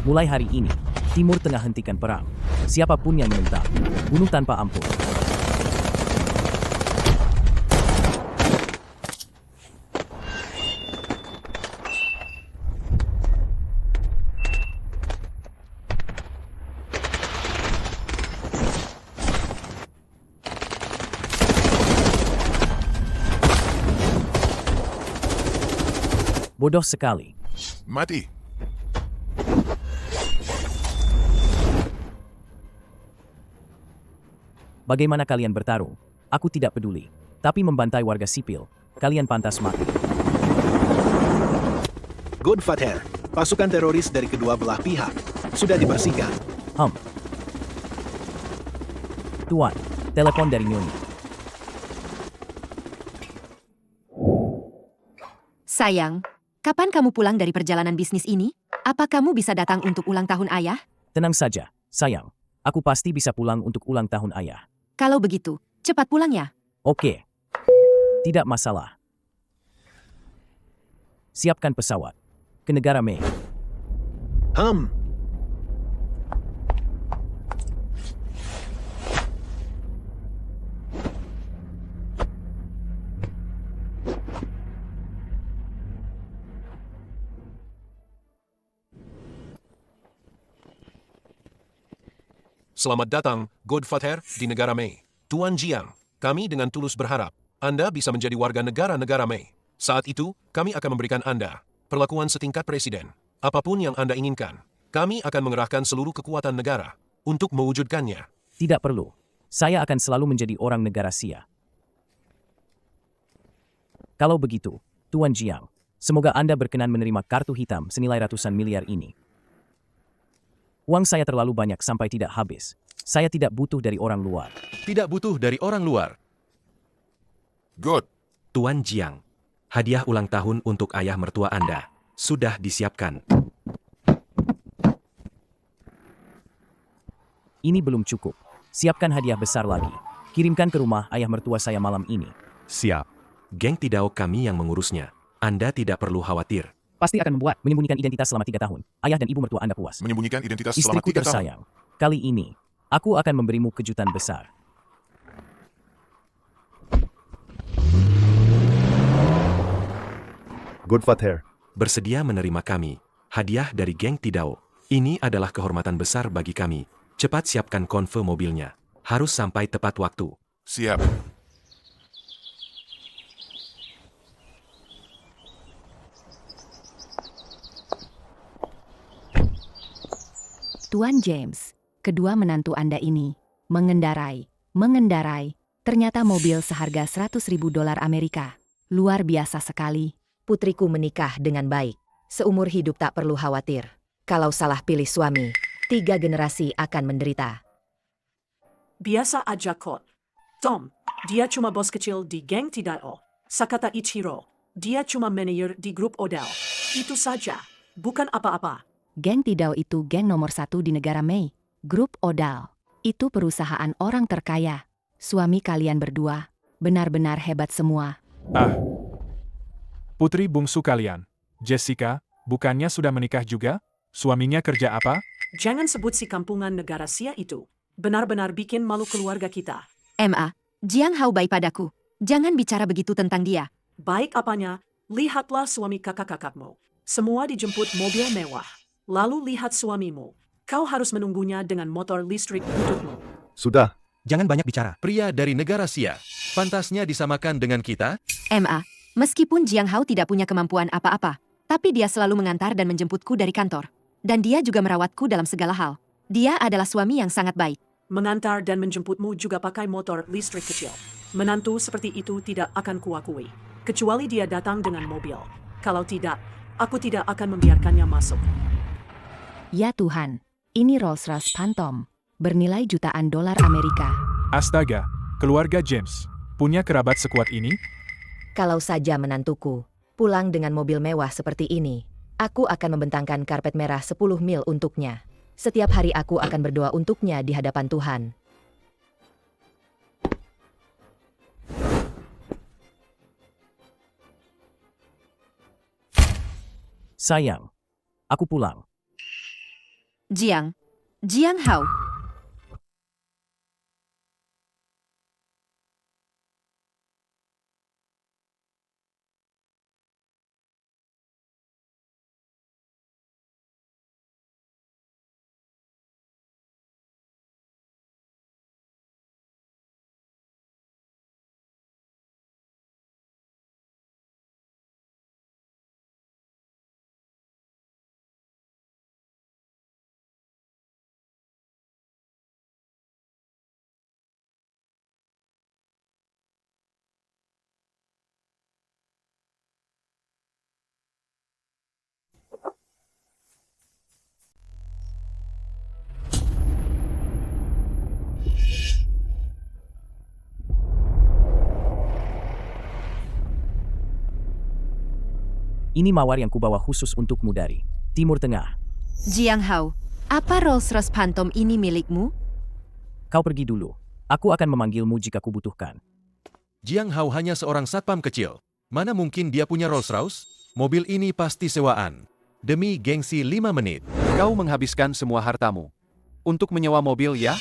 Mulai hari ini, Timur Tengah hentikan perang. Siapapun yang menentang, bunuh tanpa ampun. Bodoh sekali. Mati. Bagaimana kalian bertarung? Aku tidak peduli. Tapi membantai warga sipil, kalian pantas mati. Godfather, pasukan teroris dari kedua belah pihak sudah dibersihkan. Tuan, telepon dari Nyonya. Sayang, kapan kamu pulang dari perjalanan bisnis ini? Apa kamu bisa datang untuk ulang tahun ayah? Tenang saja, sayang. Aku pasti bisa pulang untuk ulang tahun ayah. Kalau begitu, cepat pulang ya. Oke. Tidak masalah. Siapkan pesawat. Ke negara Mei. Selamat datang, Godfather, di negara Mei. Tuan Jiang, kami dengan tulus berharap Anda bisa menjadi warga negara Mei. Saat itu, kami akan memberikan Anda perlakuan setingkat presiden. Apapun yang Anda inginkan, kami akan mengerahkan seluruh kekuatan negara untuk mewujudkannya. Tidak perlu. Saya akan selalu menjadi orang negara Xia. Kalau begitu, Tuan Jiang, semoga Anda berkenan menerima kartu hitam senilai ratusan miliar ini. Uang saya terlalu banyak sampai tidak habis. Saya tidak butuh dari orang luar. Tidak butuh dari orang luar. Good. Tuan Jiang, hadiah ulang tahun untuk ayah mertua Anda sudah disiapkan. Ini belum cukup. Siapkan hadiah besar lagi. Kirimkan ke rumah ayah mertua saya malam ini. Siap. Geng Tidao kami yang mengurusnya. Anda tidak perlu khawatir. Pasti akan membuat menyembunyikan identitas selama 3 tahun. Ayah dan ibu mertua Anda puas. Menyembunyikan identitas selama Istriku 3 tahun. tersayang, kali ini, aku akan memberimu kejutan besar. Godfather, Bersedia menerima kami. Hadiah dari Geng Tidao. Ini adalah kehormatan besar bagi kami. Cepat siapkan konve mobilnya. Harus sampai tepat waktu. Siap. Tuan James, kedua menantu Anda ini, mengendarai. Ternyata mobil seharga $100.000 Amerika. Luar biasa sekali. Putriku menikah dengan baik. Seumur hidup tak perlu khawatir. Kalau salah pilih suami, 3 generasi akan menderita. Biasa aja kok. Tom, dia cuma bos kecil di Geng Tidao. Sakata Ichiro, dia cuma manajer di grup Odell. Itu saja, bukan apa-apa. Geng Tidao itu geng nomor 1 di negara Mei. Grup Odal. Itu perusahaan orang terkaya. Suami kalian berdua, benar-benar hebat semua. Putri bungsu kalian, Jessica, bukannya sudah menikah juga? Suaminya kerja apa? Jangan sebut si kampungan negara Sia itu. Benar-benar bikin malu keluarga kita. Ma, Jiang Hao baik padaku. Jangan bicara begitu tentang dia. Baik apanya, lihatlah suami kakak-kakakmu. Semua dijemput mobil mewah. Lalu lihat suamimu. Kau harus menunggunya dengan motor listrik bututmu. sudah. Jangan banyak bicara. Pria dari negara Xia. Pantasnya disamakan dengan kita? Ma, meskipun Jiang Hao tidak punya kemampuan apa-apa, tapi dia selalu mengantar dan menjemputku dari kantor. Dan dia juga merawatku dalam segala hal. Dia adalah suami yang sangat baik. Mengantar dan menjemputmu juga pakai motor listrik kecil. Menantu seperti itu tidak akan kuakui. Kecuali dia datang dengan mobil. Kalau tidak, aku tidak akan membiarkannya masuk. Ya Tuhan, ini Rolls-Royce Phantom, bernilai jutaan dolar Amerika. Astaga, keluarga James, punya kerabat sekuat ini? Kalau saja menantuku pulang dengan mobil mewah seperti ini, aku akan membentangkan karpet merah 10 mil untuknya. Setiap hari aku akan berdoa untuknya di hadapan Tuhan. Sayang, aku pulang. Jiang Hao. Ini mawar yang kubawa khusus untukmu dari Timur Tengah. Jiang Hao, apa Rolls-Royce Phantom ini milikmu? Kau pergi dulu. Aku akan memanggilmu jika kubutuhkan. Jiang Hao hanya seorang satpam kecil. Mana mungkin dia punya Rolls-Royce? Mobil ini pasti sewaan. Demi gengsi 5 menit. Kau menghabiskan semua hartamu untuk menyewa mobil, ya?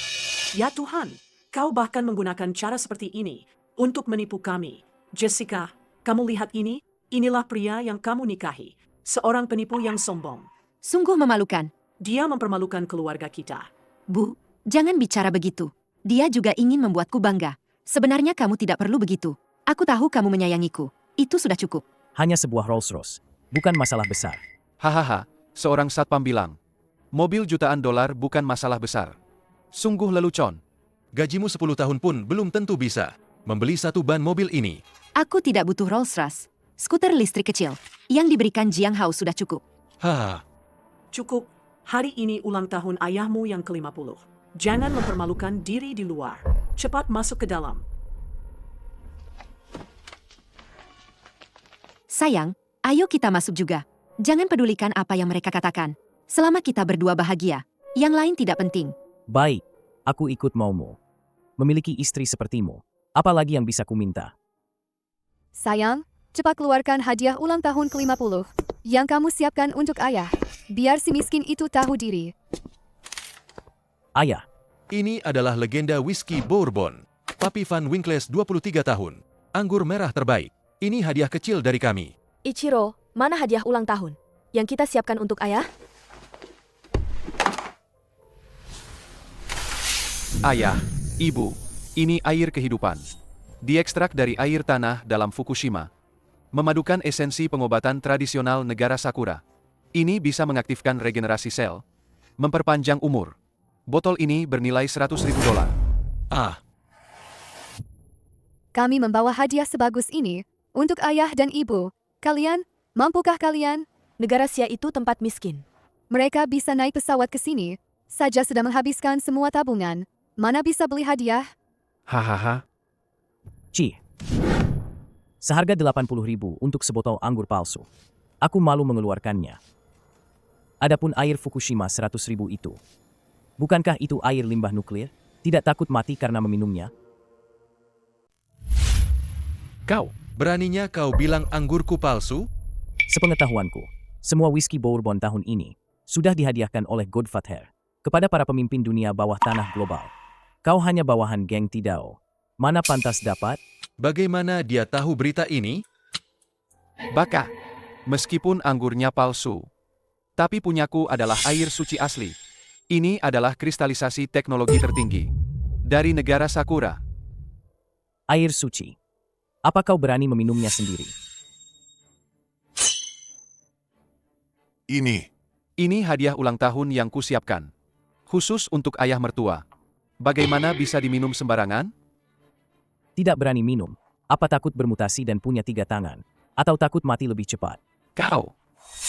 Ya Tuhan, kau bahkan menggunakan cara seperti ini untuk menipu kami. Jessica, kamu lihat ini? Inilah pria yang kamu nikahi. Seorang penipu yang sombong. Sungguh memalukan. Dia mempermalukan keluarga kita. Bu, jangan bicara begitu. Dia juga ingin membuatku bangga. Sebenarnya kamu tidak perlu begitu. Aku tahu kamu menyayangiku. Itu sudah cukup. Hanya sebuah Rolls-Royce. Bukan masalah besar. Hahaha, seorang satpam bilang. Mobil jutaan dolar bukan masalah besar. Sungguh lelucon. Gajimu 10 tahun pun belum tentu bisa membeli satu ban mobil ini. Aku tidak butuh Rolls-Royce. Skuter listrik kecil. Yang diberikan Jiang Hao sudah cukup. Hah, Cukup. Hari ini ulang tahun ayahmu yang ke-50. Jangan mempermalukan diri di luar. Cepat masuk ke dalam. Sayang, ayo kita masuk juga. Jangan pedulikan apa yang mereka katakan. Selama kita berdua bahagia, yang lain tidak penting. Baik, aku ikut maumu. Memiliki istri sepertimu, apalagi yang bisa kuminta? Sayang, cepat keluarkan hadiah ulang tahun ke-50 yang kamu siapkan untuk ayah. Biar si miskin itu tahu diri. Ayah, ini adalah legenda whisky Bourbon. Papi Van Winkles 23 tahun. Anggur merah terbaik. Ini hadiah kecil dari kami. Ichiro, mana hadiah ulang tahun yang kita siapkan untuk ayah? Ayah, ibu, ini air kehidupan. Diekstrak dari air tanah dalam Fukushima. Memadukan esensi pengobatan tradisional negara Sakura. Ini bisa mengaktifkan regenerasi sel. Memperpanjang umur. Botol ini bernilai $100.000. Ah, Kami membawa hadiah sebagus ini untuk ayah dan ibu. Kalian, mampukah kalian? Negara Sia itu tempat miskin. Mereka bisa naik pesawat ke sini, saja sudah menghabiskan semua tabungan. Mana bisa beli hadiah? Hahaha. Ci. Seharga 80.000 untuk sebotol anggur palsu. Aku malu mengeluarkannya. Adapun air Fukushima 100.000 itu. Bukankah itu air limbah nuklir? Tidak takut mati karena meminumnya? kau. Beraninya kau bilang anggurku palsu? Sepengetahuanku, semua whisky Bourbon tahun ini sudah dihadiahkan oleh Godfather kepada para pemimpin dunia bawah tanah global. Kau hanya bawahan geng Tidao. Mana pantas dapat? Bagaimana dia tahu berita ini? Baka, meskipun anggurnya palsu, tapi punyaku adalah air suci asli. Ini adalah kristalisasi teknologi tertinggi dari negara Sakura. Air suci. Apa kau berani meminumnya sendiri? Ini hadiah ulang tahun yang kusiapkan. Khusus untuk ayah mertua. Bagaimana bisa diminum sembarangan? Tidak berani minum. Apa takut bermutasi dan punya 3 tangan? Atau takut mati lebih cepat? Kau.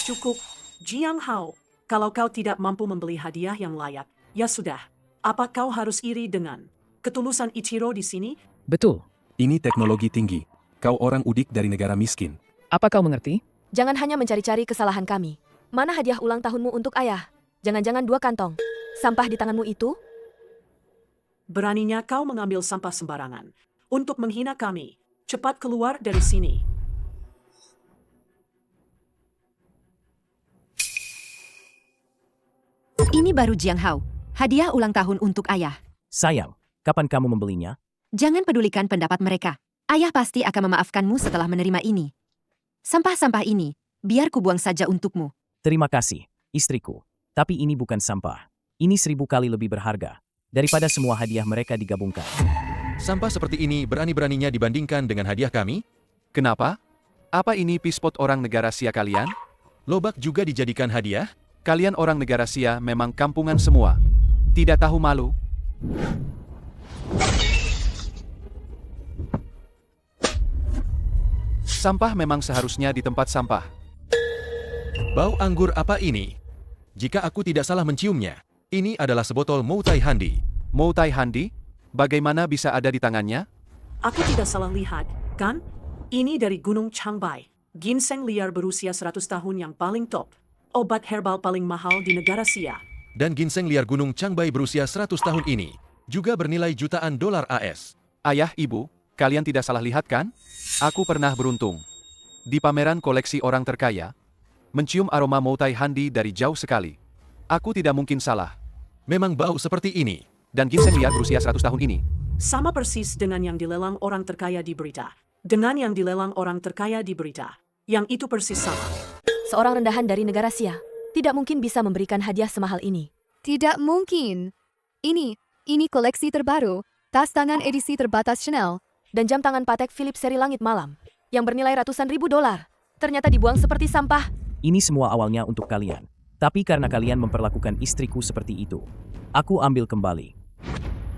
Cukup. Jiang Hao, kalau kau tidak mampu membeli hadiah yang layak, ya sudah. Apa kau harus iri dengan ketulusan Ichiro di sini? Betul. Ini teknologi tinggi. Kau orang udik dari negara miskin. Apa kau mengerti? Jangan hanya mencari-cari kesalahan kami. Mana hadiah ulang tahunmu untuk ayah? Jangan-jangan 2 kantong. Sampah di tanganmu itu? Beraninya kau mengambil sampah sembarangan untuk menghina kami. Cepat keluar dari sini. Ini baru Jiang Hao. Hadiah ulang tahun untuk ayah. Sayang, kapan kamu membelinya? Jangan pedulikan pendapat mereka. Ayah pasti akan memaafkanmu setelah menerima ini. Sampah-sampah ini, biar ku buang saja untukmu. Terima kasih, istriku. Tapi ini bukan sampah. Ini 1000 kali lebih berharga daripada semua hadiah mereka digabungkan. Sampah seperti ini berani-beraninya dibandingkan dengan hadiah kami? Kenapa? Apa ini pispot orang negara Sia kalian? Lobak juga dijadikan hadiah? Kalian orang negara Sia memang kampungan semua. Tidak tahu malu. Sampah memang seharusnya di tempat sampah. Bau anggur apa ini? Jika aku tidak salah menciumnya, ini adalah sebotol Moutai Handi. Moutai Handi? Bagaimana bisa ada di tangannya? Aku tidak salah lihat, kan? Ini dari Gunung Changbai. Ginseng liar berusia 100 tahun yang paling top. Obat herbal paling mahal di negara Sia. Dan ginseng liar Gunung Changbai berusia 100 tahun ini juga bernilai jutaan dolar AS. Ayah, ibu, kalian tidak salah lihat kan? Aku pernah beruntung. Di pameran koleksi orang terkaya, mencium aroma Moutai Handi dari jauh sekali. Aku tidak mungkin salah. Memang bau seperti ini. Dan ginseng liar berusia 100 tahun ini. Sama persis dengan yang dilelang orang terkaya di berita. Dengan yang dilelang orang terkaya di berita. Yang itu persis sama. Seorang rendahan dari negara Sia tidak mungkin bisa memberikan hadiah semahal ini. Tidak mungkin. Ini koleksi terbaru, tas tangan edisi terbatas Chanel, dan jam tangan Patek Philippe seri langit malam, yang bernilai ratusan ribu dolar. Ternyata dibuang seperti sampah. Ini semua awalnya untuk kalian. Tapi karena kalian memperlakukan istriku seperti itu, aku ambil kembali.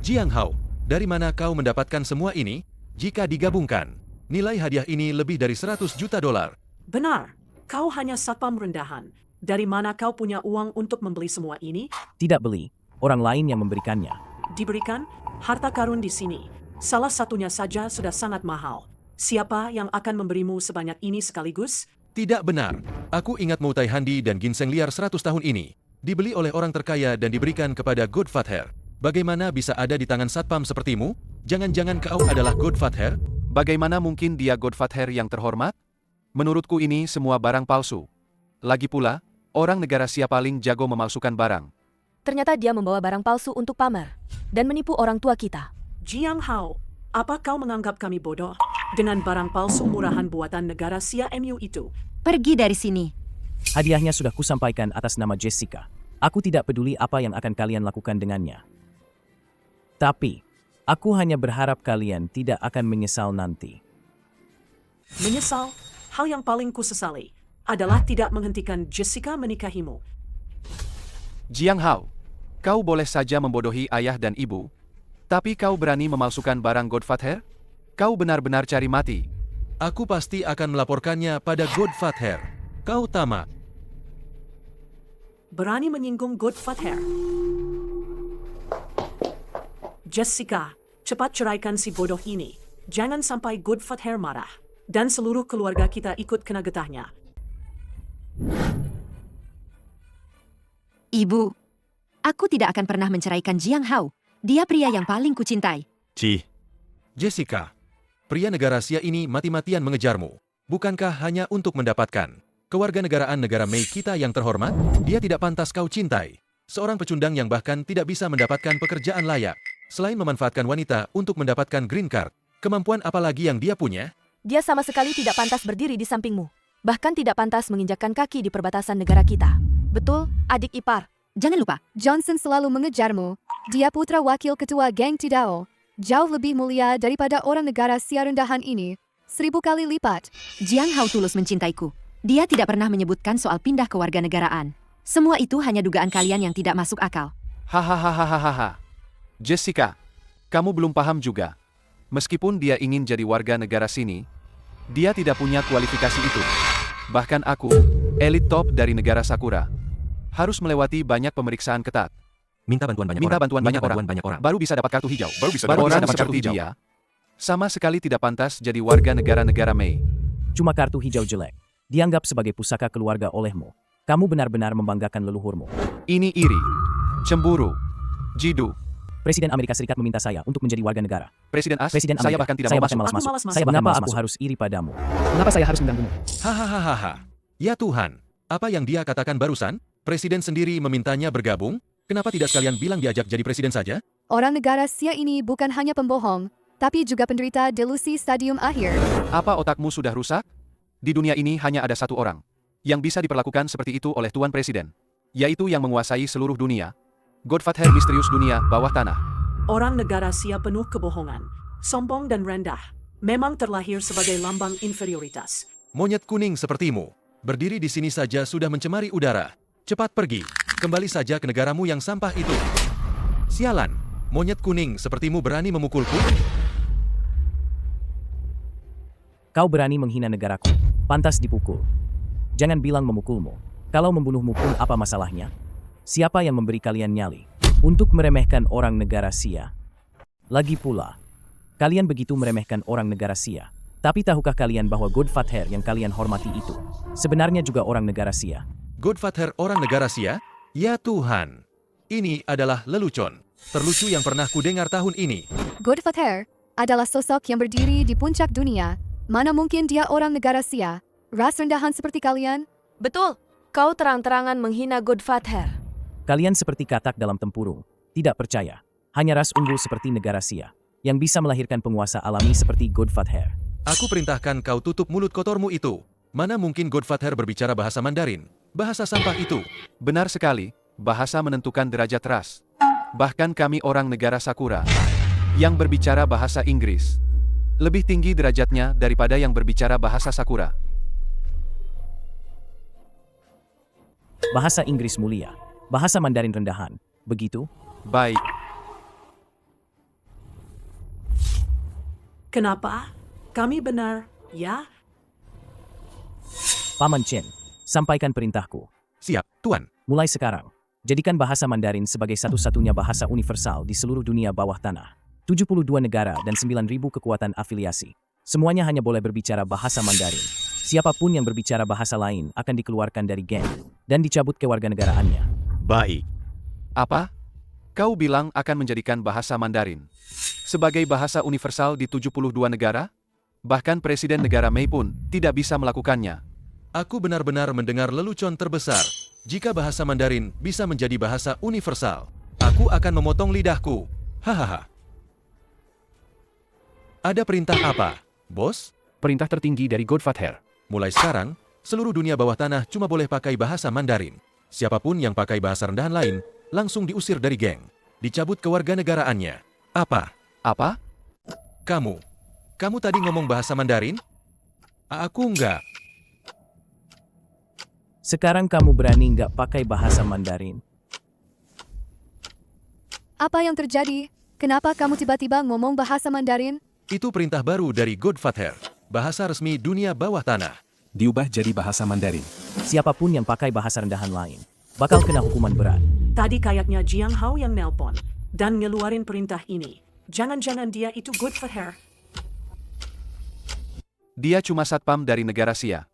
Jiang Hao, dari mana kau mendapatkan semua ini? Jika digabungkan, nilai hadiah ini lebih dari 100 juta dolar. Benar, kau hanya satpam rendahan. Dari mana kau punya uang untuk membeli semua ini? Tidak beli, orang lain yang memberikannya. Diberikan? Harta karun di sini. Salah satunya saja sudah sangat mahal. Siapa yang akan memberimu sebanyak ini sekaligus? Tidak benar. Aku ingat Moutai Handi dan ginseng liar 100 tahun ini dibeli oleh orang terkaya dan diberikan kepada Godfather. Bagaimana bisa ada di tangan satpam sepertimu? Jangan-jangan kau adalah Godfather? Bagaimana mungkin dia Godfather yang terhormat? Menurutku ini semua barang palsu. Lagi pula, orang negara Sia paling jago memalsukan barang. Ternyata dia membawa barang palsu untuk pamer dan menipu orang tua kita. Jiang Hao, apa kau menganggap kami bodoh dengan barang palsu murahan buatan negara Sia MU itu? Pergi dari sini. Hadiahnya sudah kusampaikan atas nama Jessica. Aku tidak peduli apa yang akan kalian lakukan dengannya. Tapi, aku hanya berharap kalian tidak akan menyesal nanti. Menyesal? Hal yang paling kusesali adalah tidak menghentikan Jessica menikahimu. Jiang Hao, kau boleh saja membodohi ayah dan ibu, tapi kau berani memalsukan barang Godfather? Kau benar-benar cari mati. Aku pasti akan melaporkannya pada Godfather. Kau tamak. Berani menyinggung Godfather. Jessica, cepat ceraikan si bodoh ini. Jangan sampai Godfather marah. Dan seluruh keluarga kita ikut kena getahnya. Ibu, aku tidak akan pernah menceraikan Jiang Hao. Dia pria yang paling kucintai. Jessica, pria negara Sia ini mati-matian mengejarmu. Bukankah hanya untuk mendapatkan kewarganegaraan negara Mei kita yang terhormat? Dia tidak pantas kau cintai. Seorang pecundang yang bahkan tidak bisa mendapatkan pekerjaan layak. Selain memanfaatkan wanita untuk mendapatkan green card, kemampuan apa lagi yang dia punya? Dia sama sekali tidak pantas berdiri di sampingmu. Bahkan tidak pantas menginjakkan kaki di perbatasan negara kita. Betul, adik ipar. Jangan lupa, Johnson selalu mengejarmu. Dia putra wakil ketua geng Tidao. Jauh lebih mulia daripada orang negara Sia rendahan ini. 1000 kali lipat. Jiang Hao tulus mencintaiku. Dia tidak pernah menyebutkan soal pindah kewarganegaraan. Semua itu hanya dugaan kalian yang tidak masuk akal. Hahaha. Jessica, kamu belum paham juga. Meskipun dia ingin jadi warga negara sini, dia tidak punya kualifikasi itu. Bahkan aku, elit top dari negara Sakura, harus melewati banyak pemeriksaan ketat. Minta bantuan banyak orang. Baru bisa dapat kartu hijau. Baru bisa Orang dapat seperti kartu hijau. dia, sama sekali tidak pantas jadi warga negara-negara Mei. Cuma kartu hijau jelek. Dianggap sebagai pusaka keluarga olehmu. Kamu benar-benar membanggakan leluhurmu. Ini iri, cemburu, jidu. Presiden Amerika Serikat meminta saya untuk menjadi warga negara. Presiden As, Presiden saya Amerika, bahkan tidak saya mau bahkan masuk. malas Aku masuk. malas masuk. Saya bahkan Mengapa malas aku masuk. Harus iri padamu. Mengapa saya harus mengganggumu? Hahaha. Ya Tuhan, apa yang dia katakan barusan? Presiden sendiri memintanya bergabung? Kenapa tidak sekalian bilang diajak jadi presiden saja? Orang negara Sia ini bukan hanya pembohong, tapi juga penderita delusi stadium akhir. Apa otakmu sudah rusak? Di dunia ini hanya ada satu orang yang bisa diperlakukan seperti itu oleh Tuan Presiden, yaitu yang menguasai seluruh dunia. Godfather misterius dunia bawah tanah. Orang negara Sia penuh kebohongan, sombong dan rendah. Memang terlahir sebagai lambang inferioritas. Monyet kuning sepertimu, berdiri di sini saja sudah mencemari udara. Cepat pergi, kembali saja ke negaramu yang sampah itu. Sialan, monyet kuning sepertimu berani memukulku? Kau berani menghina negaraku, pantas dipukul. Jangan bilang memukulmu. Kalau membunuhmu pun apa masalahnya? Siapa yang memberi kalian nyali untuk meremehkan orang negara Sia? Lagi pula, kalian begitu meremehkan orang negara Sia. Tapi tahukah kalian bahwa Godfather yang kalian hormati itu sebenarnya juga orang negara Sia? Godfather orang negara Sia? Ya Tuhan, ini adalah lelucon terlucu yang pernah kudengar tahun ini. Godfather adalah sosok yang berdiri di puncak dunia. Mana mungkin dia orang negara Sia? Ras rendahan seperti kalian? Betul, kau terang-terangan menghina Godfather. Kalian seperti katak dalam tempurung, tidak percaya. Hanya ras unggul seperti negara Sia yang bisa melahirkan penguasa alami seperti Godfather. Aku perintahkan kau tutup mulut kotormu itu. Mana mungkin Godfather berbicara bahasa Mandarin? Bahasa sampah itu. Benar sekali, bahasa menentukan derajat ras. Bahkan kami orang negara Sakura yang berbicara bahasa Inggris lebih tinggi derajatnya daripada yang berbicara bahasa Sakura. Bahasa Inggris mulia, bahasa Mandarin rendahan, begitu? Baik. Kenapa? Kami benar, ya? Paman Chen, sampaikan perintahku. Siap, Tuan. Mulai sekarang, jadikan bahasa Mandarin sebagai satu-satunya bahasa universal di seluruh dunia bawah tanah. 72 negara dan 9.000 kekuatan afiliasi. Semuanya hanya boleh berbicara bahasa Mandarin. Siapapun yang berbicara bahasa lain akan dikeluarkan dari geng dan dicabut kewarganegaraannya. Baik. Apa? Kau bilang akan menjadikan bahasa Mandarin sebagai bahasa universal di 72 negara? Bahkan Presiden negara Mei pun tidak bisa melakukannya. Aku benar-benar mendengar lelucon terbesar. Jika bahasa Mandarin bisa menjadi bahasa universal, aku akan memotong lidahku. Hahaha. Ada perintah apa, bos? Perintah tertinggi dari Godfather. Mulai sekarang, seluruh dunia bawah tanah cuma boleh pakai bahasa Mandarin. Siapapun yang pakai bahasa rendahan lain, langsung diusir dari geng. Dicabut kewarganegaraannya. Apa? Apa? Kamu tadi ngomong bahasa Mandarin? Aku enggak. Sekarang kamu berani nggak pakai bahasa Mandarin? Apa yang terjadi? Kenapa kamu tiba-tiba ngomong bahasa Mandarin? Itu perintah baru dari Godfather. Bahasa resmi dunia bawah tanah. Diubah jadi bahasa Mandarin. Siapapun yang pakai bahasa rendahan lain bakal kena hukuman berat. Tadi kayaknya Jiang Hao yang nelpon dan ngeluarin perintah ini. Jangan-jangan dia itu Godfather. Dia cuma satpam dari negara Sia.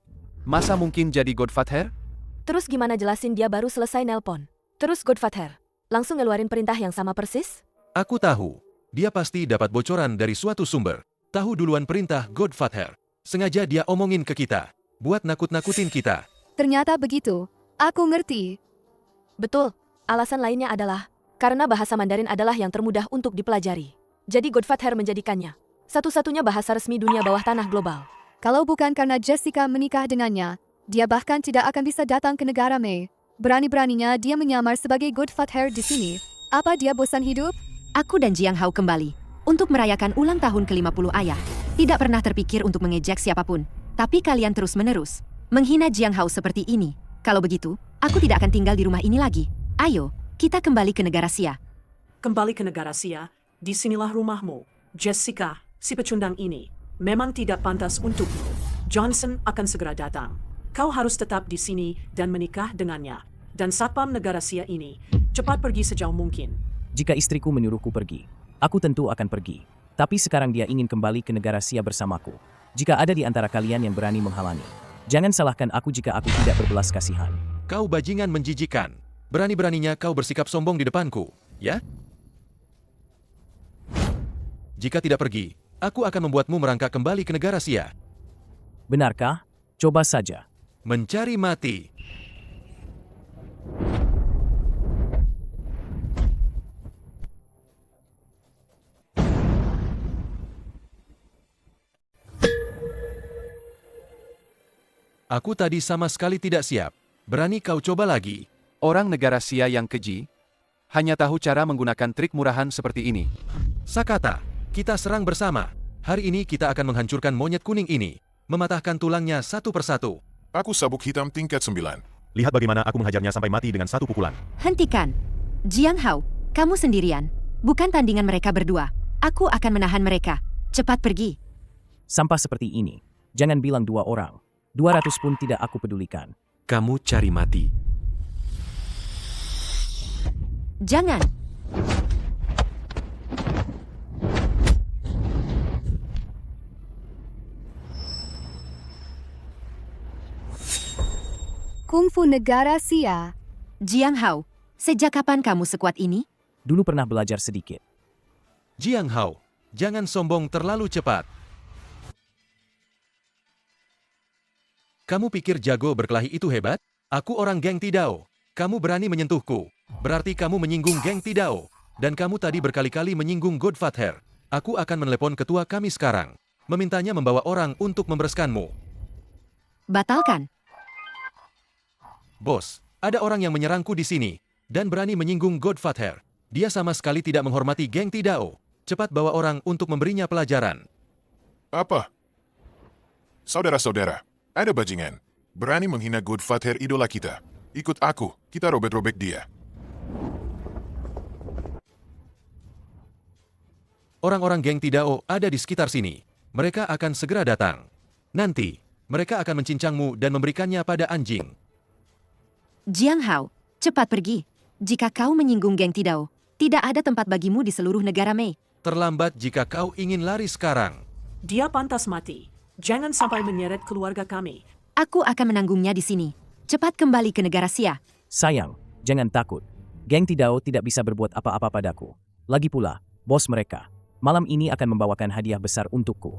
Masa mungkin jadi Godfather? Terus gimana jelasin dia baru selesai nelpon? Terus Godfather langsung ngeluarin perintah yang sama persis? Aku tahu. Dia pasti dapat bocoran dari suatu sumber. Tahu duluan perintah Godfather. Sengaja dia omongin ke kita. Buat nakut-nakutin kita. Ternyata begitu. Aku ngerti. Betul. Alasan lainnya adalah karena bahasa Mandarin adalah yang termudah untuk dipelajari. Jadi Godfather menjadikannya satu-satunya bahasa resmi dunia bawah tanah global. Kalau bukan karena Jessica menikah dengannya, dia bahkan tidak akan bisa datang ke negara Mei. Berani-beraninya dia menyamar sebagai Godfather di sini. Apa dia bosan hidup? Aku dan Jiang Hao kembali untuk merayakan ulang tahun ke-50 ayah. Tidak pernah terpikir untuk mengejek siapapun. Tapi kalian terus-menerus menghina Jiang Hao seperti ini. Kalau begitu, aku tidak akan tinggal di rumah ini lagi. Ayo, kita kembali ke negara Sia. Kembali ke negara Sia, disinilah rumahmu. Jessica, si pecundang ini, memang tidak pantas untukmu. Johnson akan segera datang. Kau harus tetap di sini dan menikah dengannya. Dan satpam negara Sia ini, cepat pergi sejauh mungkin. Jika istriku menyuruhku pergi, aku tentu akan pergi. Tapi sekarang dia ingin kembali ke negara Sia bersamaku. Jika ada di antara kalian yang berani menghalangi, jangan salahkan aku jika aku tidak berbelas kasihan. Kau bajingan menjijikan. Berani-beraninya kau bersikap sombong di depanku, ya? Jika tidak pergi, aku akan membuatmu merangkak kembali ke negara Sia. Benarkah? Coba saja. Mencari mati. Aku tadi sama sekali tidak siap. Berani kau coba lagi? Orang negara Sia yang keji hanya tahu cara menggunakan trik murahan seperti ini. Sakata, kita serang bersama. Hari ini kita akan menghancurkan monyet kuning ini, mematahkan tulangnya satu persatu. Aku sabuk hitam tingkat 9. Lihat bagaimana aku menghajarnya sampai mati dengan satu pukulan. Hentikan. Jiang Hao, kamu sendirian. Bukan tandingan mereka berdua. Aku akan menahan mereka. Cepat pergi. Sampah seperti ini. Jangan bilang 2 orang. 200 pun tidak aku pedulikan. Kamu cari mati. Jangan. Kungfu negara Sia. Jiang Hao, sejak kapan kamu sekuat ini? Dulu pernah belajar sedikit. Jiang Hao, jangan sombong terlalu cepat. Kamu pikir jago berkelahi itu hebat? Aku orang geng Tidao. Kamu berani menyentuhku. Berarti kamu menyinggung geng Tidao. Dan kamu tadi berkali-kali menyinggung Godfather. Aku akan menelepon ketua kami sekarang. Memintanya membawa orang untuk membereskanmu. Batalkan. Bos, ada orang yang menyerangku di sini. Dan berani menyinggung Godfather. Dia sama sekali tidak menghormati geng Tidao. Cepat bawa orang untuk memberinya pelajaran. Apa? Saudara-saudara, ada bajingan. Berani menghina Godfather idola kita. Ikut aku, kita robek-robek dia. Orang-orang geng Tidao ada di sekitar sini. Mereka akan segera datang. Nanti, mereka akan mencincangmu dan memberikannya pada anjing. Jiang Hao, cepat pergi. Jika kau menyinggung geng Tidao, tidak ada tempat bagimu di seluruh negara Mei. Terlambat jika kau ingin lari sekarang. Dia pantas mati. Jangan sampai menyeret keluarga kami. Aku akan menanggungnya di sini. Cepat kembali ke negara Sia. Sayang, jangan takut. Geng Tidao tidak bisa berbuat apa-apa padaku. Lagi pula, bos mereka, malam ini akan membawakan hadiah besar untukku.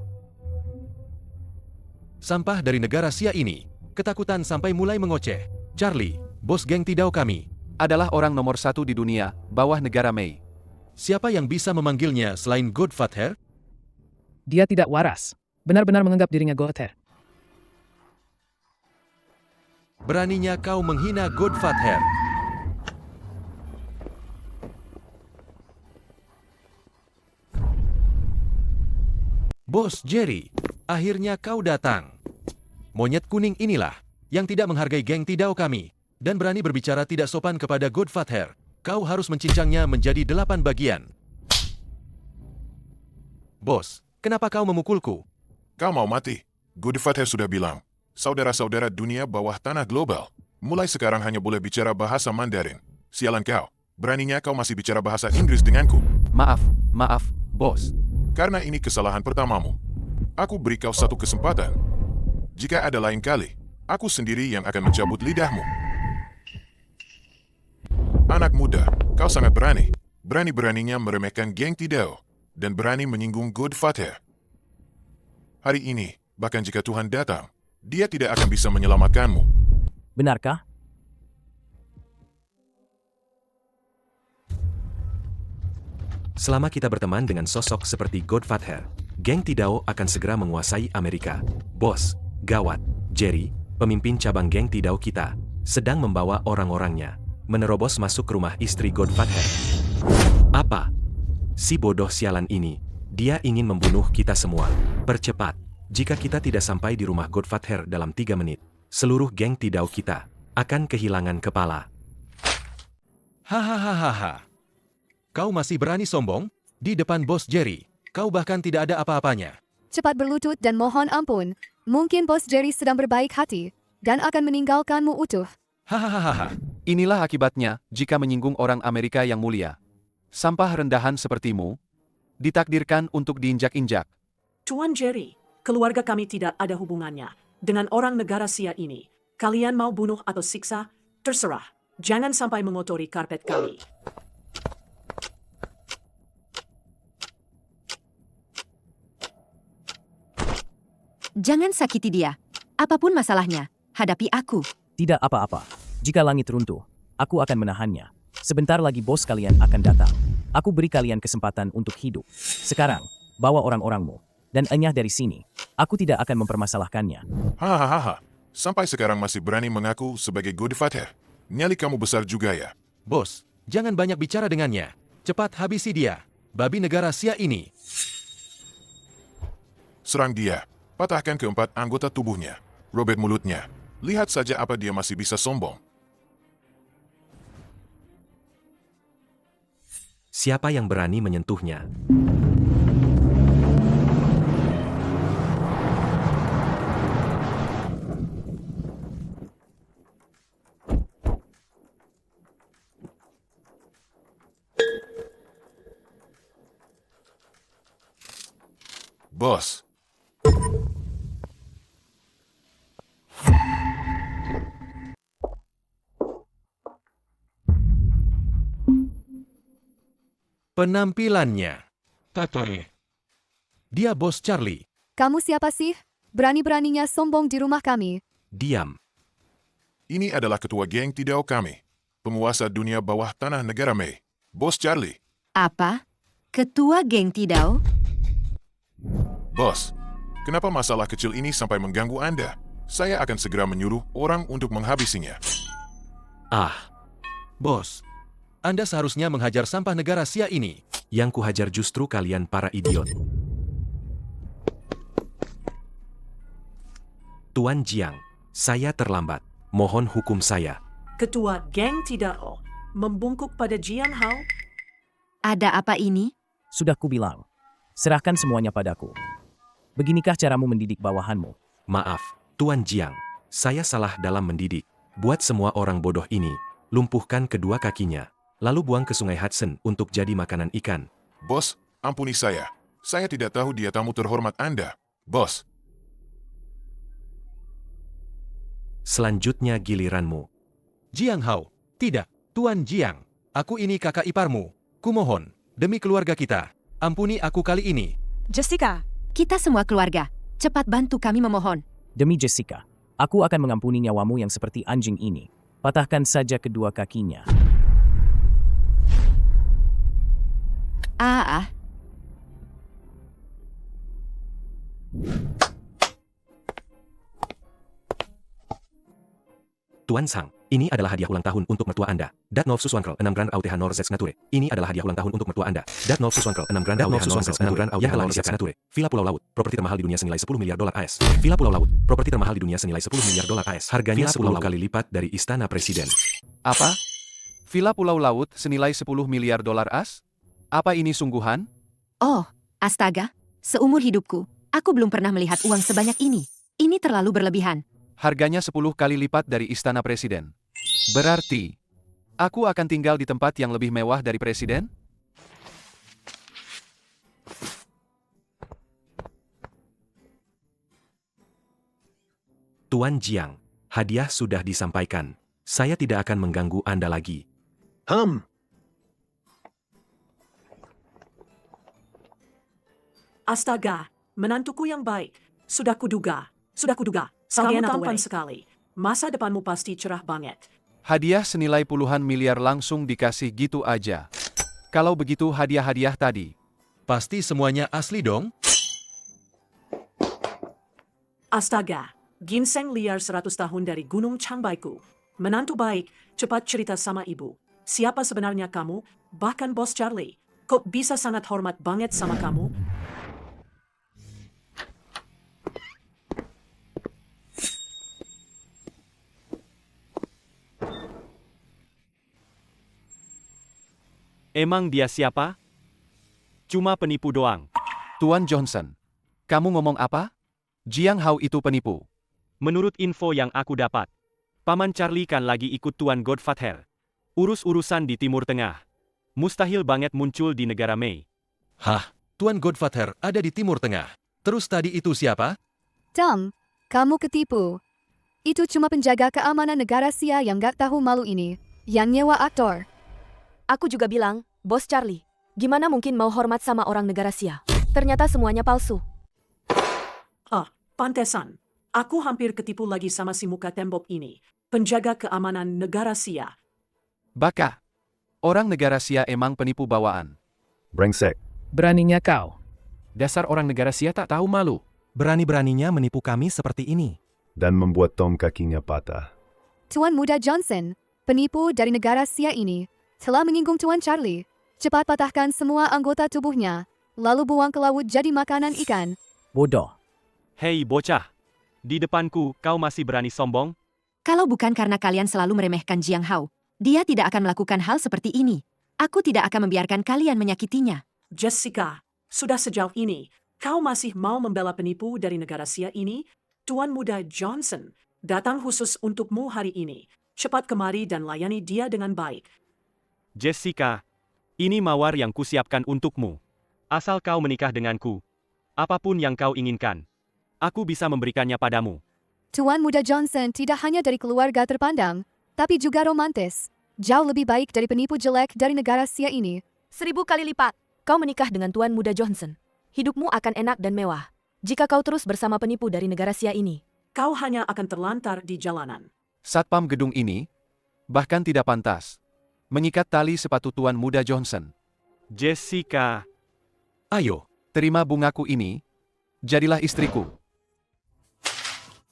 Sampah dari negara Sia ini, ketakutan sampai mulai mengoceh. Charlie, bos geng Tidao kami, adalah orang nomor 1 di dunia, bawah negara Mei. Siapa yang bisa memanggilnya selain Godfather? Dia tidak waras. Benar-benar menganggap dirinya Godfather. Beraninya kau menghina Godfather. Bos Jerry, akhirnya kau datang. Monyet kuning inilah yang tidak menghargai geng Tidao kami dan berani berbicara tidak sopan kepada Godfather. Kau harus mencincangnya menjadi 8 bagian. Bos, kenapa kau memukulku? Kau mau mati? Godfather sudah bilang, saudara-saudara dunia bawah tanah global, mulai sekarang hanya boleh bicara bahasa Mandarin. Sialan kau, beraninya kau masih bicara bahasa Inggris denganku. Maaf, bos. Karena ini kesalahan pertamamu. Aku beri kau satu kesempatan. Jika ada lain kali, aku sendiri yang akan mencabut lidahmu. Anak muda, kau sangat berani. Berani-beraninya meremehkan geng Tidao, dan berani menyinggung Godfather. Hari ini, bahkan jika Tuhan datang, dia tidak akan bisa menyelamatkanmu. Benarkah? Selama kita berteman dengan sosok seperti Godfather, geng Tidao akan segera menguasai Amerika. Bos, gawat, Jerry, pemimpin cabang geng Tidao kita, sedang membawa orang-orangnya menerobos masuk ke rumah istri Godfather. Apa? Si bodoh sialan ini, dia ingin membunuh kita semua. Percepat, jika kita tidak sampai di rumah Godfather dalam 3 menit, seluruh geng Tidao kita akan kehilangan kepala. Hahaha. Kau masih berani sombong? Di depan bos Jerry, kau bahkan tidak ada apa-apanya. Cepat berlutut dan mohon ampun. Mungkin bos Jerry sedang berbaik hati dan akan meninggalkanmu utuh. Hahaha. Inilah akibatnya jika menyinggung orang Amerika yang mulia. Sampah rendahan sepertimu ditakdirkan untuk diinjak-injak. Tuan Jerry, keluarga kami tidak ada hubungannya dengan orang negara Sia ini. Kalian mau bunuh atau siksa? Terserah. Jangan sampai mengotori karpet kami. Jangan sakiti dia. Apapun masalahnya, hadapi aku. Tidak apa-apa. Jika langit runtuh, aku akan menahannya. Sebentar lagi bos kalian akan datang. Aku beri kalian kesempatan untuk hidup. Sekarang, bawa orang-orangmu. Dan enyah dari sini. Aku tidak akan mempermasalahkannya. Hahaha. Sampai sekarang masih berani mengaku sebagai Godfather. Nyali kamu besar juga ya. Bos, jangan banyak bicara dengannya. Cepat habisi dia. Babi negara sia ini. Serang dia. Patahkan keempat anggota tubuhnya. Robek mulutnya. Lihat saja apa dia masih bisa sombong. Siapa yang berani menyentuhnya? Bos. Penampilannya. Dia Bos Charlie. Kamu siapa sih? Berani-beraninya sombong di rumah kami. Diam. Ini adalah ketua geng Tidao kami. Penguasa dunia bawah tanah negara Mei. Bos Charlie. Apa? Ketua geng Tidao? Bos, kenapa masalah kecil ini sampai mengganggu Anda? Saya akan segera menyuruh orang untuk menghabisinya. Bos, Anda seharusnya menghajar sampah negara sia ini. Yang kuhajar justru kalian para idiot. Tuan Jiang, saya terlambat. Mohon hukum saya. Ketua geng Tidao membungkuk pada Jiang Hao. Ada apa ini? Sudah kubilang. Serahkan semuanya padaku. Beginikah caramu mendidik bawahanmu? Maaf, Tuan Jiang. Saya salah dalam mendidik. Buat semua orang bodoh ini, lumpuhkan kedua kakinya. Lalu buang ke sungai Hudson untuk jadi makanan ikan. Bos, ampuni saya. Saya tidak tahu dia tamu terhormat Anda. Bos. Selanjutnya giliranmu. Jiang Hao. Tidak, Tuan Jiang. Aku ini kakak iparmu. Kumohon, demi keluarga kita, ampuni aku kali ini. Jessica, Kita semua keluarga. Cepat bantu kami memohon. Demi Jessica, aku akan mengampuni nyawamu yang seperti anjing ini. Patahkan saja kedua kakinya. Tuan Sang, ini adalah hadiah ulang tahun untuk mertua Anda. Dat Nov Suswankel 6 Grand Autehan Norzets Nature. Ini adalah hadiah ulang tahun untuk mertua Anda. Dat Nov Suswankel 6 Grand Autehan Norzets Nature yang telah disiapkan Nature. Villa Pulau Laut, properti termahal di dunia senilai 10 miliar dolar AS. Villa Pulau Laut, properti termahal di dunia senilai 10 miliar dolar AS. Harganya 10 kali lipat dari Istana Presiden. Apa? Villa Pulau Laut senilai 10 miliar dolar AS? Apa ini sungguhan? Oh, astaga. Seumur hidupku, aku belum pernah melihat uang sebanyak ini. Ini terlalu berlebihan. Harganya 10 kali lipat dari Istana Presiden. Berarti, aku akan tinggal di tempat yang lebih mewah dari Presiden? Tuan Jiang, hadiah sudah disampaikan. Saya tidak akan mengganggu Anda lagi. Astaga, menantuku yang baik. Sudah kuduga. Kamu tampan sekali. Masa depanmu pasti cerah banget. Hadiah senilai puluhan miliar langsung dikasih gitu aja. Kalau begitu hadiah-hadiah tadi. Pasti semuanya asli dong? Astaga, ginseng liar 100 tahun dari Gunung Changbaiku. Menantu baik, cepat cerita sama ibu. Siapa sebenarnya kamu? Bahkan Bos Charlie. Kok bisa sangat hormat banget sama kamu? Emang dia siapa? Cuma penipu doang. Tuan Johnson, kamu ngomong apa? Jiang Hao itu penipu. Menurut info yang aku dapat, Paman Charlie kan lagi ikut Tuan Godfather. Urus-urusan di Timur Tengah. Mustahil banget muncul di negara Mei. Hah, Tuan Godfather ada di Timur Tengah. Terus tadi itu siapa? Tom, kamu ketipu. Itu cuma penjaga keamanan negara Sia yang gak tahu malu ini. Yang nyewa aktor. Aku juga bilang, Bos Charlie, gimana mungkin mau hormat sama orang negara Sia? Ternyata semuanya palsu. Pantesan. Aku hampir ketipu lagi sama si muka tembok ini. Penjaga keamanan negara Sia. Baka, orang negara Sia emang penipu bawaan. Brengsek. Beraninya kau. Dasar orang negara Sia tak tahu malu. Berani-beraninya menipu kami seperti ini. dan membuat Tom kakinya patah. Tuan Muda Johnson, penipu dari negara Sia ini, telah menyinggung Tuan Charlie. Cepat patahkan semua anggota tubuhnya, lalu buang ke laut jadi makanan ikan. Bodoh. Hei bocah, di depanku kau masih berani sombong? Kalau bukan karena kalian selalu meremehkan Jiang Hao, dia tidak akan melakukan hal seperti ini. Aku tidak akan membiarkan kalian menyakitinya. Jessica, sudah sejauh ini, kau masih mau membela penipu dari negara Sia ini? Tuan Muda Johnson datang khusus untukmu hari ini. Cepat kemari dan layani dia dengan baik. Jessica, ini mawar yang kusiapkan untukmu. Asal kau menikah denganku, apapun yang kau inginkan, aku bisa memberikannya padamu. Tuan Muda Johnson tidak hanya dari keluarga terpandang, tapi juga romantis. Jauh lebih baik dari penipu jelek dari negara Sia ini. 1000 kali lipat. Kau menikah dengan Tuan Muda Johnson. Hidupmu akan enak dan mewah. Jika kau terus bersama penipu dari negara Sia ini, Kau hanya akan terlantar di jalanan. Satpam gedung ini bahkan tidak pantas mengikat tali sepatu Tuan Muda Johnson. Jessica, Ayo, terima bungaku ini. Jadilah istriku.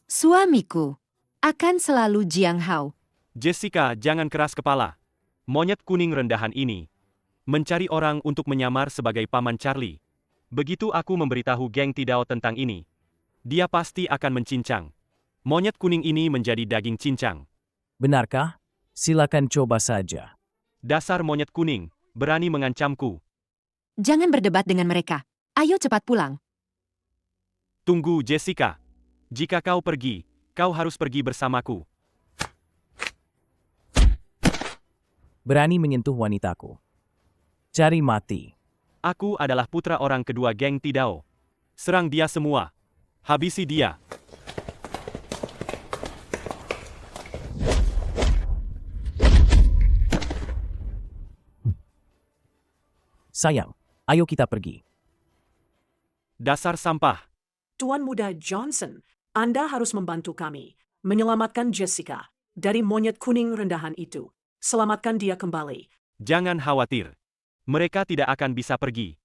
Suamiku akan selalu Jiang Hao. Jessica, jangan keras kepala. Monyet kuning rendahan ini mencari orang untuk menyamar sebagai paman Charlie. Begitu aku memberitahu geng Tidao tentang ini, dia pasti akan mencincang. Monyet kuning ini menjadi daging cincang. Benarkah? Silakan coba saja. Dasar monyet kuning, berani mengancamku. Jangan berdebat dengan mereka. Ayo cepat pulang. Tunggu Jessica. Jika kau pergi, kau harus pergi bersamaku. Berani menyentuh wanitaku. Cari mati. Aku adalah putra orang kedua geng Tidao. Serang dia semua. Habisi dia. Sayang, ayo kita pergi. Dasar sampah. Tuan Muda Johnson, Anda harus membantu kami menyelamatkan Jessica dari monyet kuning rendahan itu. Selamatkan dia kembali. Jangan khawatir. Mereka tidak akan bisa pergi.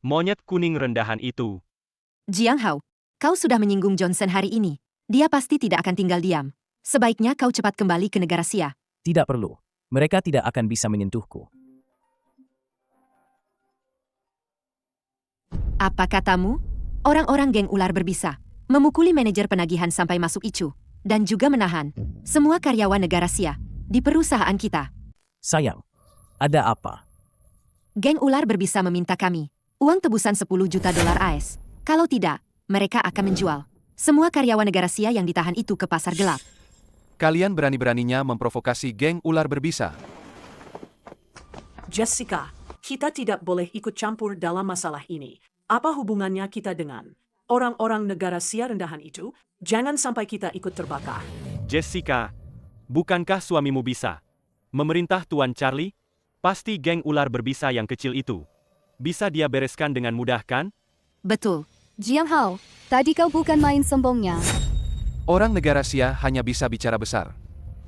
Monyet kuning rendahan itu. Jiang Hao, kau sudah menyinggung Johnson hari ini. Dia pasti tidak akan tinggal diam. Sebaiknya kau cepat kembali ke negara Sia. Tidak perlu. Mereka tidak akan bisa menyentuhku. Apa katamu? Orang-orang geng ular berbisa memukuli manajer penagihan sampai masuk icu dan juga menahan semua karyawan negara Sia di perusahaan kita. Sayang, ada apa? Geng ular berbisa meminta kami uang tebusan 10 juta dolar AS. Kalau tidak, mereka akan menjual semua karyawan negara Sia yang ditahan itu ke pasar gelap. Kalian berani-beraninya memprovokasi geng ular berbisa. Jessica, kita tidak boleh ikut campur dalam masalah ini. Apa hubungannya kita dengan orang-orang negara Sia rendahan itu? Jangan sampai kita ikut terbakar. Jessica, bukankah suamimu bisa memerintah Tuan Charlie? Pasti geng ular berbisa yang kecil itu bisa dia bereskan dengan mudah kan? Betul. Jiang Hao, tadi kau bukan main sombongnya. Orang negara Sia hanya bisa bicara besar.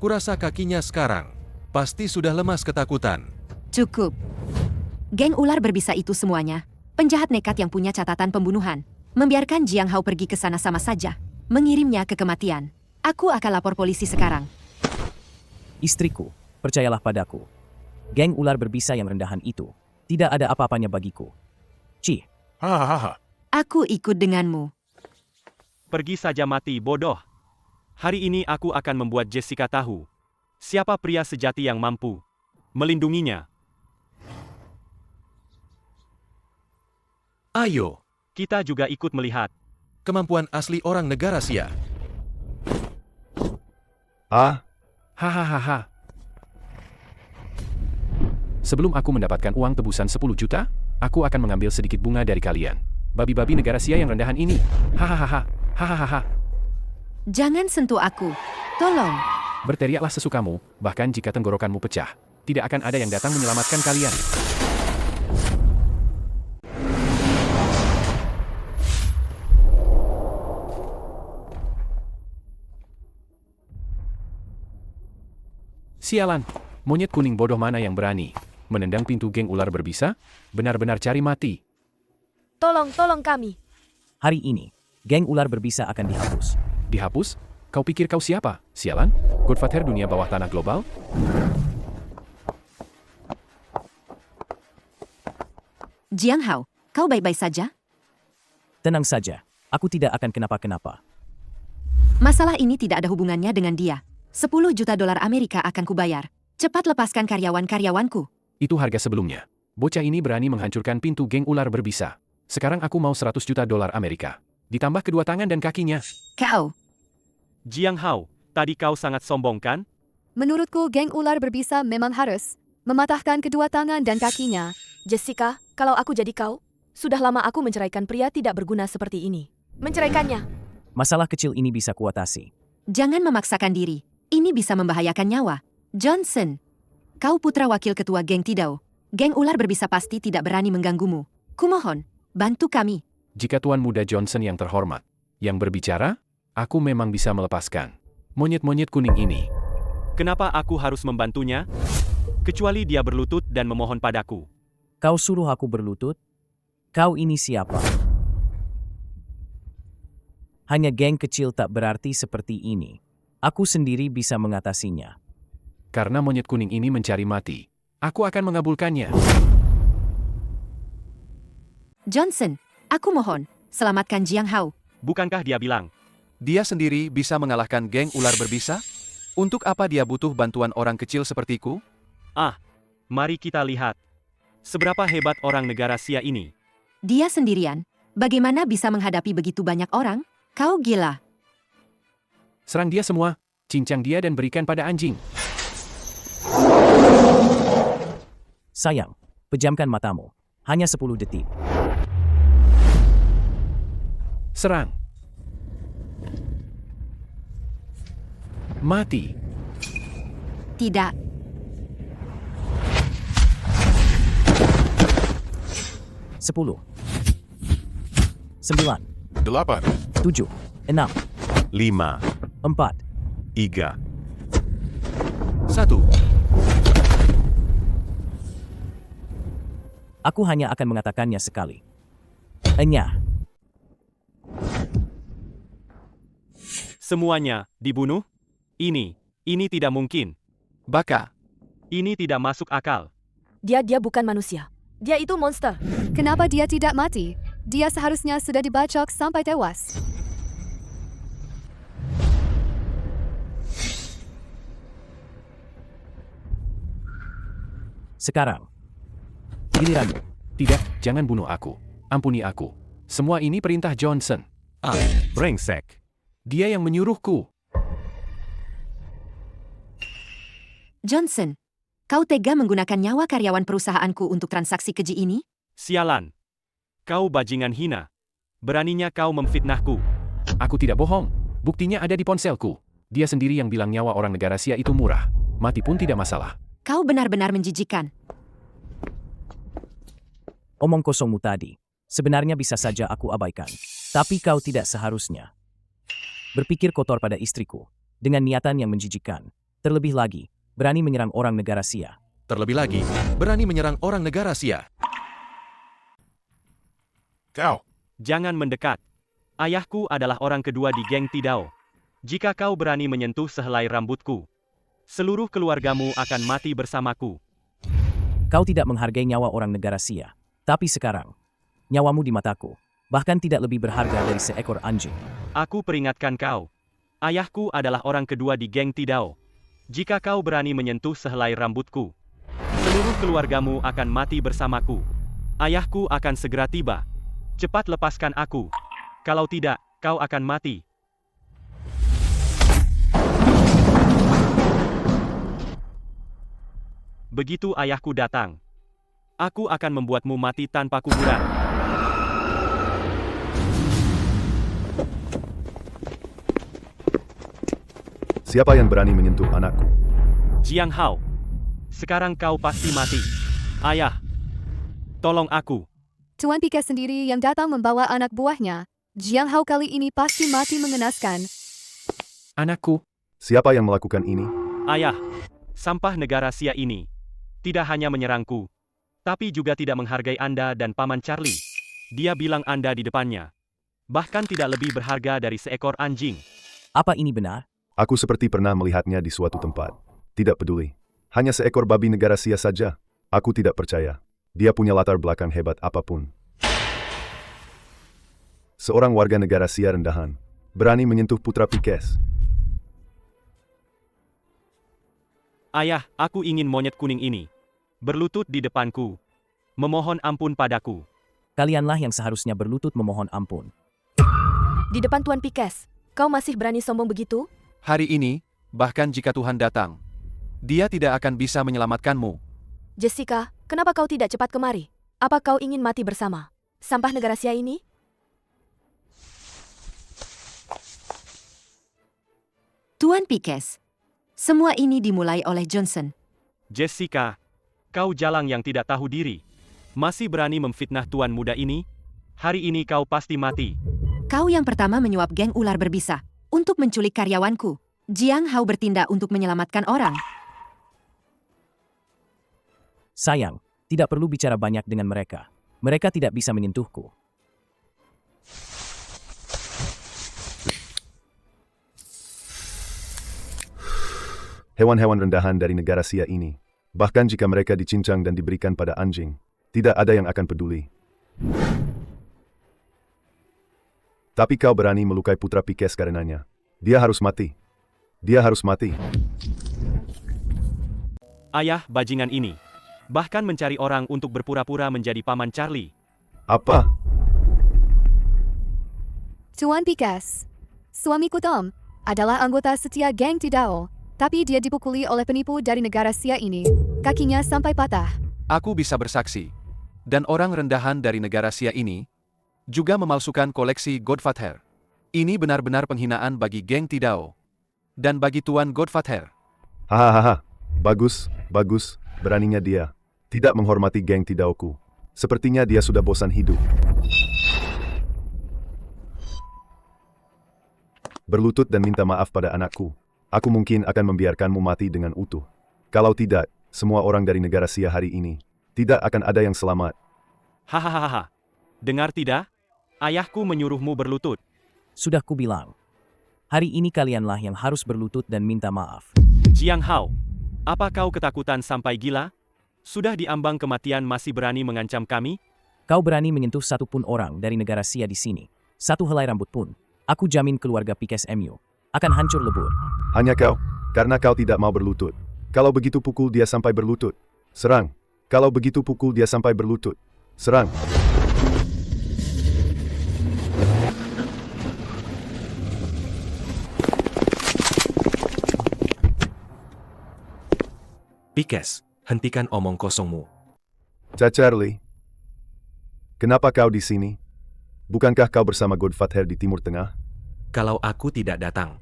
Kurasa kakinya sekarang pasti sudah lemas ketakutan. Cukup. Geng ular berbisa itu semuanya penjahat nekat yang punya catatan pembunuhan. Membiarkan Jiang Hao pergi ke sana sama saja mengirimnya ke kematian. Aku akan lapor polisi sekarang. Istriku, percayalah padaku. Geng ular berbisa yang rendahan itu tidak ada apa-apanya bagiku. Ci. Hahaha. Aku ikut denganmu. Pergi saja mati, bodoh. Hari ini aku akan membuat Jessica tahu siapa pria sejati yang mampu melindunginya. Ayo, kita juga ikut melihat kemampuan asli orang negara Sia. Hahaha. Sebelum aku mendapatkan uang tebusan 10 juta, aku akan mengambil sedikit bunga dari kalian. Babi-babi negara Sia yang rendahan ini. Hahaha. Hahaha. Jangan sentuh aku. Tolong. Berteriaklah sesukamu, bahkan jika tenggorokanmu pecah. Tidak akan ada yang datang menyelamatkan kalian. Sialan, monyet kuning bodoh mana yang berani menendang pintu geng ular berbisa? Benar-benar cari mati. Tolong kami. Hari ini, geng ular berbisa akan dihapus. Dihapus? Kau pikir kau siapa? Sialan? Godfather dunia bawah tanah global? Jiang Hao, kau baik-baik saja? Tenang saja, aku tidak akan kenapa-kenapa. Masalah ini tidak ada hubungannya dengan dia. 10 juta dolar Amerika akan kubayar. Cepat lepaskan karyawan-karyawanku. Itu harga sebelumnya. Bocah ini berani menghancurkan pintu geng ular berbisa. Sekarang aku mau 100 juta dolar Amerika. Ditambah kedua tangan dan kakinya. Kau. Jiang Hao, tadi kau sangat sombong kan? Menurutku geng ular berbisa memang harus mematahkan kedua tangan dan kakinya. Jessica, kalau aku jadi kau, sudah lama aku menceraikan pria tidak berguna seperti ini. Menceraikannya. Masalah kecil ini bisa kuatasi. Jangan memaksakan diri. Ini bisa membahayakan nyawa. Johnson, kau putra wakil ketua geng Tidao. Geng ular berbisa pasti tidak berani mengganggumu. Kumohon, bantu kami. Jika Tuan Muda Johnson yang terhormat, yang berbicara, aku memang bisa melepaskan monyet-monyet kuning ini. Kenapa aku harus membantunya? Kecuali dia berlutut dan memohon padaku. Kau suruh aku berlutut? Kau ini siapa? Hanya geng kecil tak berarti seperti ini. Aku sendiri bisa mengatasinya. Karena monyet kuning ini mencari mati, aku akan mengabulkannya. Johnson, aku mohon, selamatkan Jiang Hao. Bukankah dia bilang? Dia sendiri bisa mengalahkan geng ular berbisa? Untuk apa dia butuh bantuan orang kecil sepertiku? Ah, mari kita lihat. Seberapa hebat orang negara Sia ini? Dia sendirian. Bagaimana bisa menghadapi begitu banyak orang? Kau gila. Serang dia semua, cincang dia dan berikan pada anjing. Sayang, pejamkan matamu. Hanya 10 detik. Serang. Mati. Tidak. Sepuluh. 9. 8. 7. 6. 5, 4. 3, 1. Aku hanya akan mengatakannya sekali. Enyah. Semuanya dibunuh? Ini tidak mungkin. Baka. Ini tidak masuk akal. Dia bukan manusia. Dia itu monster. Kenapa dia tidak mati? Dia seharusnya sudah dibacok sampai tewas. Sekarang, giliranmu. Tidak, jangan bunuh aku. Ampuni aku. Semua ini perintah Johnson. brengsek. Dia yang menyuruhku. Johnson, kau tega menggunakan nyawa karyawan perusahaanku untuk transaksi keji ini? Sialan. Kau bajingan hina. Beraninya kau memfitnahku. Aku tidak bohong. Buktinya ada di ponselku. Dia sendiri yang bilang nyawa orang negara Sia itu murah. Mati pun tidak masalah. Kau benar-benar menjijikan. Omong kosongmu tadi. Sebenarnya bisa saja aku abaikan. Tapi kau tidak seharusnya berpikir kotor pada istriku. Dengan niatan yang menjijikan. Terlebih lagi, berani menyerang orang negara Sia. Terlebih lagi, berani menyerang orang negara Sia. Kau. Jangan mendekat. Ayahku adalah orang kedua di geng Tidao. Jika kau berani menyentuh sehelai rambutku, seluruh keluargamu akan mati bersamaku. Kau tidak menghargai nyawa orang negara Sia. Tapi sekarang, nyawamu di mataku, bahkan tidak lebih berharga dari seekor anjing. Aku peringatkan kau. Ayahku adalah orang kedua di geng Tidao. Jika kau berani menyentuh sehelai rambutku, seluruh keluargamu akan mati bersamaku. Ayahku akan segera tiba. Cepat lepaskan aku. Kalau tidak, kau akan mati. Begitu ayahku datang, aku akan membuatmu mati tanpa kuburan. Siapa yang berani menyentuh anakku? Jiang Hao, sekarang kau pasti mati. Ayah, tolong aku. Tuan Pika sendiri yang datang membawa anak buahnya. Jiang Hao kali ini pasti mati mengenaskan. Anakku. Siapa yang melakukan ini? Ayah, sampah negara Sia ini tidak hanya menyerangku, tapi juga tidak menghargai Anda dan Paman Charlie. Dia bilang Anda di depannya bahkan tidak lebih berharga dari seekor anjing. Apa ini benar? Aku seperti pernah melihatnya di suatu tempat. Tidak peduli. Hanya seekor babi negara Sia saja. Aku tidak percaya. Dia punya latar belakang hebat apapun. Seorang warga negara Sia rendahan berani menyentuh putra Pikes. Ayah, aku ingin monyet kuning ini berlutut di depanku, memohon ampun padaku. Kalianlah yang seharusnya berlutut memohon ampun. Di depan Tuan Pikes, kau masih berani sombong begitu? Hari ini, bahkan jika Tuhan datang, dia tidak akan bisa menyelamatkanmu. Jessica, kenapa kau tidak cepat kemari? Apa kau ingin mati bersama sampah negara Sia ini? Tuan Pikes, semua ini dimulai oleh Johnson. Jessica, kau jalang yang tidak tahu diri. Masih berani memfitnah tuan muda ini? Hari ini kau pasti mati. Kau yang pertama menyuap geng ular berbisa untuk menculik karyawanku. Jiang Hao bertindak untuk menyelamatkan orang. Sayang, tidak perlu bicara banyak dengan mereka. Mereka tidak bisa menyentuhku. Hewan-hewan rendahan dari negara Sia ini, bahkan jika mereka dicincang dan diberikan pada anjing, tidak ada yang akan peduli. Tapi kau berani melukai putra Pikes karenanya. Dia harus mati. Dia harus mati. Ayah, bajingan ini bahkan mencari orang untuk berpura-pura menjadi paman Charlie. Apa? Tuan Pikes, suamiku Tom adalah anggota setia geng Tidao, tapi dia dipukuli oleh penipu dari negara Sia ini. Kakinya sampai patah. Aku bisa bersaksi. Dan orang rendahan dari negara Sia ini juga memalsukan koleksi Godfather. Ini benar-benar penghinaan bagi geng Tidao dan bagi Tuan Godfather. Hahaha. Bagus, bagus. Beraninya dia tidak menghormati geng Tidaoku. Sepertinya dia sudah bosan hidup. Berlutut dan minta maaf pada anakku. Aku mungkin akan membiarkanmu mati dengan utuh. Kalau tidak, semua orang dari negara Sia hari ini tidak akan ada yang selamat. Hahaha. Dengar tidak? Ayahku menyuruhmu berlutut. Sudah kubilang. Hari ini kalianlah yang harus berlutut dan minta maaf. Jiang Hao, apa kau ketakutan sampai gila? Sudah diambang kematian masih berani mengancam kami? Kau berani menyentuh satu pun orang dari negara Sia di sini. Satu helai rambut pun. Aku jamin keluarga Pikes MU akan hancur lebur. Hanya kau, karena kau tidak mau berlutut. Kalau begitu pukul dia sampai berlutut. Serang. Kalau begitu pukul dia sampai berlutut. Serang. Pikes, hentikan omong kosongmu. Charlie. Kenapa kau di sini? Bukankah kau bersama Godfather di Timur Tengah? Kalau aku tidak datang,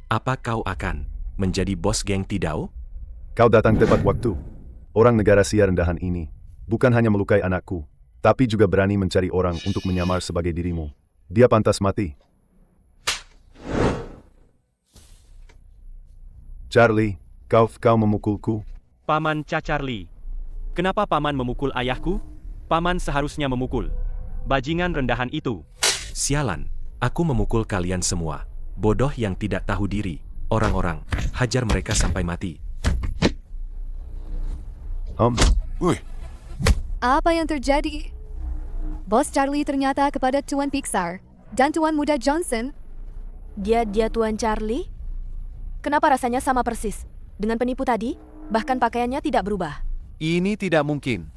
apa kau akan menjadi bos geng Tidao? Kau datang tepat waktu. Orang negara Sia rendahan ini bukan hanya melukai anakku, tapi juga berani mencari orang untuk menyamar sebagai dirimu. Dia pantas mati. Charlie, kau memukulku. Paman Charlie. Kenapa paman memukul ayahku? Paman seharusnya memukul bajingan rendahan itu. Sialan, aku memukul kalian semua. Bodoh yang tidak tahu diri. Orang-orang, hajar mereka sampai mati. Woi, Apa yang terjadi? Bos Charlie ternyata kepada Tuan Pixar dan Tuan Muda Johnson. Dia Tuan Charlie? Kenapa rasanya sama persis dengan penipu tadi? Bahkan pakaiannya tidak berubah. Ini tidak mungkin.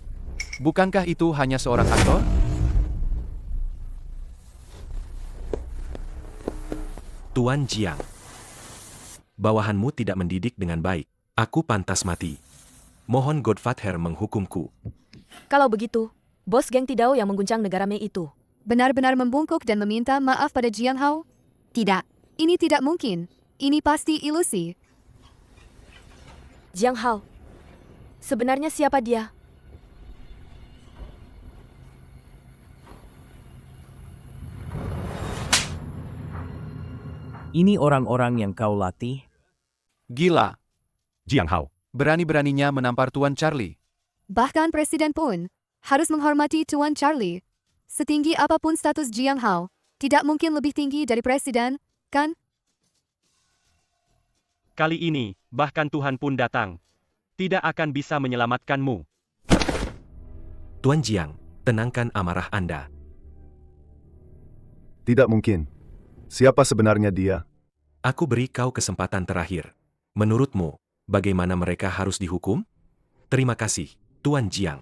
Bukankah itu hanya seorang aktor? Tuan Jiang, bawahanmu tidak mendidik dengan baik. Aku pantas mati. Mohon Godfather menghukumku. Kalau begitu, bos geng Tidao yang mengguncang negara Mei itu Benar-benar membungkuk dan meminta maaf pada Jiang Hao? Tidak. Ini tidak mungkin. Ini pasti ilusi. Jiang Hao, sebenarnya siapa dia? Ini orang-orang yang kau latih? Gila. Jiang Hao. Berani-beraninya menampar Tuan Charlie. Bahkan presiden pun harus menghormati Tuan Charlie. Setinggi apapun status Jiang Hao, tidak mungkin lebih tinggi dari presiden, kan? Kali ini, bahkan Tuhan pun datang. Tidak akan bisa menyelamatkanmu. Tuan Jiang, tenangkan amarah Anda. Tidak mungkin. Siapa sebenarnya dia? Aku beri kau kesempatan terakhir. Menurutmu, bagaimana mereka harus dihukum? Terima kasih, Tuan Jiang.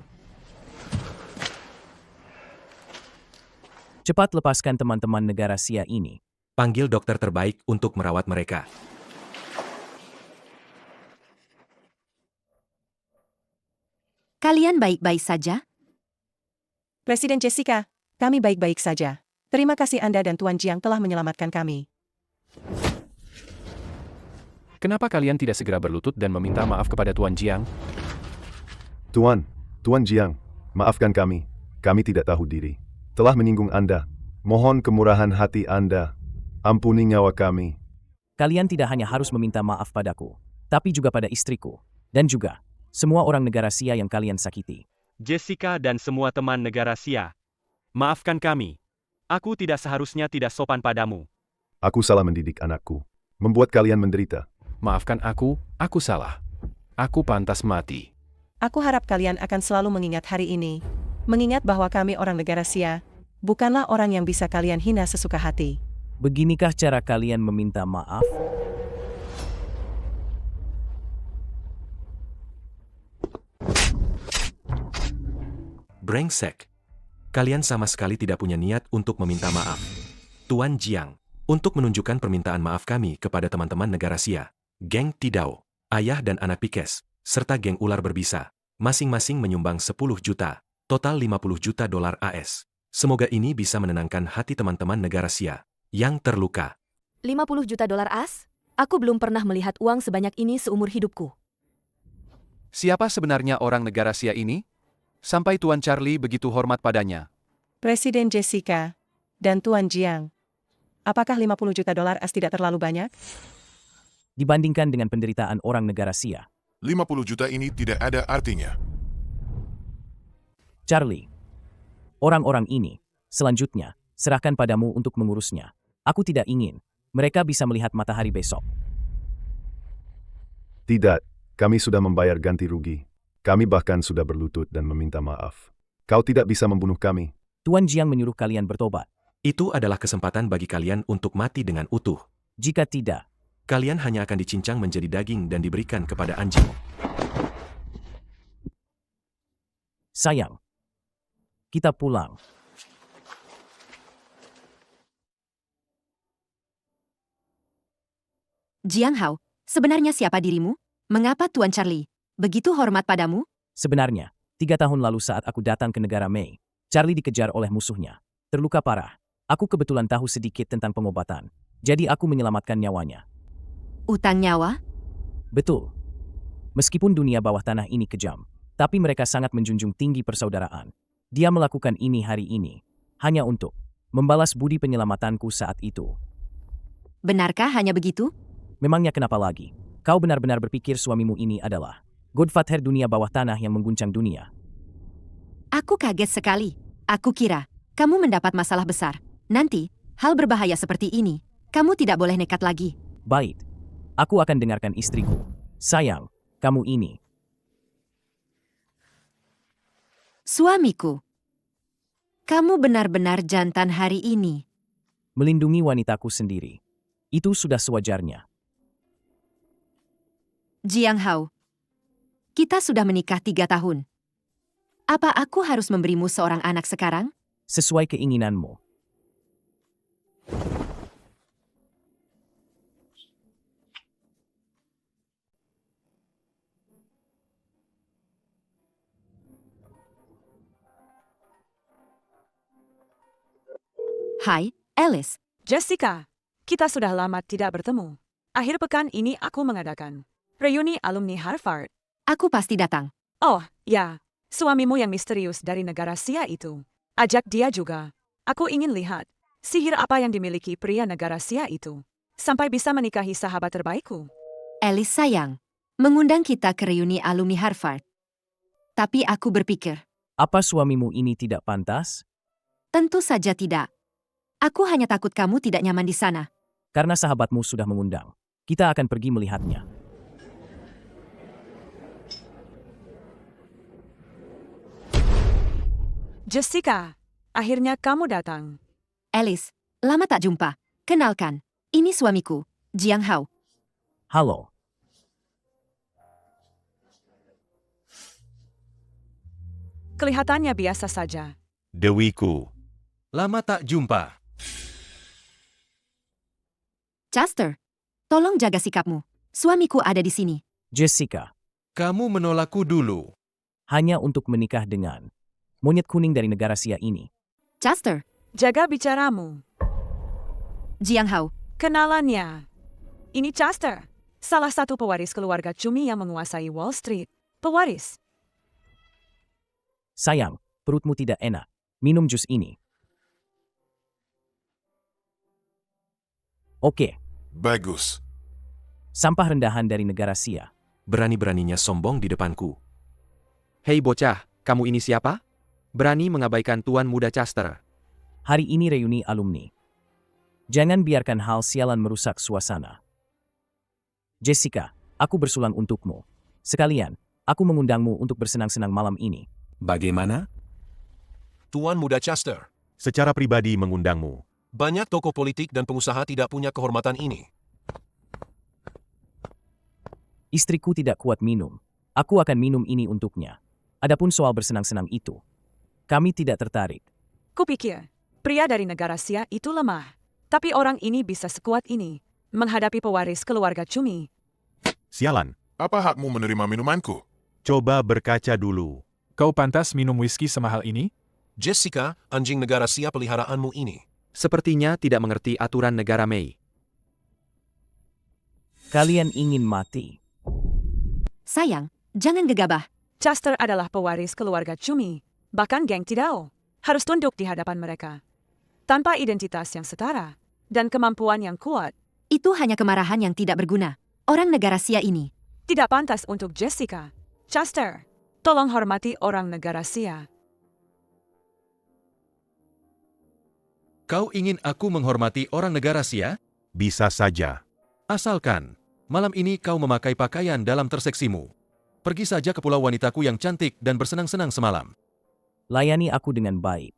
Cepat lepaskan teman-teman negara Sia ini. Panggil dokter terbaik untuk merawat mereka. Kalian baik-baik saja? Presiden Jessica, kami baik-baik saja. Terima kasih Anda dan Tuan Jiang telah menyelamatkan kami. Kenapa kalian tidak segera berlutut dan meminta maaf kepada Tuan Jiang? Tuan Jiang, maafkan kami. Kami tidak tahu diri. Telah menyinggung Anda. Mohon kemurahan hati Anda. Ampuni nyawa kami. Kalian tidak hanya harus meminta maaf padaku, tapi juga pada istriku, dan juga semua orang negara Sia yang kalian sakiti. Jessica dan semua teman negara Sia, maafkan kami. Aku tidak seharusnya tidak sopan padamu. Aku salah mendidik anakku. Membuat kalian menderita. Maafkan aku salah. Aku pantas mati. Aku harap kalian akan selalu mengingat hari ini. Mengingat bahwa kami orang negara Sia, bukanlah orang yang bisa kalian hina sesuka hati. Beginikah cara kalian meminta maaf? Brengsek. Kalian sama sekali tidak punya niat untuk meminta maaf. Tuan Jiang, untuk menunjukkan permintaan maaf kami kepada teman-teman negara Sia, geng Tidao, ayah dan anak Pikes, serta geng ular berbisa, masing-masing menyumbang 10 juta, total 50 juta dolar AS. Semoga ini bisa menenangkan hati teman-teman negara Sia yang terluka. 50 juta dolar AS? Aku belum pernah melihat uang sebanyak ini seumur hidupku. Siapa sebenarnya orang negara Sia ini? Sampai Tuan Charlie begitu hormat padanya. Presiden Jessica dan Tuan Jiang, apakah 50 juta dolar AS tidak terlalu banyak? Dibandingkan dengan penderitaan orang negara Sia, 50 juta ini tidak ada artinya. Charlie, orang-orang ini, selanjutnya, serahkan padamu untuk mengurusnya. Aku tidak ingin mereka bisa melihat matahari besok. Tidak, kami sudah membayar ganti rugi. Kami bahkan sudah berlutut dan meminta maaf. Kau tidak bisa membunuh kami. Tuan Jiang menyuruh kalian bertobat. Itu adalah kesempatan bagi kalian untuk mati dengan utuh. Jika tidak, kalian hanya akan dicincang menjadi daging dan diberikan kepada anjing. Sayang, kita pulang. Jiang Hao, sebenarnya siapa dirimu? Mengapa Tuan Charlie begitu hormat padamu? Sebenarnya, 3 tahun lalu saat aku datang ke negara Mei, Charlie dikejar oleh musuhnya. Terluka parah. Aku kebetulan tahu sedikit tentang pengobatan. Jadi aku menyelamatkan nyawanya. Utang nyawa? Betul. Meskipun dunia bawah tanah ini kejam, tapi mereka sangat menjunjung tinggi persaudaraan. Dia melakukan ini hari ini, hanya untuk membalas budi penyelamatanku saat itu. Benarkah hanya begitu? Memangnya kenapa lagi? Kau benar-benar berpikir suamimu ini adalah Godfather dunia bawah tanah yang mengguncang dunia? Aku kaget sekali. Aku kira kamu mendapat masalah besar. Nanti, hal berbahaya seperti ini, kamu tidak boleh nekat lagi. Baik. Aku akan dengarkan istriku. Sayang, kamu ini. Suamiku. Kamu benar-benar jantan hari ini. Melindungi wanitaku sendiri. Itu sudah sewajarnya. Jiang Hao. Kita sudah menikah 3 tahun. Apa aku harus memberimu seorang anak sekarang? Sesuai keinginanmu. Hai, Alice. Jessica, kita sudah lama tidak bertemu. Akhir pekan ini aku mengadakan reuni alumni Harvard. Aku pasti datang. Oh, ya. Suamimu yang misterius dari negara Sia itu. Ajak dia juga. Aku ingin lihat sihir apa yang dimiliki pria negara Sia itu. Sampai bisa menikahi sahabat terbaikku. Alice sayang, mengundang kita ke reuni alumni Harvard. Tapi aku berpikir. Apa suamimu ini tidak pantas? Tentu saja tidak. Aku hanya takut kamu tidak nyaman di sana. Karena sahabatmu sudah mengundang. Kita akan pergi melihatnya. Jessica, akhirnya kamu datang. Alice, lama tak jumpa. Kenalkan, ini suamiku, Jiang Hao. Halo. Kelihatannya biasa saja. Dewiku. Lama tak jumpa. Chester, tolong jaga sikapmu. Suamiku ada di sini. Jessica. Kamu menolakku dulu. Hanya untuk menikah dengan monyet kuning dari negara Sia ini. Chester. Jaga bicaramu. Jiang Hao. Kenalannya. Ini Chester, salah satu pewaris keluarga Cumi yang menguasai Wall Street. Pewaris. Sayang, perutmu tidak enak. Minum jus ini. Oke. Bagus. Sampah rendahan dari negara Sia. Berani-beraninya sombong di depanku. Hei bocah, kamu ini siapa? Berani mengabaikan Tuan Muda Chester. Hari ini reuni alumni. Jangan biarkan hal sialan merusak suasana. Jessica, aku bersulang untukmu. Sekalian, aku mengundangmu untuk bersenang-senang malam ini. Bagaimana? Tuan Muda Chester. Secara pribadi mengundangmu. Banyak tokoh politik dan pengusaha tidak punya kehormatan ini. Istriku tidak kuat minum. Aku akan minum ini untuknya. Adapun soal bersenang-senang itu, kami tidak tertarik. Kupikir, pria dari negara Sia itu lemah. Tapi orang ini bisa sekuat ini menghadapi pewaris keluarga Cumi. Sialan. Apa hakmu menerima minumanku? Coba berkaca dulu. Kau pantas minum whisky semahal ini? Jessica, anjing negara Sia peliharaanmu ini. Sepertinya tidak mengerti aturan negara Mei. Kalian ingin mati. Sayang, jangan gegabah. Chester adalah pewaris keluarga Cumi. Bahkan geng Tidao harus tunduk di hadapan mereka. Tanpa identitas yang setara dan kemampuan yang kuat. Itu hanya kemarahan yang tidak berguna. Orang negara Sia ini tidak pantas untuk Jessica. Chester, tolong hormati orang negara Sia. Kau ingin aku menghormati orang negara Sia? Bisa saja. Asalkan, malam ini kau memakai pakaian dalam terseksimu. Pergi saja ke pulau wanitaku yang cantik dan bersenang-senang semalam. Layani aku dengan baik.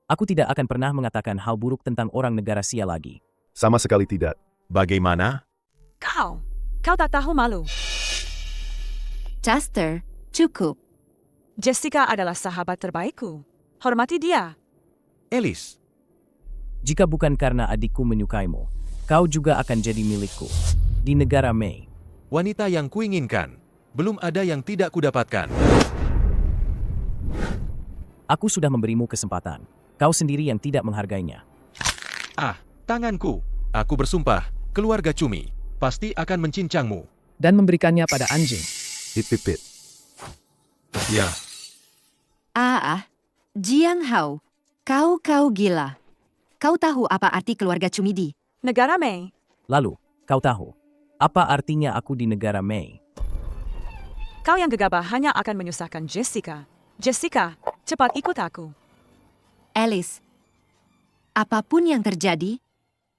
Aku tidak akan pernah mengatakan hal buruk tentang orang negara Sia lagi. Sama sekali tidak. Bagaimana? Kau tak tahu malu. Chester, cukup. Jessica adalah sahabat terbaikku. Hormati dia. Alice. Jika bukan karena adikku menyukaimu, kau juga akan jadi milikku. Di negara Mei. Wanita yang kuinginkan. Belum ada yang tidak kudapatkan. Aku sudah memberimu kesempatan. Kau sendiri yang tidak menghargainya. Tanganku. Aku bersumpah, keluarga Cumi pasti akan mencincangmu. Dan memberikannya pada anjing. Hit. Ya. Jiang Hao. Kau gila. Kau tahu apa arti keluarga Cumi di negara Mei? Lalu, kau tahu apa artinya aku di negara Mei? Kau yang gegabah hanya akan menyusahkan Jessica. Jessica, cepat ikut aku. Alice, apapun yang terjadi,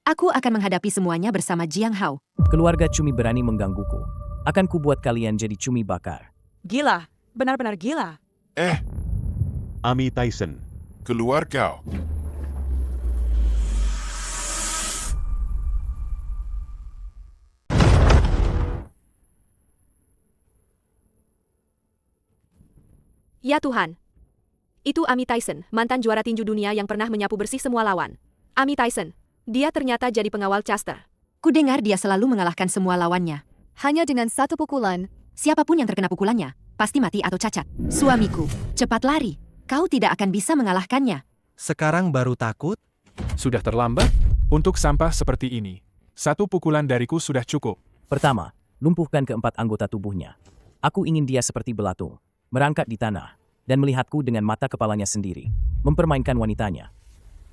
aku akan menghadapi semuanya bersama Jiang Hao. Keluarga Cumi berani menggangguku. Akan kubuat kalian jadi cumi bakar. Gila, benar-benar gila. Ami Tyson. Keluar kau. Ya Tuhan. Itu Ami Tyson, mantan juara tinju dunia yang pernah menyapu bersih semua lawan. Ami Tyson, dia ternyata jadi pengawal Chester. Kudengar dia selalu mengalahkan semua lawannya. Hanya dengan satu pukulan. Siapapun yang terkena pukulannya, pasti mati atau cacat. Suamiku, cepat lari. Kau tidak akan bisa mengalahkannya. Sekarang baru takut? Sudah terlambat? Untuk sampah seperti ini, satu pukulan dariku sudah cukup. Pertama, lumpuhkan keempat anggota tubuhnya. Aku ingin dia seperti belatung, merangkak di tanah, dan melihatku dengan mata kepalanya sendiri, mempermainkan wanitanya.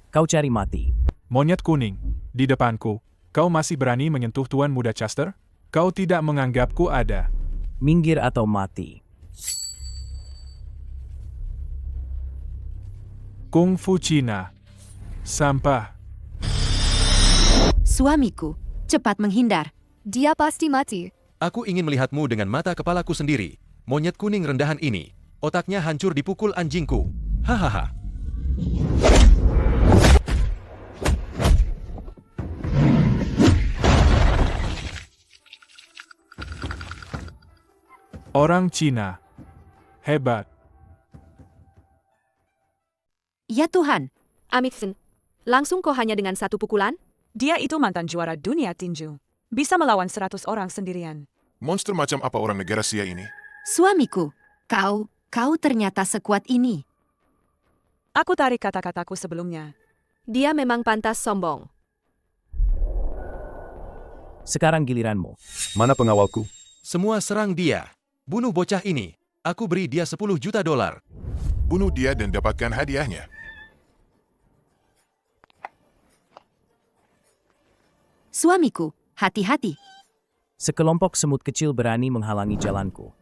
Kau cari mati. Monyet kuning, di depanku, kau masih berani menyentuh Tuan Muda Chester? Kau tidak menganggapku ada. Minggir atau mati. Kung Fu Cina. Sampah. Suamiku, cepat menghindar. Dia pasti mati. Aku ingin melihatmu dengan mata kepalaku sendiri. Monyet kuning rendahan ini. Otaknya hancur dipukul anjingku. Hahaha. Orang Cina. Hebat. Ya Tuhan. Amiksen, langsung kau hanya dengan satu pukulan? Dia itu mantan juara dunia tinju. Bisa melawan 100 orang sendirian. Monster macam apa orang negara Sia ini? Suamiku, kau ternyata sekuat ini. Aku tarik kata-kataku sebelumnya. Dia memang pantas sombong. Sekarang giliranmu. Mana pengawalku? Semua serang dia. Bunuh bocah ini. Aku beri dia 10 juta dolar. Bunuh dia dan dapatkan hadiahnya. Suamiku, hati-hati. Sekelompok semut kecil berani menghalangi jalanku.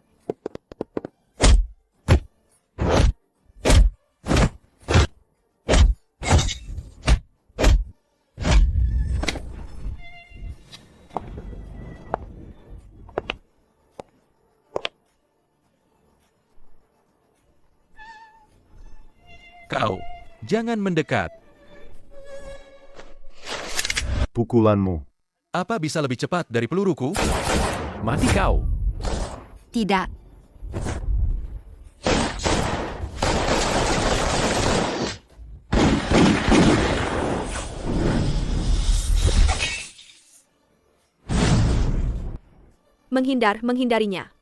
Kau, jangan mendekat. Pukulanmu. Apa bisa lebih cepat dari peluruku? Mati kau. Tidak. Menghindarinya.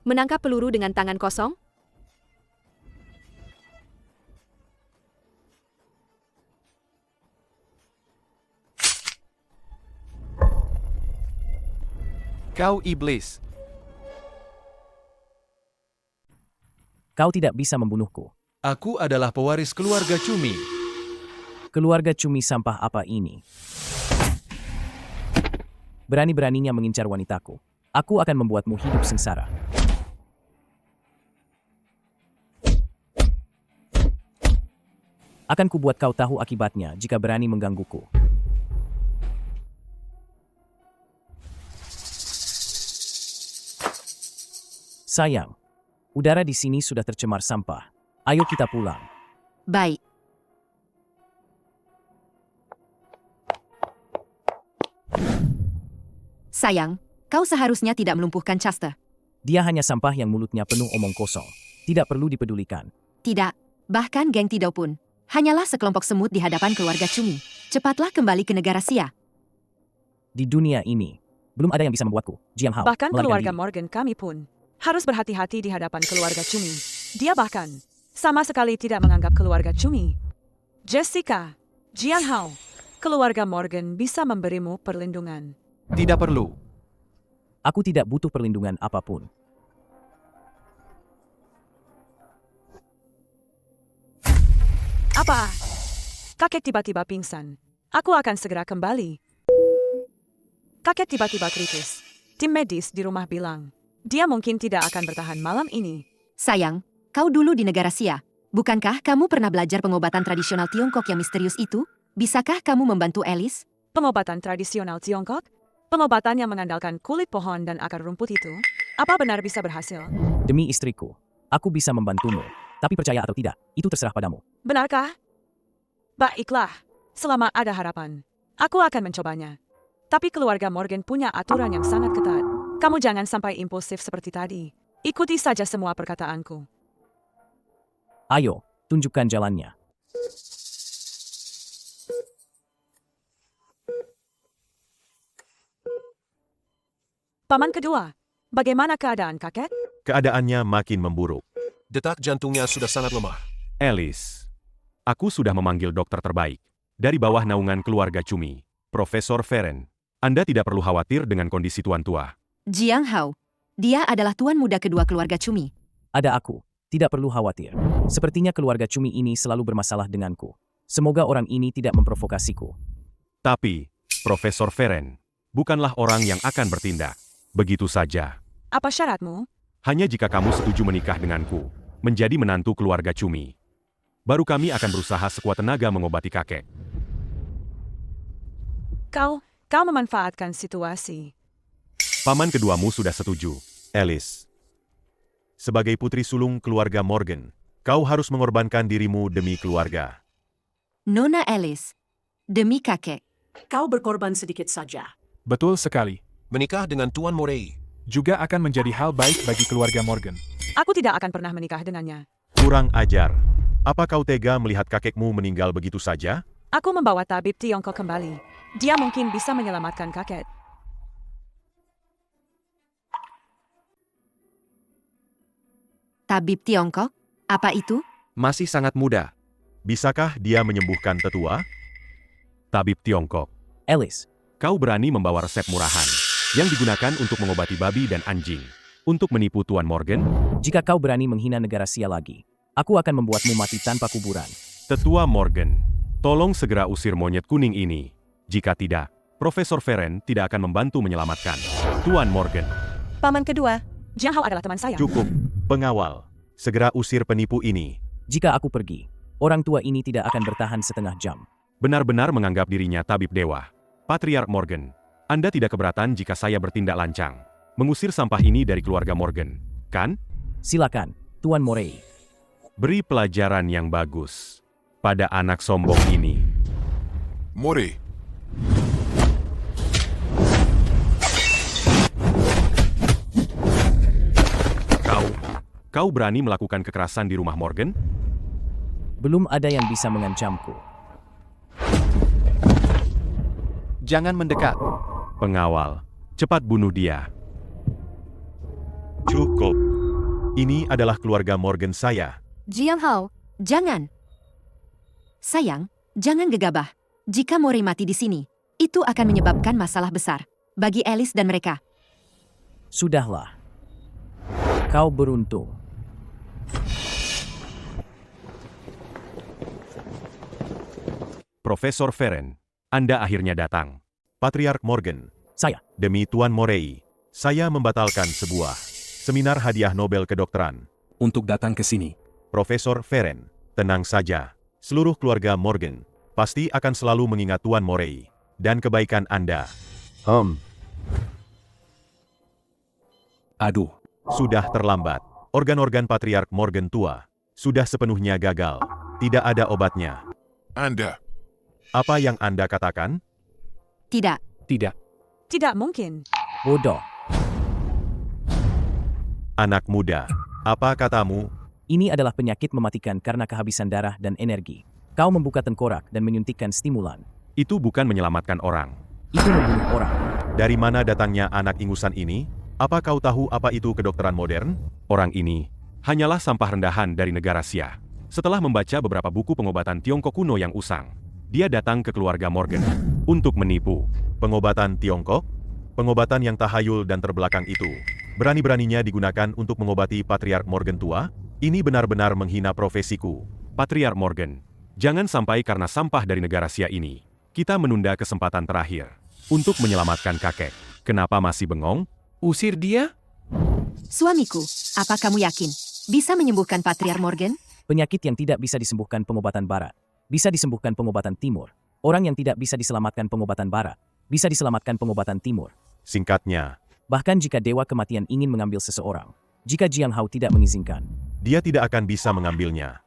Menangkap peluru dengan tangan kosong? Kau iblis. Kau tidak bisa membunuhku. Aku adalah pewaris keluarga Cumi. Keluarga Cumi sampah apa ini? Berani-beraninya mengincar wanitaku. Aku akan membuatmu hidup sengsara. Akan kubuat kau tahu akibatnya jika berani menggangguku. Sayang, udara di sini sudah tercemar sampah. Ayo kita pulang. Baik. Sayang, kau seharusnya tidak melumpuhkan Chester. Dia hanya sampah yang mulutnya penuh omong kosong. Tidak perlu dipedulikan. Tidak, bahkan geng Tidau pun. Hanyalah sekelompok semut di hadapan keluarga Cumi. Cepatlah kembali ke negara Sia. Di dunia ini, belum ada yang bisa membuatku, Jiang Hao, Bahkan melarikan keluarga diri. Morgan kami pun harus berhati-hati di hadapan keluarga Cumi. Dia bahkan sama sekali tidak menganggap keluarga Cumi. Jessica, Jiang Hao, keluarga Morgan bisa memberimu perlindungan. Tidak perlu. Aku tidak butuh perlindungan apapun. Apa? Kakek tiba-tiba pingsan. Aku akan segera kembali. Kakek tiba-tiba kritis. Tim medis di rumah bilang, dia mungkin tidak akan bertahan malam ini. Sayang, kau dulu di negara Sia. Bukankah kamu pernah belajar pengobatan tradisional Tiongkok yang misterius itu? Bisakah kamu membantu Alice? Pengobatan tradisional Tiongkok? Pengobatan yang mengandalkan kulit pohon dan akar rumput itu? Apa benar bisa berhasil? Demi istriku, aku bisa membantumu. Tapi percaya atau tidak, itu terserah padamu. Benarkah? Baiklah, selama ada harapan, aku akan mencobanya. Tapi keluarga Morgan punya aturan yang sangat ketat. Kamu jangan sampai impulsif seperti tadi. Ikuti saja semua perkataanku. Ayo, tunjukkan jalannya. Paman kedua, bagaimana keadaan kakek? Keadaannya makin memburuk. Detak jantungnya sudah sangat lemah. Alice, aku sudah memanggil dokter terbaik. Dari bawah naungan keluarga Cumi, Profesor Feren. Anda tidak perlu khawatir dengan kondisi tuan tua. Jiang Hao. Dia adalah tuan muda kedua keluarga Cumi. Ada aku, tidak perlu khawatir. Sepertinya keluarga Cumi ini selalu bermasalah denganku. Semoga orang ini tidak memprovokasiku. Tapi, Profesor Feren, bukanlah orang yang akan bertindak begitu saja. Apa syaratmu? Hanya jika kamu setuju menikah denganku, menjadi menantu keluarga Cumi. Baru kami akan berusaha sekuat tenaga mengobati kakek. Kau memanfaatkan situasi. Paman keduamu sudah setuju, Alice. Sebagai putri sulung keluarga Morgan, kau harus mengorbankan dirimu demi keluarga. Nona Alice, demi kakek. Kau berkorban sedikit saja. Betul sekali. Menikah dengan Tuan Morey juga akan menjadi hal baik bagi keluarga Morgan. Aku tidak akan pernah menikah dengannya. Kurang ajar. Apa kau tega melihat kakekmu meninggal begitu saja? Aku membawa tabib Tiongkok kembali. Dia mungkin bisa menyelamatkan kakek. Tabib Tiongkok? Apa itu? Masih sangat muda. Bisakah dia menyembuhkan tetua? Tabib Tiongkok. Alice, kau berani membawa resep murahan yang digunakan untuk mengobati babi dan anjing untuk menipu Tuan Morgan? Jika kau berani menghina negara Sia lagi, aku akan membuatmu mati tanpa kuburan. Tetua Morgan, tolong segera usir monyet kuning ini. Jika tidak, Profesor Feren tidak akan membantu menyelamatkan Tuan Morgan. Paman kedua. Jiang Hao adalah teman saya. Cukup, pengawal. Segera usir penipu ini. Jika aku pergi, orang tua ini tidak akan bertahan setengah jam. Benar-benar menganggap dirinya tabib dewa. Patriark Morgan, Anda tidak keberatan jika saya bertindak lancang. Mengusir sampah ini dari keluarga Morgan, kan? Silakan, Tuan Morey. Beri pelajaran yang bagus pada anak sombong ini. Morey. Kau berani melakukan kekerasan di rumah Morgan? Belum ada yang bisa mengancamku. Jangan mendekat. Pengawal, cepat bunuh dia. Cukup. Ini adalah keluarga Morgan saya. Jiang Hao, jangan. Sayang, jangan gegabah. Jika Morey mati di sini, itu akan menyebabkan masalah besar bagi Alice dan mereka. Sudahlah. Kau beruntung. Profesor Feren, Anda akhirnya datang. Patriark Morgan. Saya. Demi Tuan Morey, saya membatalkan sebuah seminar hadiah Nobel kedokteran. Untuk datang ke sini. Profesor Feren, tenang saja. Seluruh keluarga Morgan pasti akan selalu mengingat Tuan Morey dan kebaikan Anda. Aduh. Sudah terlambat. Organ-organ Patriark Morgan tua sudah sepenuhnya gagal. Tidak ada obatnya. Anda. Apa yang Anda katakan? Tidak. Tidak. Tidak mungkin. Bodoh. Anak muda, apa katamu? Ini adalah penyakit mematikan karena kehabisan darah dan energi. Kau membuka tengkorak dan menyuntikkan stimulan. Itu bukan menyelamatkan orang. Itu membunuh orang. Dari mana datangnya anak ingusan ini? Apa kau tahu apa itu kedokteran modern? Orang ini hanyalah sampah rendahan dari negara Sia. Setelah membaca beberapa buku pengobatan Tiongkok kuno yang usang, dia datang ke keluarga Morgan untuk menipu. Pengobatan Tiongkok? Pengobatan yang tahayul dan terbelakang itu berani-beraninya digunakan untuk mengobati Patriark Morgan tua? Ini benar-benar menghina profesiku. Patriark Morgan, jangan sampai karena sampah dari negara Sia ini, kita menunda kesempatan terakhir untuk menyelamatkan kakek. Kenapa masih bengong? Usir dia? Suamiku, apa kamu yakin bisa menyembuhkan Patriark Morgan? Penyakit yang tidak bisa disembuhkan pengobatan barat, bisa disembuhkan pengobatan timur. Orang yang tidak bisa diselamatkan pengobatan barat, bisa diselamatkan pengobatan timur. Singkatnya, bahkan jika dewa kematian ingin mengambil seseorang, jika Jiang Hao tidak mengizinkan, dia tidak akan bisa mengambilnya.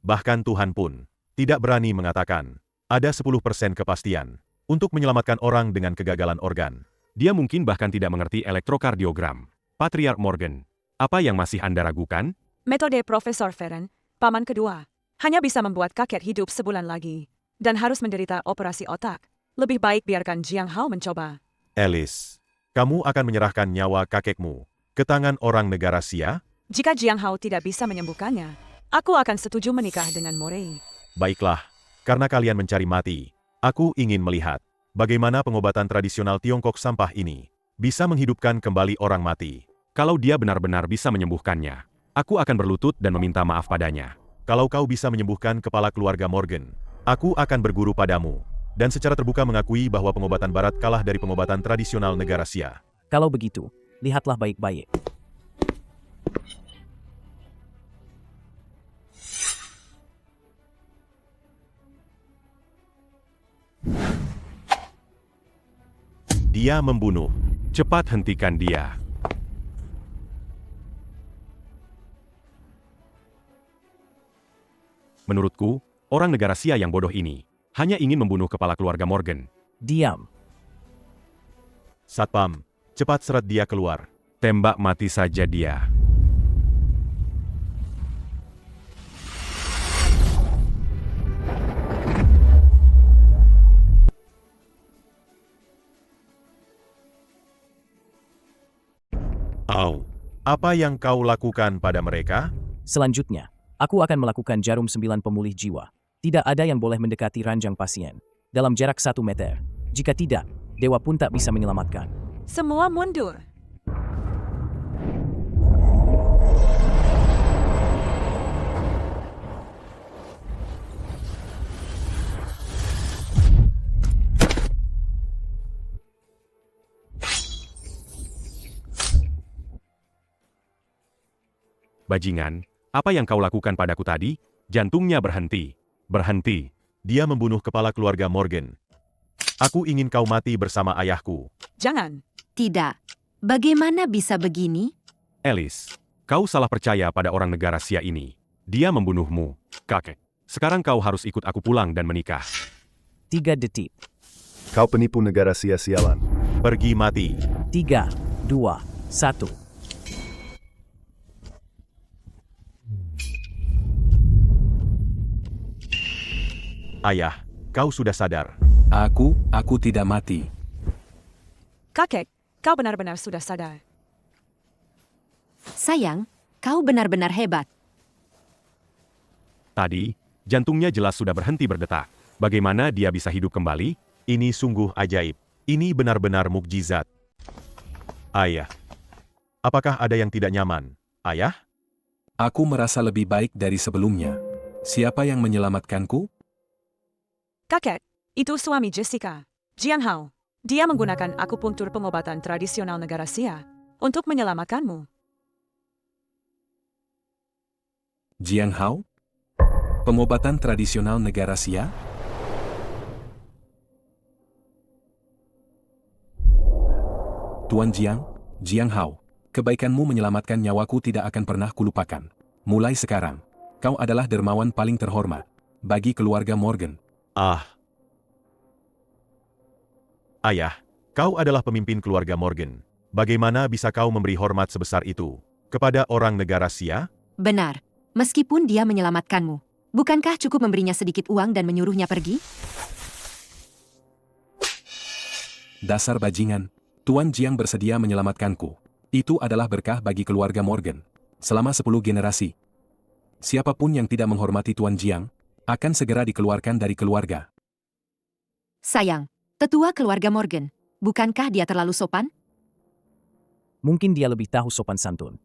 Bahkan Tuhan pun tidak berani mengatakan ada 10% kepastian untuk menyelamatkan orang dengan kegagalan organ. Dia mungkin bahkan tidak mengerti elektrokardiogram. Patriark Morgan, apa yang masih Anda ragukan? Metode Profesor Feren, paman kedua, hanya bisa membuat kakek hidup sebulan lagi, dan harus menderita operasi otak. Lebih baik biarkan Jiang Hao mencoba. Alice, kamu akan menyerahkan nyawa kakekmu ke tangan orang negara Sia? Jika Jiang Hao tidak bisa menyembuhkannya, aku akan setuju menikah dengan Morey. Baiklah, karena kalian mencari mati, aku ingin melihat bagaimana pengobatan tradisional Tiongkok sampah ini bisa menghidupkan kembali orang mati. Kalau dia benar-benar bisa menyembuhkannya, aku akan berlutut dan meminta maaf padanya. Kalau kau bisa menyembuhkan kepala keluarga Morgan, aku akan berguru padamu dan secara terbuka mengakui bahwa pengobatan barat kalah dari pengobatan tradisional negara Sia. Kalau begitu, lihatlah baik-baik. Dia membunuh. Cepat hentikan dia. Menurutku, orang negara Sia yang bodoh ini hanya ingin membunuh kepala keluarga Morgan. Diam. Satpam, cepat seret dia keluar. Tembak mati saja dia. Au, apa yang kau lakukan pada mereka? Selanjutnya, aku akan melakukan jarum 9 pemulih jiwa. Tidak ada yang boleh mendekati ranjang pasien dalam jarak 1 meter. Jika tidak, dewa pun tak bisa menyelamatkan. Semua mundur. Bajingan, apa yang kau lakukan padaku tadi? Jantungnya berhenti. Berhenti. Dia membunuh kepala keluarga Morgan. Aku ingin kau mati bersama ayahku. Jangan. Tidak. Bagaimana bisa begini? Alice, kau salah percaya pada orang negara Sia ini. Dia membunuhmu, kakek. Sekarang kau harus ikut aku pulang dan menikah. 3 detik. Kau penipu negara Sia sialan. Pergi mati. 3, 2, 1. Ayah, kau sudah sadar. Aku tidak mati. Kakek, kau benar-benar sudah sadar. Sayang, kau benar-benar hebat. Tadi, jantungnya jelas sudah berhenti berdetak. Bagaimana dia bisa hidup kembali? Ini sungguh ajaib. Ini benar-benar mukjizat. Ayah, apakah ada yang tidak nyaman? Ayah? Aku merasa lebih baik dari sebelumnya. Siapa yang menyelamatkanku? Kakek, itu suami Jessica, Jiang Hao. Dia menggunakan akupunktur pengobatan tradisional negara Sia untuk menyelamatkanmu. Jiang Hao? Pengobatan tradisional negara Sia? Tuan Jiang Hao, kebaikanmu menyelamatkan nyawaku tidak akan pernah kulupakan. Mulai sekarang, kau adalah dermawan paling terhormat bagi keluarga Morgan. Ayah, kau adalah pemimpin keluarga Morgan. Bagaimana bisa kau memberi hormat sebesar itu kepada orang negara Sia? Benar. Meskipun dia menyelamatkanmu, bukankah cukup memberinya sedikit uang dan menyuruhnya pergi? Dasar bajingan, Tuan Jiang bersedia menyelamatkanku. Itu adalah berkah bagi keluarga Morgan. Selama 10 generasi. Siapapun yang tidak menghormati Tuan Jiang, akan segera dikeluarkan dari keluarga. Sayang, tetua keluarga Morgan, bukankah dia terlalu sopan? Mungkin dia lebih tahu sopan santun.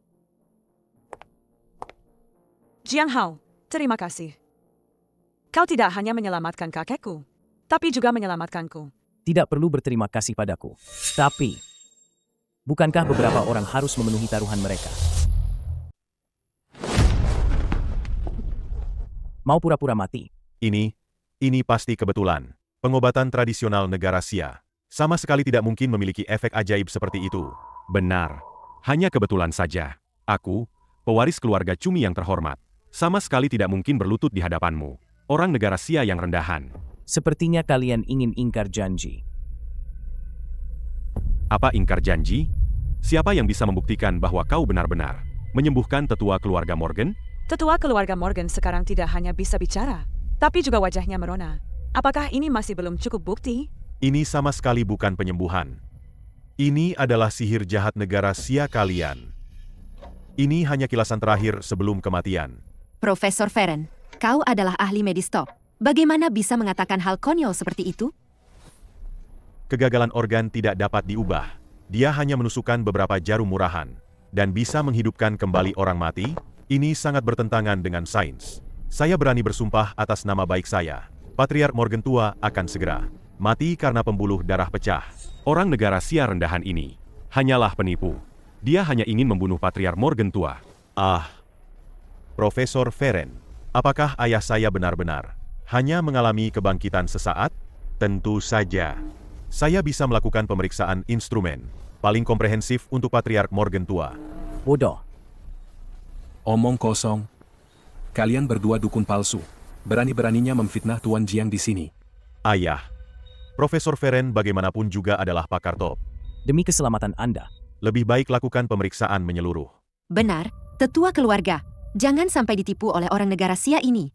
Jiang Hao, terima kasih. Kau tidak hanya menyelamatkan kakekku, tapi juga menyelamatkanku. Tidak perlu berterima kasih padaku. Tapi, bukankah beberapa orang harus memenuhi taruhan mereka? Mau pura-pura mati? Ini pasti kebetulan. Pengobatan tradisional negara Sia sama sekali tidak mungkin memiliki efek ajaib seperti itu. Benar. Hanya kebetulan saja. Aku, pewaris keluarga Cumi yang terhormat, sama sekali tidak mungkin berlutut di hadapanmu. Orang negara Sia yang rendahan. Sepertinya kalian ingin ingkar janji. Apa ingkar janji? Siapa yang bisa membuktikan bahwa kau benar-benar menyembuhkan tetua keluarga Morgan? Tetua keluarga Morgan sekarang tidak hanya bisa bicara, tapi juga wajahnya merona. Apakah ini masih belum cukup bukti? Ini sama sekali bukan penyembuhan. Ini adalah sihir jahat negara Sia kalian. Ini hanya kilasan terakhir sebelum kematian. Profesor Feren, kau adalah ahli medis top. Bagaimana bisa mengatakan hal konyol seperti itu? Kegagalan organ tidak dapat diubah. Dia hanya menusukkan beberapa jarum murahan dan bisa menghidupkan kembali orang mati. Ini sangat bertentangan dengan sains. Saya berani bersumpah atas nama baik saya. Patriark Morgan tua akan segera mati karena pembuluh darah pecah. Orang negara Sia rendahan ini hanyalah penipu. Dia hanya ingin membunuh Patriark Morgan tua. Ah, Profesor Feren, apakah ayah saya benar-benar hanya mengalami kebangkitan sesaat? Tentu saja. Saya bisa melakukan pemeriksaan instrumen paling komprehensif untuk Patriark Morgan tua. Bodoh. Omong kosong. Kalian berdua dukun palsu. Berani-beraninya memfitnah Tuan Jiang di sini. Ayah, Profesor Feren bagaimanapun juga adalah pakar top. Demi keselamatan Anda. Lebih baik lakukan pemeriksaan menyeluruh. Benar, tetua keluarga. Jangan sampai ditipu oleh orang negara Sia ini.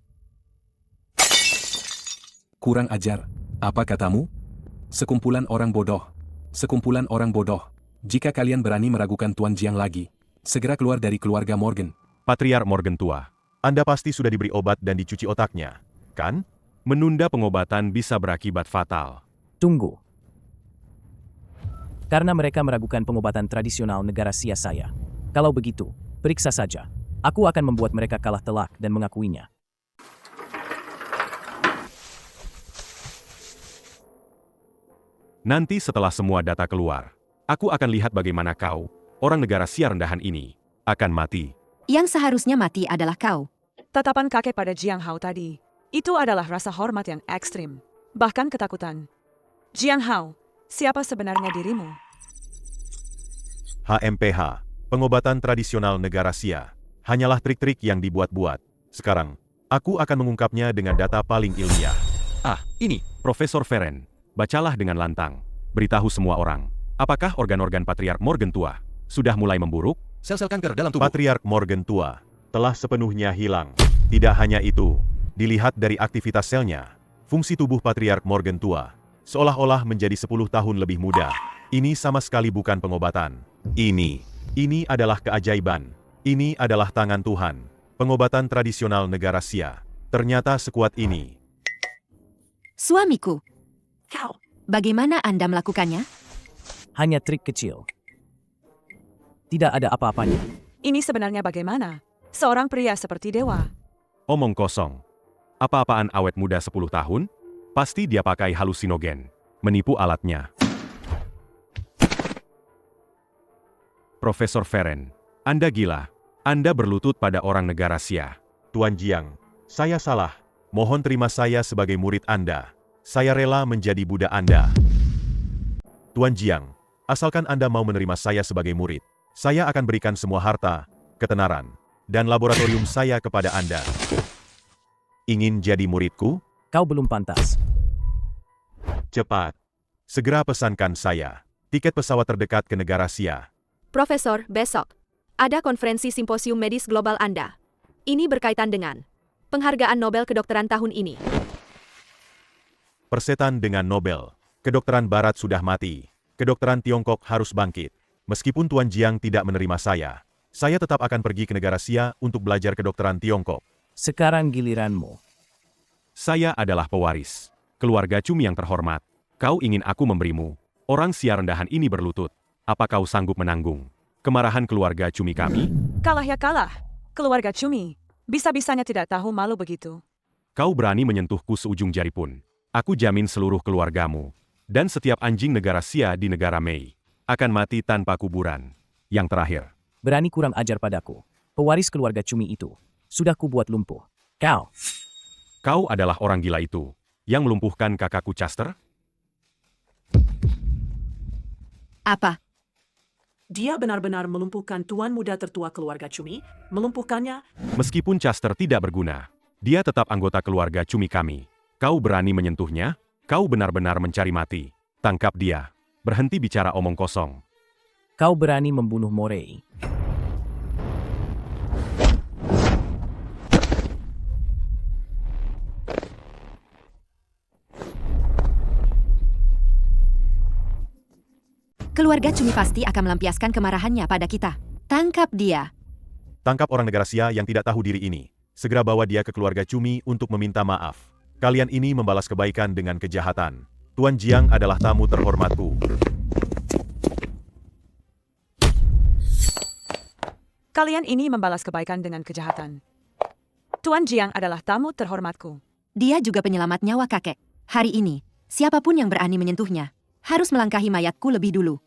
Kurang ajar. Apa katamu? Sekumpulan orang bodoh. Sekumpulan orang bodoh. Jika kalian berani meragukan Tuan Jiang lagi, segera keluar dari keluarga Morgan. Patriark Morgan tua, Anda pasti sudah diberi obat dan dicuci otaknya, kan? Menunda pengobatan bisa berakibat fatal. Tunggu. Karena mereka meragukan pengobatan tradisional negara Sia saya. Kalau begitu, periksa saja. Aku akan membuat mereka kalah telak dan mengakuinya. Nanti setelah semua data keluar, aku akan lihat bagaimana kau, orang negara Sia rendahan ini, akan mati. Yang seharusnya mati adalah kau. Tatapan kakek pada Jiang Hao tadi, itu adalah rasa hormat yang ekstrim, bahkan ketakutan. Jiang Hao, siapa sebenarnya dirimu? HMPH, pengobatan tradisional negara Sia, hanyalah trik-trik yang dibuat-buat. Sekarang, aku akan mengungkapnya dengan data paling ilmiah. Ah, ini, Profesor Feren. Bacalah dengan lantang. Beritahu semua orang, apakah organ-organ Patriark Morgan tua sudah mulai memburuk? Sel-sel kanker dalam tubuh. Patriark Morgan tua telah sepenuhnya hilang. Tidak hanya itu, dilihat dari aktivitas selnya, fungsi tubuh Patriark Morgan tua seolah-olah menjadi 10 tahun lebih muda. Ini sama sekali bukan pengobatan. Ini adalah keajaiban. Ini adalah tangan Tuhan. Pengobatan tradisional negara Sia ternyata sekuat ini. Suamiku. Kau. Bagaimana Anda melakukannya? Hanya trik kecil. Tidak ada apa-apanya. Ini sebenarnya bagaimana? Seorang pria seperti dewa. Omong kosong. Apa-apaan awet muda 10 tahun? Pasti dia pakai halusinogen. Menipu alatnya. Profesor Feren, Anda gila. Anda berlutut pada orang negara Sia. Tuan Jiang, saya salah. Mohon terima saya sebagai murid Anda. Saya rela menjadi budak Anda. Tuan Jiang, asalkan Anda mau menerima saya sebagai murid, saya akan berikan semua harta, ketenaran, dan laboratorium saya kepada Anda. Ingin jadi muridku? Kau belum pantas. Cepat. Segera pesankan saya tiket pesawat terdekat ke negara Sia. Profesor, besok ada konferensi simposium medis global Anda. Ini berkaitan dengan penghargaan Nobel kedokteran tahun ini. Persetan dengan Nobel. Kedokteran Barat sudah mati. Kedokteran Tiongkok harus bangkit. Meskipun Tuan Jiang tidak menerima saya tetap akan pergi ke negara Sia untuk belajar kedokteran Tiongkok. Sekarang giliranmu. Saya adalah pewaris. Keluarga Cumi yang terhormat. Kau ingin aku memberimu. Orang Sia rendahan ini berlutut. Apa kau sanggup menanggung kemarahan keluarga Cumi kami? Kalah ya kalah. Keluarga Cumi. Bisa-bisanya tidak tahu malu begitu. Kau berani menyentuhku seujung jari pun. Aku jamin seluruh keluargamu, dan setiap anjing negara Sia di negara Mei, akan mati tanpa kuburan. Yang terakhir. Berani kurang ajar padaku. Pewaris keluarga Cumi itu sudah kubuat lumpuh. Kau adalah orang gila itu, yang melumpuhkan kakakku Chester? Apa? Dia benar-benar melumpuhkan tuan muda tertua keluarga Cumi, melumpuhkannya. Meskipun Chester tidak berguna, dia tetap anggota keluarga Cumi kami. Kau berani menyentuhnya? Kau benar-benar mencari mati. Tangkap dia. Berhenti bicara omong kosong. Kau berani membunuh Morei. Keluarga Cumi pasti akan melampiaskan kemarahannya pada kita. Tangkap dia. Tangkap orang negara Sia yang tidak tahu diri ini. Segera bawa dia ke keluarga Cumi untuk meminta maaf. Kalian ini membalas kebaikan dengan kejahatan. Tuan Jiang adalah tamu terhormatku. Kalian ini membalas kebaikan dengan kejahatan. Tuan Jiang adalah tamu terhormatku. Dia juga penyelamat nyawa kakek. Hari ini, siapapun yang berani menyentuhnya, harus melangkahi mayatku lebih dulu.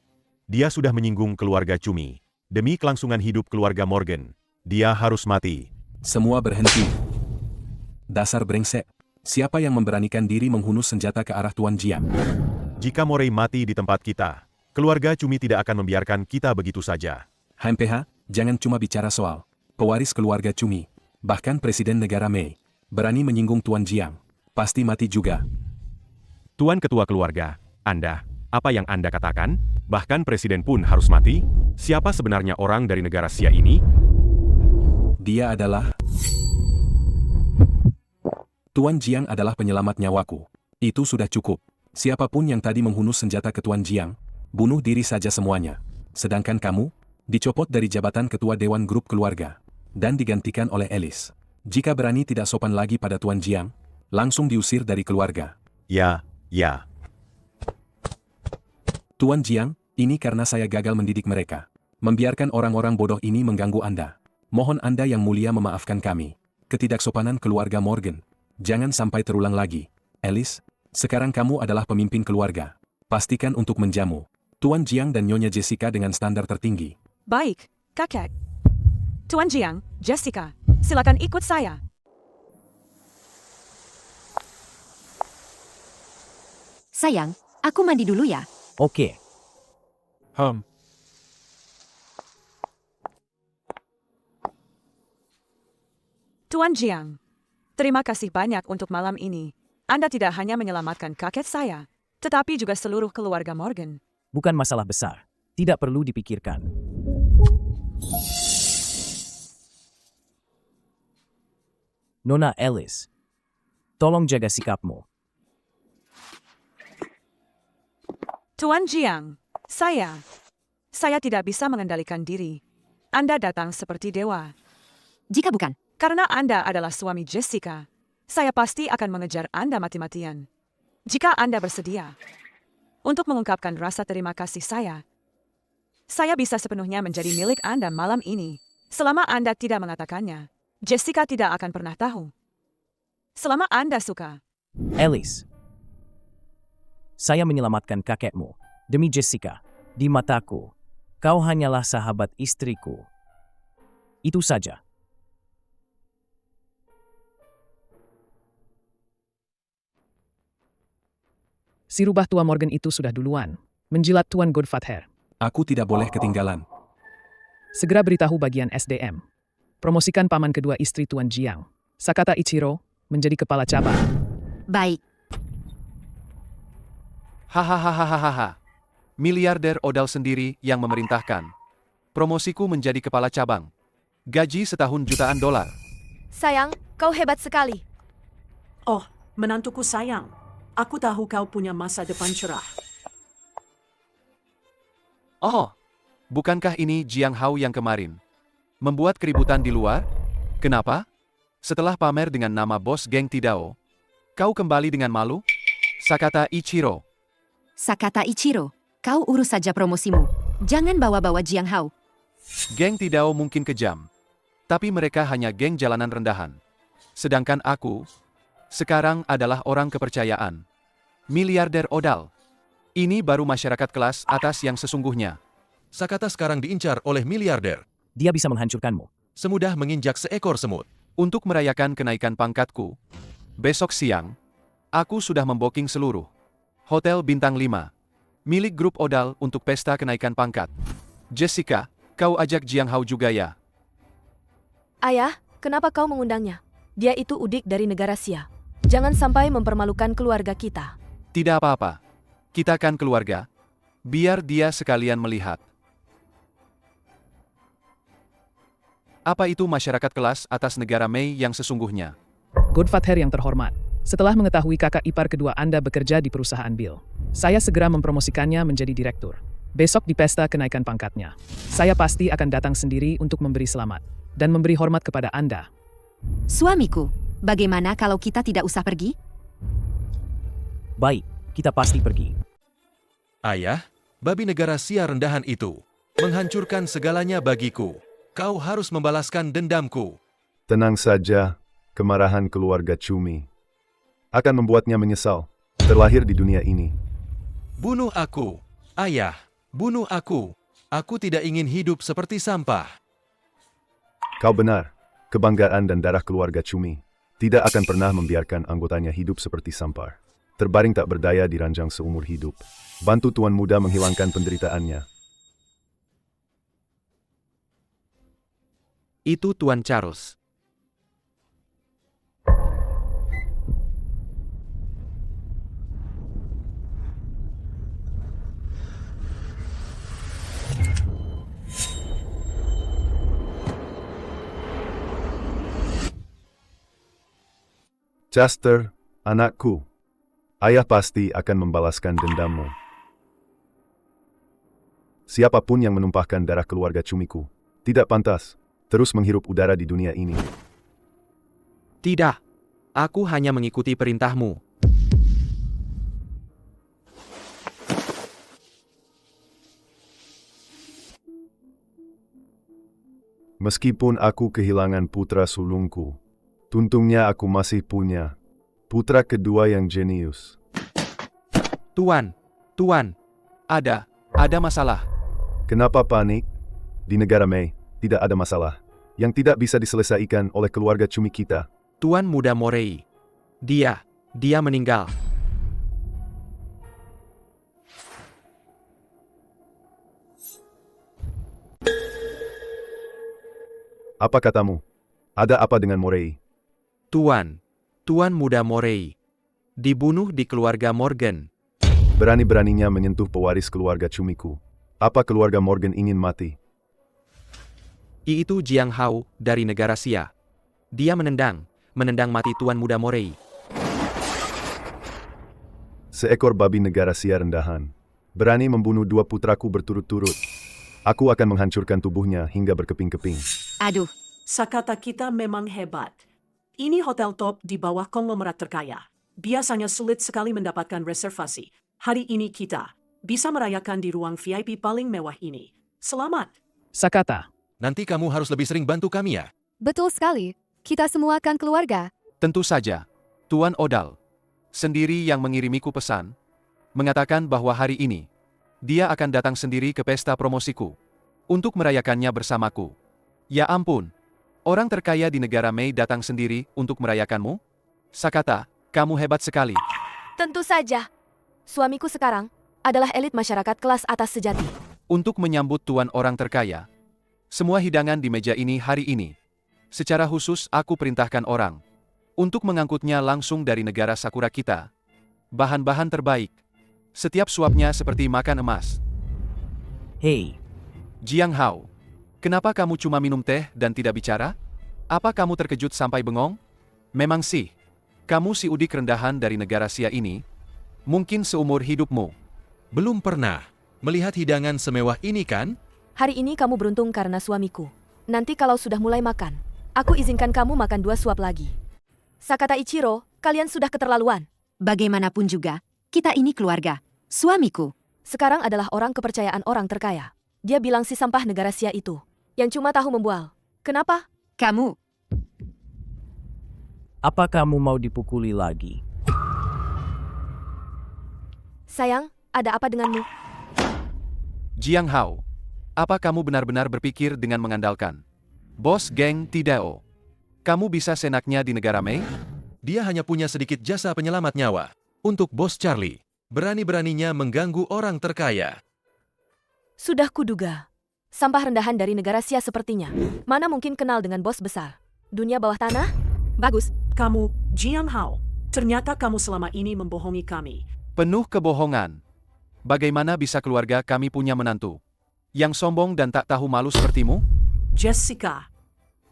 Dia sudah menyinggung keluarga Cumi. Demi kelangsungan hidup keluarga Morgan, dia harus mati. Semua berhenti. Dasar brengsek. Siapa yang memberanikan diri menghunus senjata ke arah Tuan Jiang? Jika Morey mati di tempat kita, keluarga Cumi tidak akan membiarkan kita begitu saja. HMPH, jangan cuma bicara soal pewaris keluarga Cumi. Bahkan Presiden Negara Mei berani menyinggung Tuan Jiang. Pasti mati juga. Tuan Ketua Keluarga, Anda, apa yang Anda katakan? Bahkan Presiden pun harus mati? Siapa sebenarnya orang dari negara Sia ini? Dia adalah... Tuan Jiang adalah penyelamat nyawaku. Itu sudah cukup. Siapapun yang tadi menghunus senjata ke Tuan Jiang, bunuh diri saja semuanya. Sedangkan kamu, dicopot dari jabatan Ketua Dewan Grup Keluarga, dan digantikan oleh Alice. Jika berani tidak sopan lagi pada Tuan Jiang, langsung diusir dari keluarga. Ya. Tuan Jiang, ini karena saya gagal mendidik mereka. Membiarkan orang-orang bodoh ini mengganggu Anda. Mohon Anda yang mulia memaafkan kami. Ketidaksopanan keluarga Morgan. Jangan sampai terulang lagi. Alice, sekarang kamu adalah pemimpin keluarga. Pastikan untuk menjamu Tuan Jiang dan Nyonya Jessica dengan standar tertinggi. Baik, kakek. Tuan Jiang, Jessica, silakan ikut saya. Sayang, aku mandi dulu ya. Oke. Tuan Jiang, terima kasih banyak untuk malam ini. Anda tidak hanya menyelamatkan kakek saya, tetapi juga seluruh keluarga Morgan. Bukan masalah besar. Tidak perlu dipikirkan. Nona Alice, tolong jaga sikapmu. Tuan Jiang, saya tidak bisa mengendalikan diri. Anda datang seperti dewa. Jika bukan, karena Anda adalah suami Jessica, saya pasti akan mengejar Anda mati-matian. Jika Anda bersedia untuk mengungkapkan rasa terima kasih saya bisa sepenuhnya menjadi milik Anda malam ini. Selama Anda tidak mengatakannya, Jessica tidak akan pernah tahu. Selama Anda suka. Alice, saya menyelamatkan kakekmu. Demi Jessica, di mataku, kau hanyalah sahabat istriku. Itu saja. Si rubah tua Morgan itu sudah duluan menjilat Tuan Godfather. Aku tidak boleh ketinggalan. Segera beritahu bagian SDM. Promosikan paman kedua istri Tuan Jiang, Sakata Ichiro, menjadi kepala cabang. Baik. Hahaha. Miliarder Odal sendiri yang memerintahkan. Promosiku menjadi kepala cabang. Gaji setahun jutaan dolar. Sayang, kau hebat sekali. Oh, menantuku sayang. Aku tahu kau punya masa depan cerah. Oh, bukankah ini Jiang Hao yang kemarin membuat keributan di luar? Kenapa? Setelah pamer dengan nama bos geng Tidao, kau kembali dengan malu? Sakata Ichiro. Sakata Ichiro, kau urus saja promosimu. Jangan bawa-bawa Jiang Hao. Geng Tidao mungkin kejam, tapi mereka hanya geng jalanan rendahan. Sedangkan aku sekarang adalah orang kepercayaan. Miliarder Odal. Ini baru masyarakat kelas atas yang sesungguhnya. Sakata sekarang diincar oleh miliarder. Dia bisa menghancurkanmu. Semudah menginjak seekor semut. Untuk merayakan kenaikan pangkatku, besok siang, aku sudah memboking seluruh hotel bintang 5 milik grup Odal untuk pesta kenaikan pangkat. Jessica, kau ajak Jiang Hao juga ya? Ayah, kenapa kau mengundangnya? Dia itu udik dari negara Sia. Jangan sampai mempermalukan keluarga kita. Tidak apa-apa. Kita kan keluarga. Biar dia sekalian melihat. Apa itu masyarakat kelas atas negara Mei yang sesungguhnya? Godfather yang terhormat, setelah mengetahui kakak ipar kedua Anda bekerja di perusahaan Bill, saya segera mempromosikannya menjadi direktur. Besok di pesta kenaikan pangkatnya, saya pasti akan datang sendiri untuk memberi selamat dan memberi hormat kepada Anda. Suamiku, bagaimana kalau kita tidak usah pergi? Baik, kita pasti pergi. Ayah, babi negara Sia rendahan itu menghancurkan segalanya bagiku. Kau harus membalaskan dendamku. Tenang saja, kemarahan keluarga Cumi akan membuatnya menyesal terlahir di dunia ini. Bunuh aku, ayah, bunuh aku. Aku tidak ingin hidup seperti sampah. Kau benar. Kebanggaan dan darah keluarga Cumi tidak akan pernah membiarkan anggotanya hidup seperti sampah. Terbaring tak berdaya di ranjang seumur hidup. Bantu Tuan Muda menghilangkan penderitaannya. Itu Tuan Charles. Chester, anakku. Ayah pasti akan membalaskan dendammu. Siapapun yang menumpahkan darah keluarga Cumiku tidak pantas terus menghirup udara di dunia ini. Tidak. Aku hanya mengikuti perintahmu. Meskipun aku kehilangan putra sulungku, untungnya aku masih punya putra kedua yang jenius. Tuan, ada masalah. Kenapa panik? Di negara Mei, tidak ada masalah yang tidak bisa diselesaikan oleh keluarga Cumi kita. Tuan Muda Morei. Dia meninggal. Apa katamu? Ada apa dengan Morei? Tuan Muda Morei. Dibunuh di keluarga Morgan. Berani-beraninya menyentuh pewaris keluarga Cumiku. Apa keluarga Morgan ingin mati? Itu Jiang Hao dari negara Xia. Dia menendang mati Tuan Muda Morei. Seekor babi negara Xia rendahan. Berani membunuh dua putraku berturut-turut. Aku akan menghancurkan tubuhnya hingga berkeping-keping. Aduh. Sakata kita memang hebat. Ini hotel top di bawah konglomerat terkaya. Biasanya sulit sekali mendapatkan reservasi. Hari ini kita bisa merayakan di ruang VIP paling mewah ini. Selamat. Sakata. Nanti kamu harus lebih sering bantu kami ya. Betul sekali. Kita semua kan keluarga. Tentu saja. Tuan Odal. Sendiri yang mengirimiku pesan. Mengatakan bahwa hari ini dia akan datang sendiri ke pesta promosiku. Untuk merayakannya bersamaku. Ya ampun. Orang terkaya di negara Mei datang sendiri untuk merayakanmu? Sakata, kamu hebat sekali. Tentu saja. Suamiku sekarang adalah elit masyarakat kelas atas sejati. Untuk menyambut tuan orang terkaya, semua hidangan di meja ini hari ini. Secara khusus aku perintahkan orang untuk mengangkutnya langsung dari negara Sakura kita. Bahan-bahan terbaik. Setiap suapnya seperti makan emas. Hei, Jiang Hao. Kenapa kamu cuma minum teh dan tidak bicara? Apa kamu terkejut sampai bengong? Memang sih. Kamu si udik rendahan dari negara Xia ini. Mungkin seumur hidupmu. Belum pernah melihat hidangan semewah ini kan? Hari ini kamu beruntung karena suamiku. Nanti kalau sudah mulai makan, aku izinkan kamu makan 2 suap lagi. Sakata Ichiro, kalian sudah keterlaluan. Bagaimanapun juga, kita ini keluarga. Suamiku. Sekarang adalah orang kepercayaan orang terkaya. Dia bilang si sampah negara Xia itu. Yang cuma tahu membual. Kenapa? Kamu. apa kamu mau dipukuli lagi? Sayang, ada apa denganmu? Jiang Hao, apa kamu benar-benar berpikir dengan mengandalkan bos geng Tidao? Kamu bisa senaknya di negara Mei? Dia hanya punya sedikit jasa penyelamat nyawa. Untuk bos Charlie, berani-beraninya mengganggu orang terkaya. Sudah kuduga. Sampah rendahan dari negara Xia sepertinya. Mana mungkin kenal dengan bos besar? Dunia bawah tanah? Bagus. Kamu, Jiang Hao, ternyata kamu selama ini membohongi kami. Penuh kebohongan. Bagaimana bisa keluarga kami punya menantu yang sombong dan tak tahu malu sepertimu? Jessica,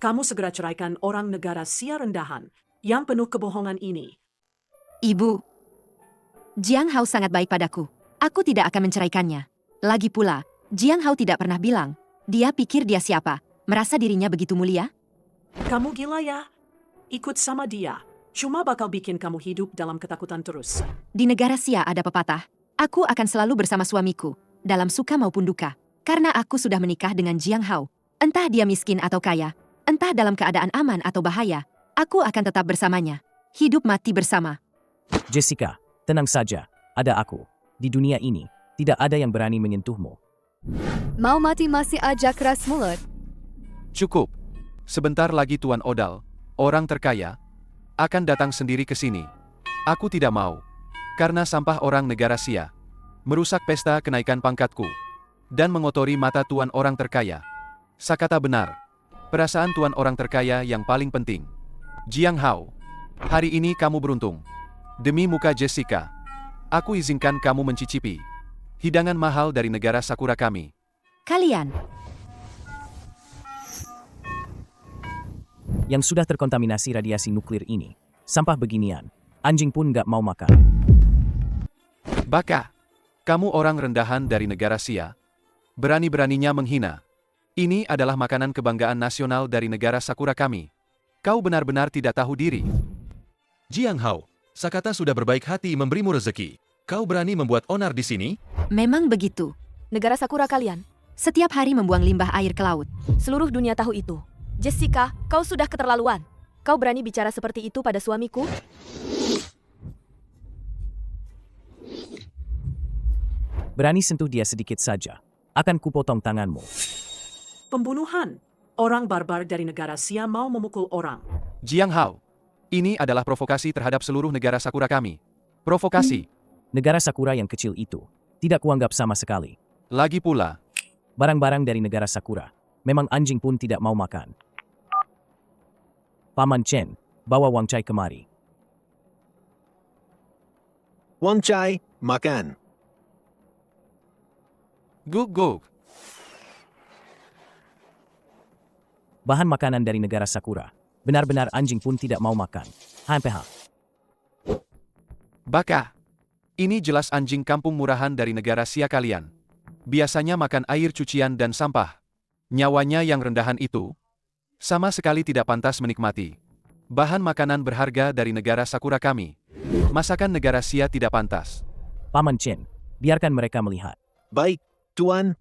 kamu segera ceraikan orang negara Xia rendahan yang penuh kebohongan ini. Ibu, Jiang Hao sangat baik padaku. Aku tidak akan menceraikannya. Lagi pula, Jiang Hao tidak pernah bilang. Dia pikir dia siapa? Merasa dirinya begitu mulia? Kamu gila ya? Ikut sama dia. Cuma bakal bikin kamu hidup dalam ketakutan terus. Di negara Xia ada pepatah. Aku akan selalu bersama suamiku, dalam suka maupun duka. Karena aku sudah menikah dengan Jiang Hao. Entah dia miskin atau kaya, entah dalam keadaan aman atau bahaya, aku akan tetap bersamanya. Hidup mati bersama. Jessica, tenang saja. Ada aku. Di dunia ini, tidak ada yang berani menyentuhmu. Mau mati masih aja keras mulut. Cukup. Sebentar lagi Tuan Odal, orang terkaya, akan datang sendiri ke sini. Aku tidak mau. Karena sampah orang negara Sia merusak pesta kenaikan pangkatku dan mengotori mata Tuan orang terkaya. Sakata benar. Perasaan Tuan orang terkaya yang paling penting. Jiang Hao, hari ini kamu beruntung. Demi muka Jessica, aku izinkan kamu mencicipi hidangan mahal dari negara Sakura kami. Kalian, Yang sudah terkontaminasi radiasi nuklir ini, sampah beginian, anjing pun nggak mau makan. Baka, kamu orang rendahan dari negara Sia, berani-beraninya menghina. Ini adalah makanan kebanggaan nasional dari negara Sakura kami. Kau benar-benar tidak tahu diri. Jiang Hao, Sakata sudah berbaik hati memberimu rezeki. Kau berani membuat onar di sini? memang begitu. Negara Sakura kalian, Setiap hari membuang limbah air ke laut. seluruh dunia tahu itu. Jessica, kau sudah keterlaluan. Kau berani bicara seperti itu pada suamiku? Berani sentuh dia sedikit saja, akan kupotong tanganmu. Pembunuhan. Orang barbar dari negara Sia mau memukul orang. Jiang Hao, ini adalah provokasi terhadap seluruh negara Sakura kami. Provokasi. Negara Sakura yang kecil itu, tidak kuanggap sama sekali. Lagi pula, Barang-barang dari negara Sakura, memang anjing pun tidak mau makan. Paman Chen, bawa Wang Chai kemari. Wang Chai, makan. Gug. Bahan makanan dari negara Sakura, benar-benar anjing pun tidak mau makan. HMPH. Baka, ini jelas anjing kampung murahan dari negara Sia kalian. Biasanya makan air cucian dan sampah. Nyawanya yang rendahan itu, sama sekali tidak pantas menikmati bahan makanan berharga dari negara Sakura kami. Masakan negara Sia tidak pantas. Paman Chen, biarkan mereka melihat. Baik, Tuan.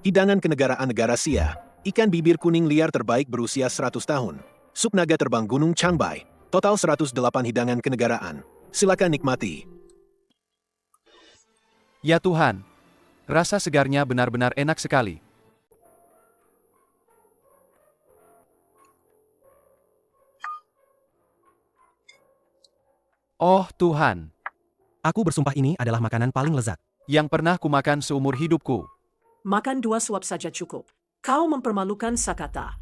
Hidangan kenegaraan negara Sia, ikan bibir kuning liar terbaik berusia 100 tahun. Sup naga terbang Gunung Changbai, total 108 hidangan kenegaraan. Silakan nikmati. Ya Tuhan, rasa segarnya benar-benar enak sekali. Oh Tuhan, Aku bersumpah ini adalah makanan paling lezat. yang pernah kumakan seumur hidupku. Makan 2 suap saja cukup. Kau mempermalukan Sakata.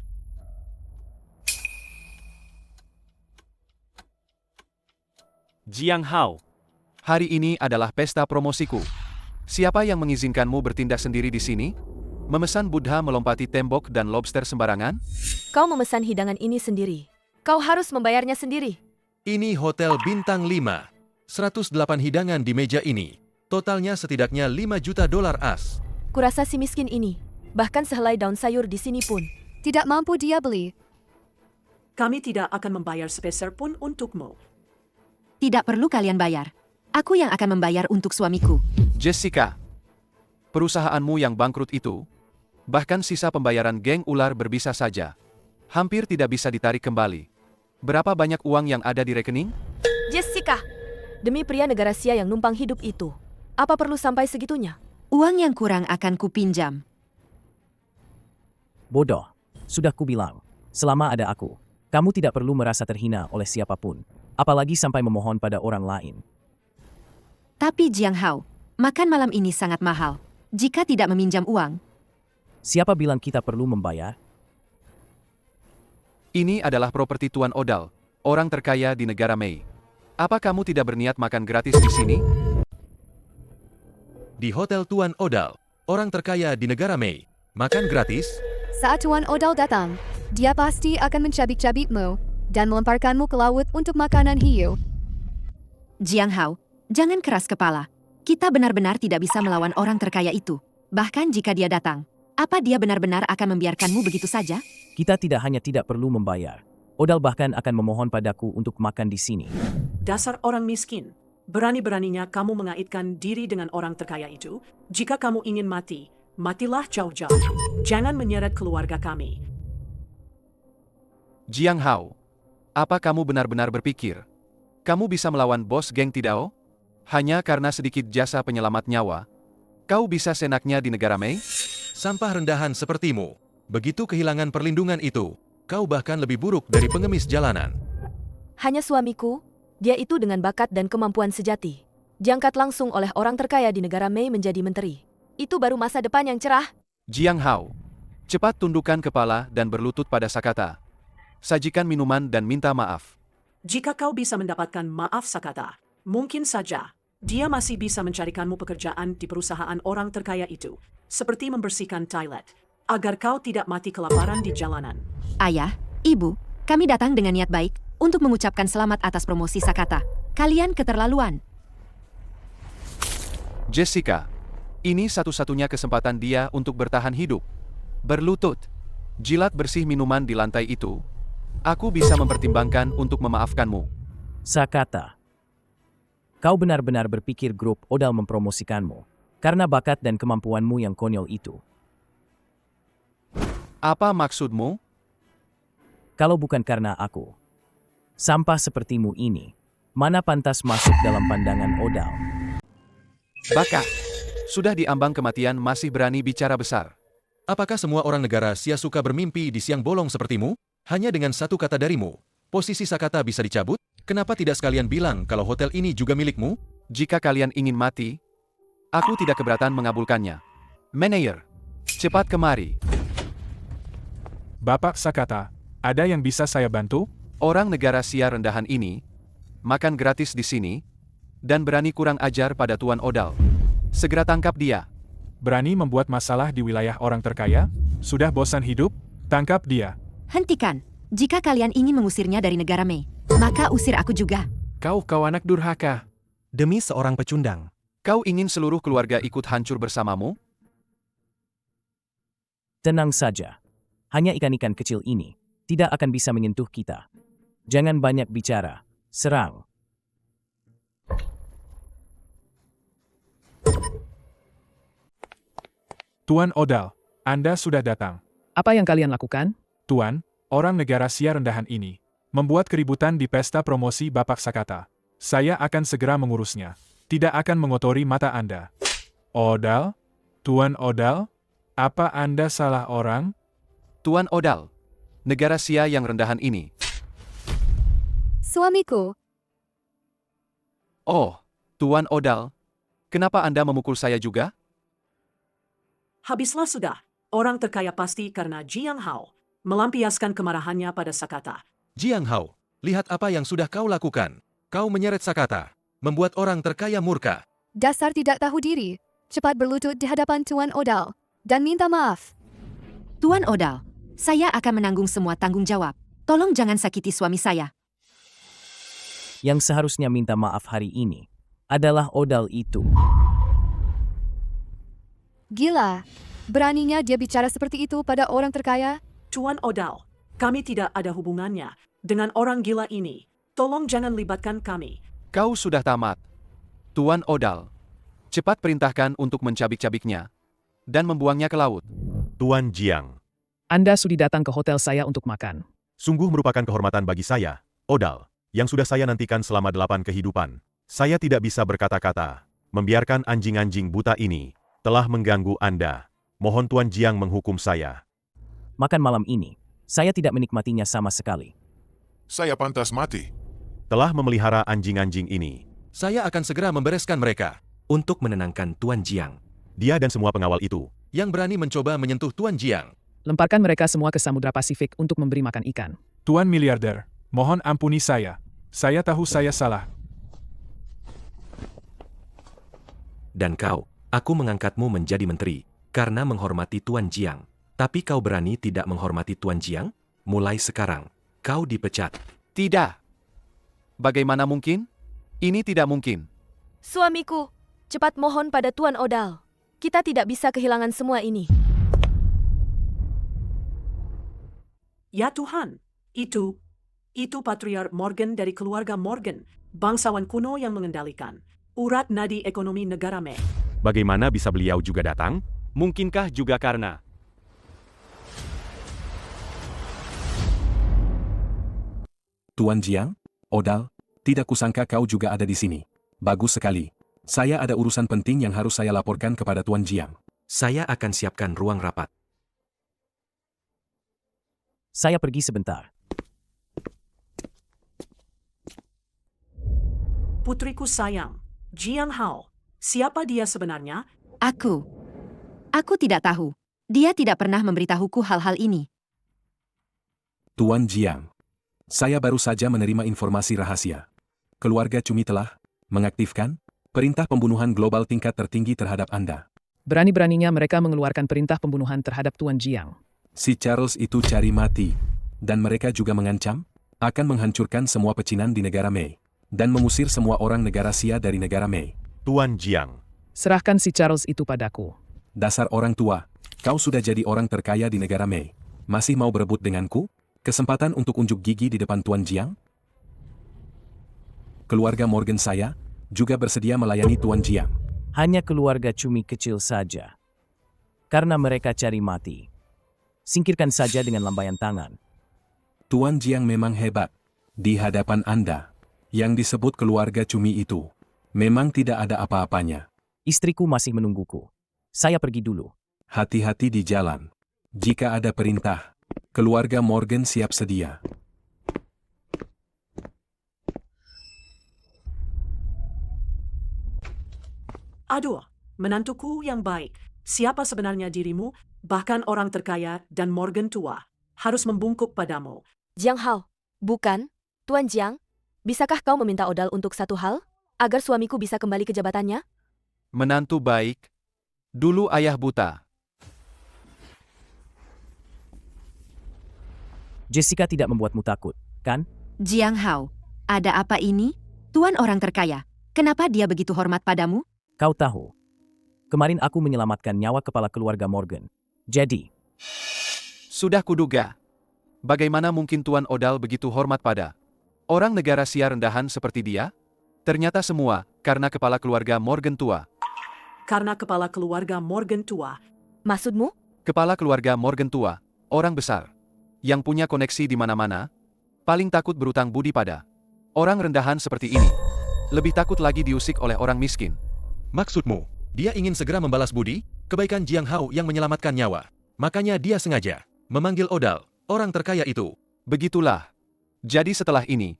Jiang Hao, hari ini adalah pesta promosiku. Siapa yang mengizinkanmu bertindak sendiri di sini? Memesan Buddha melompati tembok dan lobster sembarangan? Kau memesan hidangan ini sendiri. Kau harus membayarnya sendiri. Ini hotel bintang 5. 108 hidangan di meja ini. Totalnya setidaknya 5 juta dolar as. Kurasa si miskin ini, bahkan sehelai daun sayur di sini pun. Tidak mampu dia beli. Kami tidak akan membayar sepeser pun untukmu. Tidak perlu kalian bayar. Aku yang akan membayar untuk suamiku. Jessica, perusahaanmu yang bangkrut itu, bahkan sisa pembayaran geng ular berbisa saja. Hampir tidak bisa ditarik kembali. Berapa banyak uang yang ada di rekening? Jessica, demi pria negara Sia yang numpang hidup itu, apa perlu sampai segitunya? Uang yang kurang akan kupinjam. Bodoh, sudah kubilang. Selama ada aku, kamu tidak perlu merasa terhina oleh siapapun, apalagi sampai memohon pada orang lain. Tapi Jiang Hao, makan malam ini sangat mahal. Jika tidak meminjam uang, Siapa bilang kita perlu membayar? Ini adalah properti Tuan Odal, orang terkaya di negara Mei. Apa kamu tidak berniat makan gratis di sini? Di Hotel Tuan Odal, orang terkaya di negara Mei. Makan gratis? Saat Tuan Odal datang, dia pasti akan mencabik-cabikmu dan melemparkanmu ke laut untuk makanan hiu. Jiang Hao, jangan keras kepala. Kita benar-benar tidak bisa melawan orang terkaya itu. Bahkan jika dia datang, apa dia benar-benar akan membiarkanmu begitu saja? Kita tidak hanya tidak perlu membayar, Odal bahkan akan memohon padaku untuk makan di sini. Dasar orang miskin. Berani-beraninya kamu mengaitkan diri dengan orang terkaya itu. Jika kamu ingin mati, matilah jauh-jauh. Jangan menyeret keluarga kami. Jiang Hao, apa kamu benar-benar berpikir Kamu bisa melawan bos geng Tidao? Hanya karena sedikit jasa penyelamat nyawa? Kau bisa senaknya di negara Mei? Sampah rendahan sepertimu. Begitu kehilangan perlindungan itu, kau bahkan lebih buruk dari pengemis jalanan. Hanya suamiku, dia itu dengan bakat dan kemampuan sejati. Diangkat langsung oleh orang terkaya di negara Mei menjadi menteri. Itu baru masa depan yang cerah. Jiang Hao, cepat tundukkan kepala dan berlutut pada Sakata. Sajikan minuman dan minta maaf. Jika kau bisa mendapatkan maaf Sakata, mungkin saja dia masih bisa mencarikanmu pekerjaan di perusahaan orang terkaya itu, seperti membersihkan toilet, agar kau tidak mati kelaparan di jalanan. Ayah, Ibu, kami datang dengan niat baik untuk mengucapkan selamat atas promosi Sakata. Kalian keterlaluan. Jessica, ini satu-satunya kesempatan dia untuk bertahan hidup. Berlutut, jilat bersih minuman di lantai itu. Aku bisa mempertimbangkan untuk memaafkanmu. Sakata, kau benar-benar berpikir grup Odal mempromosikanmu karena bakat dan kemampuanmu yang konyol itu. Apa maksudmu? Kalau bukan karena aku, sampah sepertimu ini, mana pantas masuk dalam pandangan Odal? Baka, sudah diambang kematian masih berani bicara besar. Apakah semua orang negara Sia suka bermimpi di siang bolong sepertimu? Hanya dengan satu kata darimu, posisi Sakata bisa dicabut? Kenapa tidak sekalian bilang kalau hotel ini juga milikmu? Jika kalian ingin mati, aku tidak keberatan mengabulkannya. Manager, cepat kemari. Bapak Sakata, ada yang bisa saya bantu? Orang negara Sia rendahan ini, makan gratis di sini, dan berani kurang ajar pada Tuan Odal. Segera tangkap dia. Berani membuat masalah di wilayah orang terkaya? Sudah bosan hidup? Tangkap dia. Hentikan. Jika kalian ingin mengusirnya dari negara Mei, maka usir aku juga. Kau anak durhaka. Demi seorang pecundang. Kau ingin seluruh keluarga ikut hancur bersamamu? Tenang saja. Hanya ikan-ikan kecil ini tidak akan bisa menyentuh kita. Jangan banyak bicara. Serang. Tuan Odal, Anda sudah datang. Apa yang kalian lakukan? Tuan, orang negara Sia rendahan ini membuat keributan di pesta promosi Bapak Sakata. Saya akan segera mengurusnya. Tidak akan mengotori mata Anda. Odal? Tuan Odal? Apa Anda salah orang? Tuan Odal, negara Sia yang rendahan ini. Suamiku, Oh, Tuan Odal, kenapa Anda memukul saya juga? Habislah sudah. Orang terkaya pasti karena Jiang Hao melampiaskan kemarahannya pada Sakata. Jiang Hao, lihat apa yang sudah kau lakukan. Kau menyeret Sakata, membuat orang terkaya murka. dasar tidak tahu diri. Cepat berlutut di hadapan Tuan Odal dan minta maaf. Tuan Odal, saya akan menanggung semua tanggung jawab. Tolong jangan sakiti suami saya. Yang seharusnya minta maaf hari ini adalah Odal itu. Gila. Beraninya dia bicara seperti itu pada orang terkaya? Tuan Odal, kami tidak ada hubungannya dengan orang gila ini. Tolong jangan libatkan kami. Kau sudah tamat. Tuan Odal, cepat perintahkan untuk mencabik-cabiknya dan membuangnya ke laut. Tuan Jiang, Anda sudah datang ke hotel saya untuk makan. sungguh merupakan kehormatan bagi saya, Odal, yang sudah saya nantikan selama 8 kehidupan. Saya tidak bisa berkata-kata. Membiarkan anjing-anjing buta ini telah mengganggu Anda. Mohon Tuan Jiang menghukum saya. Makan malam ini, saya tidak menikmatinya sama sekali. Saya pantas mati. Telah memelihara anjing-anjing ini. Saya akan segera membereskan mereka. Untuk menenangkan Tuan Jiang. Dia dan semua pengawal itu. Yang berani mencoba menyentuh Tuan Jiang. Lemparkan mereka semua ke Samudra Pasifik untuk memberi makan ikan. Tuan miliarder, mohon ampuni saya. Saya tahu saya salah. Dan kau, aku mengangkatmu menjadi menteri, karena menghormati Tuan Jiang. Tapi kau berani tidak menghormati Tuan Jiang? Mulai sekarang, kau dipecat. Tidak. Bagaimana mungkin? Ini tidak mungkin. Suamiku, cepat mohon pada Tuan Odal. Kita tidak bisa kehilangan semua ini. Ya Tuhan, itu Patriark Morgan dari keluarga Morgan, bangsawan kuno yang mengendalikan urat nadi ekonomi negara Mei. Bagaimana bisa beliau juga datang? Mungkinkah juga karena Tuan Jiang, Odal, Tidak kusangka kau juga ada di sini. Bagus sekali. Saya ada urusan penting yang harus saya laporkan kepada Tuan Jiang. Saya akan siapkan ruang rapat. Saya pergi sebentar. Putriku sayang, Jiang Hao, siapa dia sebenarnya? Aku. Aku tidak tahu. Dia tidak pernah memberitahuku hal-hal ini. Tuan Jiang. Saya baru saja menerima informasi rahasia. Keluarga Cumi telah mengaktifkan perintah pembunuhan global tingkat tertinggi terhadap Anda. Berani-beraninya mereka mengeluarkan perintah pembunuhan terhadap Tuan Jiang. Si Charles itu cari mati. Dan mereka juga mengancam akan menghancurkan semua pecinan di negara Mei. Dan mengusir semua orang negara Sia dari negara Mei. Tuan Jiang. Serahkan si Charles itu padaku. Dasar orang tua, kau sudah jadi orang terkaya di negara Mei. Masih mau berebut denganku? Kesempatan untuk unjuk gigi di depan Tuan Jiang? Keluarga Morgan saya juga bersedia melayani Tuan Jiang. Hanya keluarga Cumi kecil saja. Karena mereka cari mati. Singkirkan saja dengan lambaian tangan. Tuan Jiang memang hebat. Di hadapan Anda, yang disebut keluarga Cumi itu, memang tidak ada apa-apanya. Istriku masih menungguku. Saya pergi dulu. Hati-hati di jalan. Jika ada perintah, keluarga Morgan siap sedia. Aduh, menantuku yang baik. Siapa sebenarnya dirimu, bahkan orang terkaya dan Morgan tua, harus membungkuk padamu. Jiang Hao, bukan? Tuan Jiang, bisakah kau meminta Odal untuk satu hal? Agar suamiku bisa kembali ke jabatannya? Menantu baik. Dulu ayah buta. Jessica tidak membuatmu takut, kan? Jiang Hao, ada apa ini? Tuan orang terkaya, kenapa dia begitu hormat padamu? Kau tahu. Kemarin aku menyelamatkan nyawa kepala keluarga Morgan. Jadi, Sudah kuduga. Bagaimana mungkin Tuan Odal begitu hormat pada orang negara Sia rendahan seperti dia? Ternyata semua karena kepala keluarga Morgan tua. Karena kepala keluarga Morgan tua. Maksudmu? Kepala keluarga Morgan tua, orang besar, yang punya koneksi di mana-mana, paling takut berutang budi pada orang rendahan seperti ini. Lebih takut lagi diusik oleh orang miskin. Maksudmu, dia ingin segera membalas budi, kebaikan Jiang Hao yang menyelamatkan nyawa. Makanya dia sengaja memanggil Odal, orang terkaya itu. Begitulah. Jadi setelah ini,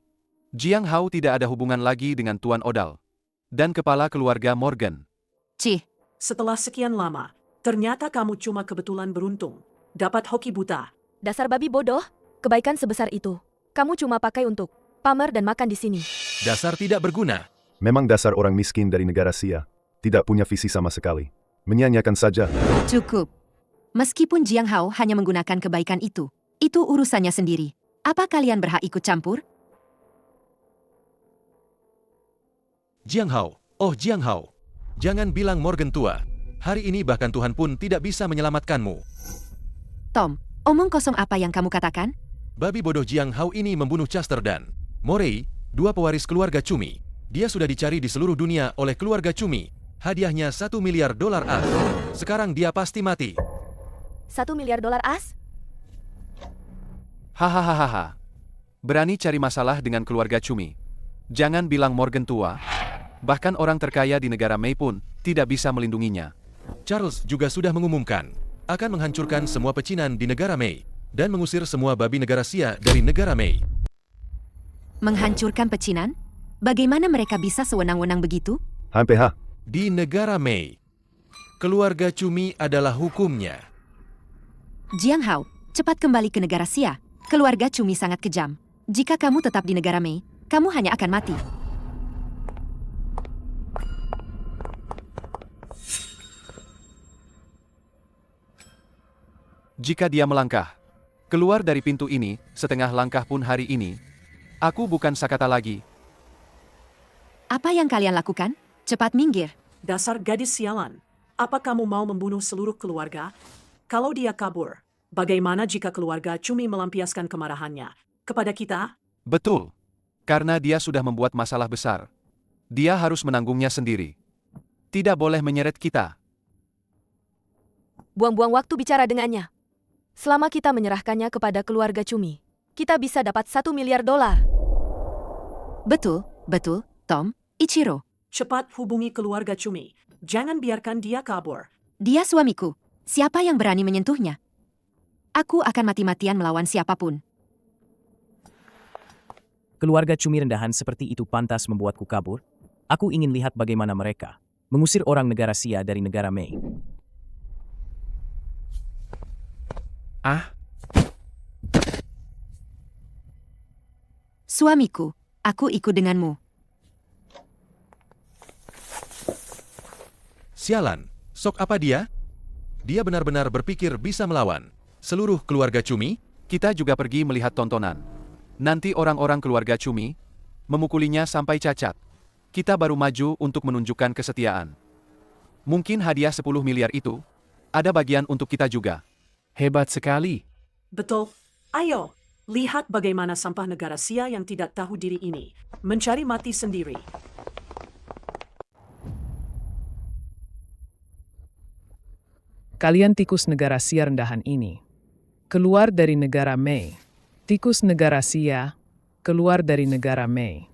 Jiang Hao tidak ada hubungan lagi dengan Tuan Odal dan kepala keluarga Morgan. Cih. Setelah sekian lama, ternyata kamu cuma kebetulan beruntung. Dapat hoki buta. Dasar babi bodoh, kebaikan sebesar itu. Kamu cuma pakai untuk pamer dan makan di sini. Dasar tidak berguna. Memang dasar orang miskin dari negara Sia. Tidak punya visi sama sekali. Menyanyiakan saja. Cukup. Meskipun Jiang Hao hanya menggunakan kebaikan itu urusannya sendiri. Apa kalian berhak ikut campur? Jiang Hao, oh Jiang Hao. Jangan bilang Morgan tua. Hari ini bahkan Tuhan pun tidak bisa menyelamatkanmu. Tom, omong kosong apa yang kamu katakan? Babi bodoh Jiang Hao ini membunuh Chester dan Morey, dua pewaris keluarga Cumi. Dia sudah dicari di seluruh dunia oleh keluarga Cumi. Hadiahnya $1 miliar as. Sekarang dia pasti mati. $1 miliar as? Hahaha. Berani cari masalah dengan keluarga Cumi. Jangan bilang Morgan tua. Bahkan orang terkaya di negara Mei pun tidak bisa melindunginya. Charles juga sudah mengumumkan akan menghancurkan semua pecinan di negara Mei dan mengusir semua babi negara Sia dari negara Mei. Menghancurkan pecinan? Bagaimana mereka bisa sewenang-wenang begitu? HMPH. Di negara Mei, keluarga Cumi adalah hukumnya. Jiang Hao, cepat kembali ke negara Sia. Keluarga Cumi sangat kejam. Jika kamu tetap di negara Mei, kamu hanya akan mati. Jika dia melangkah keluar dari pintu ini, setengah langkah pun hari ini, aku bukan Sakata lagi. Apa yang kalian lakukan? Cepat minggir. Dasar gadis sialan. Apa kamu mau membunuh seluruh keluarga? Kalau dia kabur, bagaimana jika keluarga Cumi melampiaskan kemarahannya kepada kita? Betul. Karena dia sudah membuat masalah besar. Dia harus menanggungnya sendiri. Tidak boleh menyeret kita. Buang-buang waktu bicara dengannya. Selama kita menyerahkannya kepada keluarga Cumi, kita bisa dapat $1 miliar. Betul, Betul, Tom, Ichiro. Cepat hubungi keluarga Cumi. Jangan biarkan dia kabur. Dia suamiku. Siapa yang berani menyentuhnya? Aku akan mati-matian melawan siapapun. Keluarga Cumi rendahan seperti itu pantas membuatku kabur? Aku ingin lihat bagaimana mereka mengusir orang negara Sia dari negara Mei. Suamiku, aku ikut denganmu. Sialan, sok apa dia? Dia benar-benar berpikir bisa melawan seluruh keluarga Cumi. Kita juga pergi melihat tontonan. Nanti orang-orang keluarga Cumi memukulinya sampai cacat. Kita baru maju untuk menunjukkan kesetiaan. Mungkin hadiah 10 miliar itu ada bagian untuk kita juga. Hebat sekali. Betul. Ayo, lihat bagaimana sampah negara Sia yang tidak tahu diri ini mencari mati sendiri. Kalian tikus negara Sia rendahan ini. Keluar dari negara Mei. Tikus negara Sia, keluar dari negara Mei.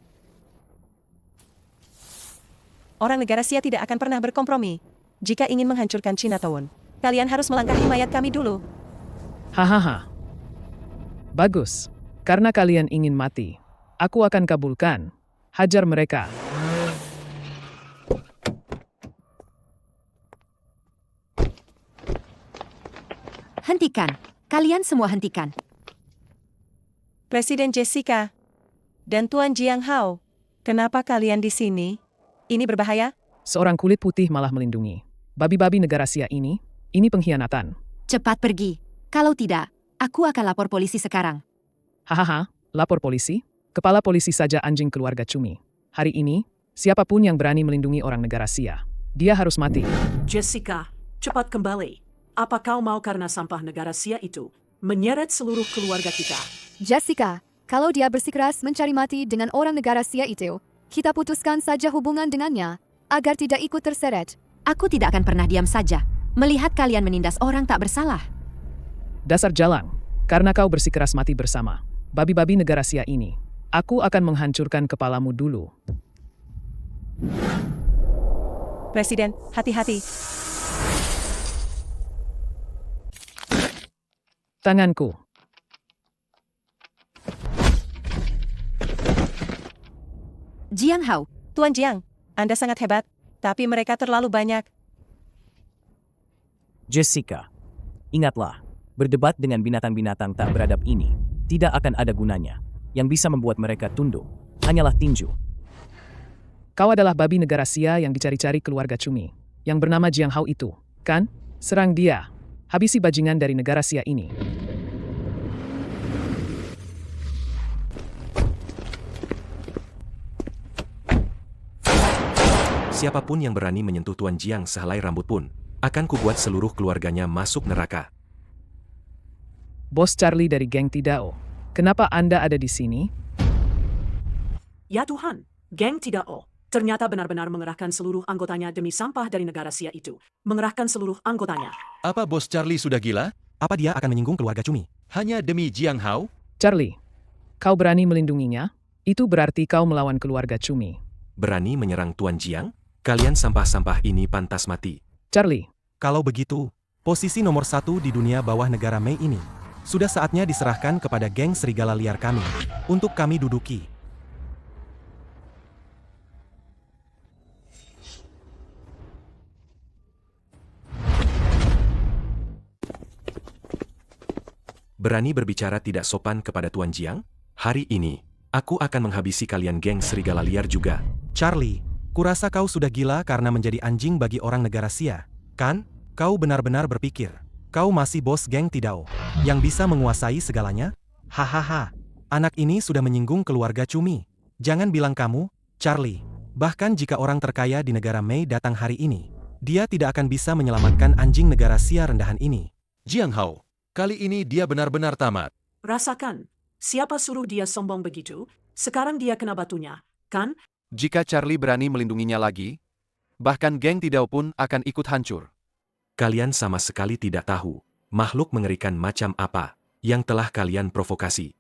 Orang negara Sia tidak akan pernah berkompromi. Jika ingin menghancurkan Chinatown, kalian harus melangkahi mayat kami dulu. Hahaha. Bagus. Karena kalian ingin mati, aku akan kabulkan. Hajar mereka. Hentikan. Kalian semua hentikan. Presiden Jessica dan Tuan Jiang Hao, kenapa kalian di sini? Ini berbahaya? Seorang kulit putih malah melindungi babi-babi negara Sia ini pengkhianatan. Cepat pergi. Kalau tidak, aku akan lapor polisi sekarang. Hahaha, lapor polisi? Kepala polisi saja anjing keluarga Cumi. Hari ini, siapapun yang berani melindungi orang negara Sia, dia harus mati. Jessica, cepat kembali. Apa kau mau karena sampah negara Sia itu menyeret seluruh keluarga kita? Jessica, kalau dia bersikeras mencari mati dengan orang negara Sia itu, kita putuskan saja hubungan dengannya, agar tidak ikut terseret. Aku tidak akan pernah diam saja, melihat kalian menindas orang tak bersalah. Dasar jalang, karena kau bersikeras mati bersama babi-babi negara Sia ini, aku akan menghancurkan kepalamu dulu. Presiden, hati-hati. Tanganku. Jiang Hao. Tuan Jiang, Anda sangat hebat, tapi mereka terlalu banyak. Jessica, ingatlah, berdebat dengan binatang-binatang tak beradab ini tidak akan ada gunanya. Yang bisa membuat mereka tunduk hanyalah tinju. Kau adalah babi negara Sia yang dicari-cari keluarga Cumi, yang bernama Jiang Hao itu, kan? Serang dia. Habisi bajingan dari negara Sia ini. Siapapun yang berani menyentuh Tuan Jiang sehelai rambut pun, akan kubuat seluruh keluarganya masuk neraka. Bos Charlie dari geng Tidao, kenapa Anda ada di sini? Ya Tuhan, geng Tidao ternyata benar-benar mengerahkan seluruh anggotanya demi sampah dari negara Sia itu. Mengerahkan seluruh anggotanya. Apa Bos Charlie sudah gila? Apa dia akan menyinggung keluarga Cumi? Hanya demi Jiang Hao? Charlie, kau berani melindunginya? Itu berarti kau melawan keluarga Cumi. Berani menyerang Tuan Jiang? Kalian sampah-sampah ini pantas mati. Charlie. Kalau begitu, posisi nomor 1 di dunia bawah negara Mei ini sudah saatnya diserahkan kepada geng serigala liar kami untuk kami duduki. Berani berbicara tidak sopan kepada Tuan Jiang? Hari ini, aku akan menghabisi kalian geng serigala liar juga. Charlie, kurasa kau sudah gila karena menjadi anjing bagi orang negara Sia, kan? Kau benar-benar berpikir, kau masih bos geng Tidao, yang bisa menguasai segalanya? Hahaha, anak ini sudah menyinggung keluarga Cumi. Jangan bilang kamu, Charlie. Bahkan jika orang terkaya di negara Mei datang hari ini, dia tidak akan bisa menyelamatkan anjing negara Sia rendahan ini. Jiang Hao. Kali ini dia benar-benar tamat. Rasakan, siapa suruh dia sombong begitu? Sekarang dia kena batunya, kan? Jika Charlie berani melindunginya lagi, bahkan geng Tidao pun akan ikut hancur. Kalian sama sekali tidak tahu, makhluk mengerikan macam apa yang telah kalian provokasi.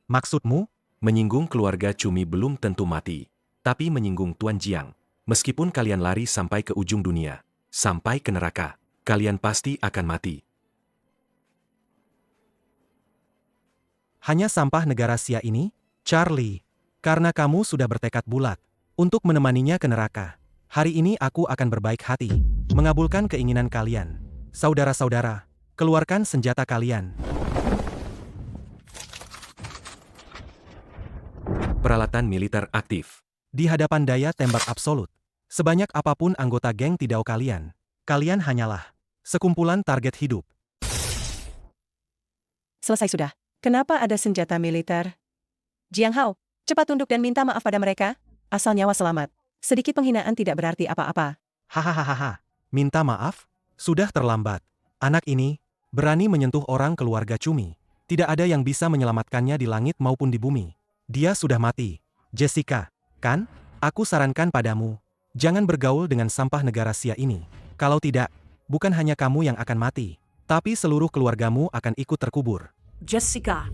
Maksudmu? Menyinggung keluarga Cumi belum tentu mati. tapi menyinggung Tuan Jiang. Meskipun kalian lari sampai ke ujung dunia, sampai ke neraka, kalian pasti akan mati. Hanya sampah negara Sia ini? Charlie, karena kamu sudah bertekad bulat untuk menemaninya ke neraka. Hari ini aku akan berbaik hati, mengabulkan keinginan kalian. Saudara-saudara, keluarkan senjata kalian. Peralatan militer aktif. Di hadapan daya tembak absolut, sebanyak apapun anggota geng Tidao kalian, kalian hanyalah sekumpulan target hidup. Selesai sudah. Kenapa ada senjata militer? Jiang Hao, cepat tunduk dan minta maaf pada mereka. Asal nyawa selamat. Sedikit penghinaan tidak berarti apa-apa. Hahaha, minta maaf? Sudah terlambat. Anak ini berani menyentuh orang keluarga Cumi. Tidak ada yang bisa menyelamatkannya di langit maupun di bumi. Dia sudah mati. Jessica, kan? Aku sarankan padamu, jangan bergaul dengan sampah negara Sia ini. Kalau tidak, bukan hanya kamu yang akan mati, tapi seluruh keluargamu akan ikut terkubur. Jessica,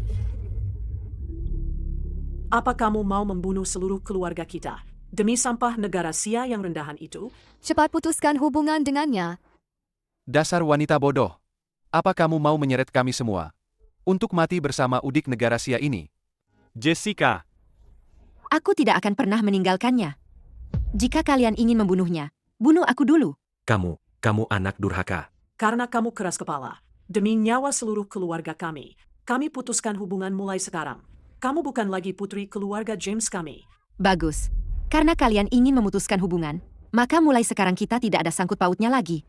apa kamu mau membunuh seluruh keluarga kita demi sampah negara Sia yang rendahan itu? Cepat putuskan hubungan dengannya. Dasar wanita bodoh. Apa kamu mau menyeret kami semua untuk mati bersama udik negara Sia ini? Jessica, Aku tidak akan pernah meninggalkannya. Jika kalian ingin membunuhnya, bunuh aku dulu. Kamu anak durhaka. Karena kamu keras kepala, demi nyawa seluruh keluarga kami putuskan hubungan mulai sekarang. Kamu bukan lagi putri keluarga James kami. Bagus. Karena kalian ingin memutuskan hubungan, maka mulai sekarang kita tidak ada sangkut pautnya lagi.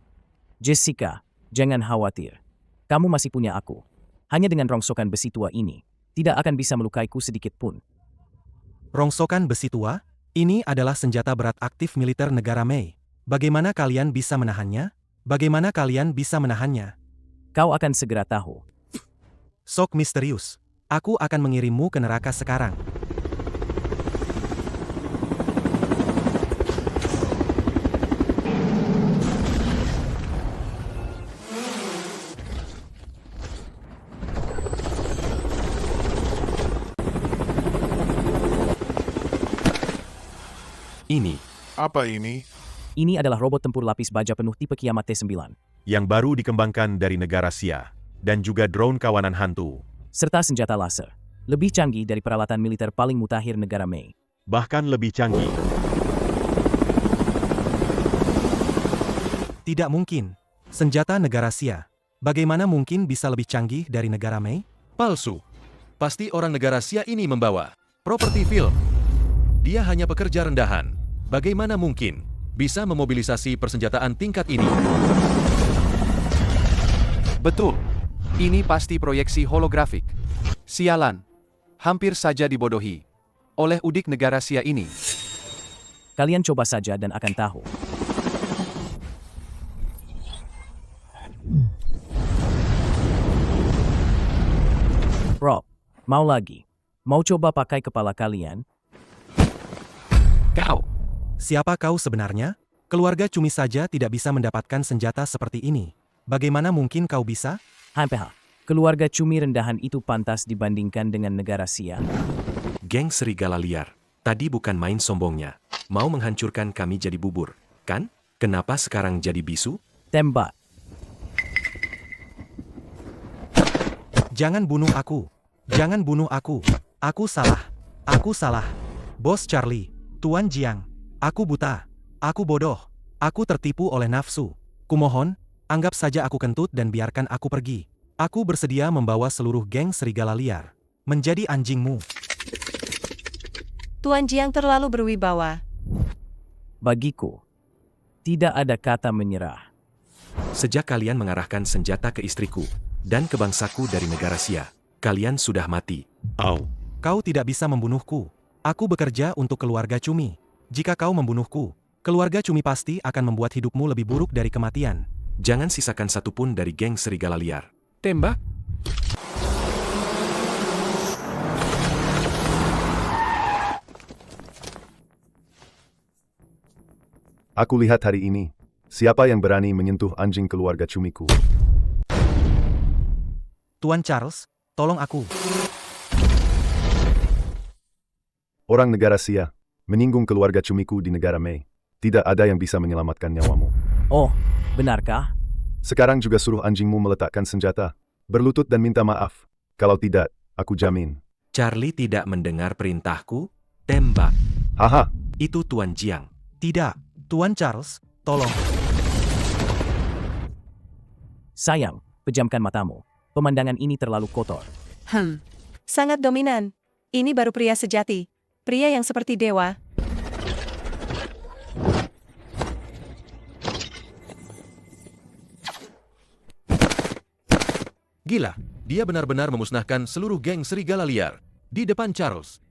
Jessica, jangan khawatir. Kamu masih punya aku. Hanya dengan rongsokan besi tua ini, tidak akan bisa melukaiku sedikit pun. Rongsokan besi tua? Ini adalah senjata berat aktif militer negara Mei. Bagaimana kalian bisa menahannya? Bagaimana kalian bisa menahannya? Kau akan segera tahu. Sok misterius. Aku akan mengirimmu ke neraka sekarang. Ini. Apa ini? Ini adalah robot tempur lapis baja penuh tipe Kiamat T9. Yang baru dikembangkan dari negara Sia, dan juga drone kawanan hantu. Serta senjata laser. Lebih canggih dari peralatan militer paling mutakhir negara Mei. Bahkan lebih canggih. Tidak mungkin. Senjata negara Sia. Bagaimana mungkin bisa lebih canggih dari negara Mei? Palsu. Pasti orang negara Sia ini membawa properti film. Dia hanya pekerja rendahan. Bagaimana mungkin bisa memobilisasi persenjataan tingkat ini? Betul. Ini pasti proyeksi holografik. Sialan. Hampir saja dibodohi oleh udik negara Sia ini. Kalian coba saja dan akan tahu. Rob, mau lagi? Mau coba pakai kepala kalian? Kau. Siapa kau sebenarnya? Keluarga Cumi saja tidak bisa mendapatkan senjata seperti ini. Bagaimana mungkin kau bisa? Hampir. Keluarga Cumi rendahan itu pantas dibandingkan dengan negara Sia. Geng serigala liar. Tadi bukan main sombongnya. Mau menghancurkan kami jadi bubur, kan? Kenapa sekarang jadi bisu? Tembak. Jangan bunuh aku. Jangan bunuh aku. Aku salah. Aku salah. Bos Charlie, Tuan Jiang. Aku buta. Aku bodoh. Aku tertipu oleh nafsu. Kumohon, anggap saja aku kentut dan biarkan aku pergi. Aku bersedia membawa seluruh geng serigala liar menjadi anjingmu. Tuan Jiang terlalu berwibawa. Bagiku, tidak ada kata menyerah. Sejak kalian mengarahkan senjata ke istriku dan ke bangsaku dari negara Sia, kalian sudah mati. Kau tidak bisa membunuhku. Aku bekerja untuk keluarga Cumi. Jika kau membunuhku, keluarga Cumi pasti akan membuat hidupmu lebih buruk dari kematian. Jangan sisakan satupun dari geng serigala liar. Tembak. Aku lihat hari ini, siapa yang berani menyentuh anjing keluarga Cumiku. Tuan Charles, tolong aku. Orang negara Sia, menyinggung keluarga cumiku di negara Mei. Tidak ada yang bisa menyelamatkan nyawamu. Oh, benarkah? Sekarang juga suruh anjingmu meletakkan senjata, berlutut dan minta maaf. Kalau tidak, aku jamin. Charlie tidak mendengar perintahku, tembak. Haha. Itu Tuan Jiang. Tidak, Tuan Charles, tolong. Sayang, pejamkan matamu. Pemandangan ini terlalu kotor. Sangat dominan. Ini baru pria sejati. Pria yang seperti dewa. Gila, dia benar-benar memusnahkan seluruh geng serigala liar di depan Charles.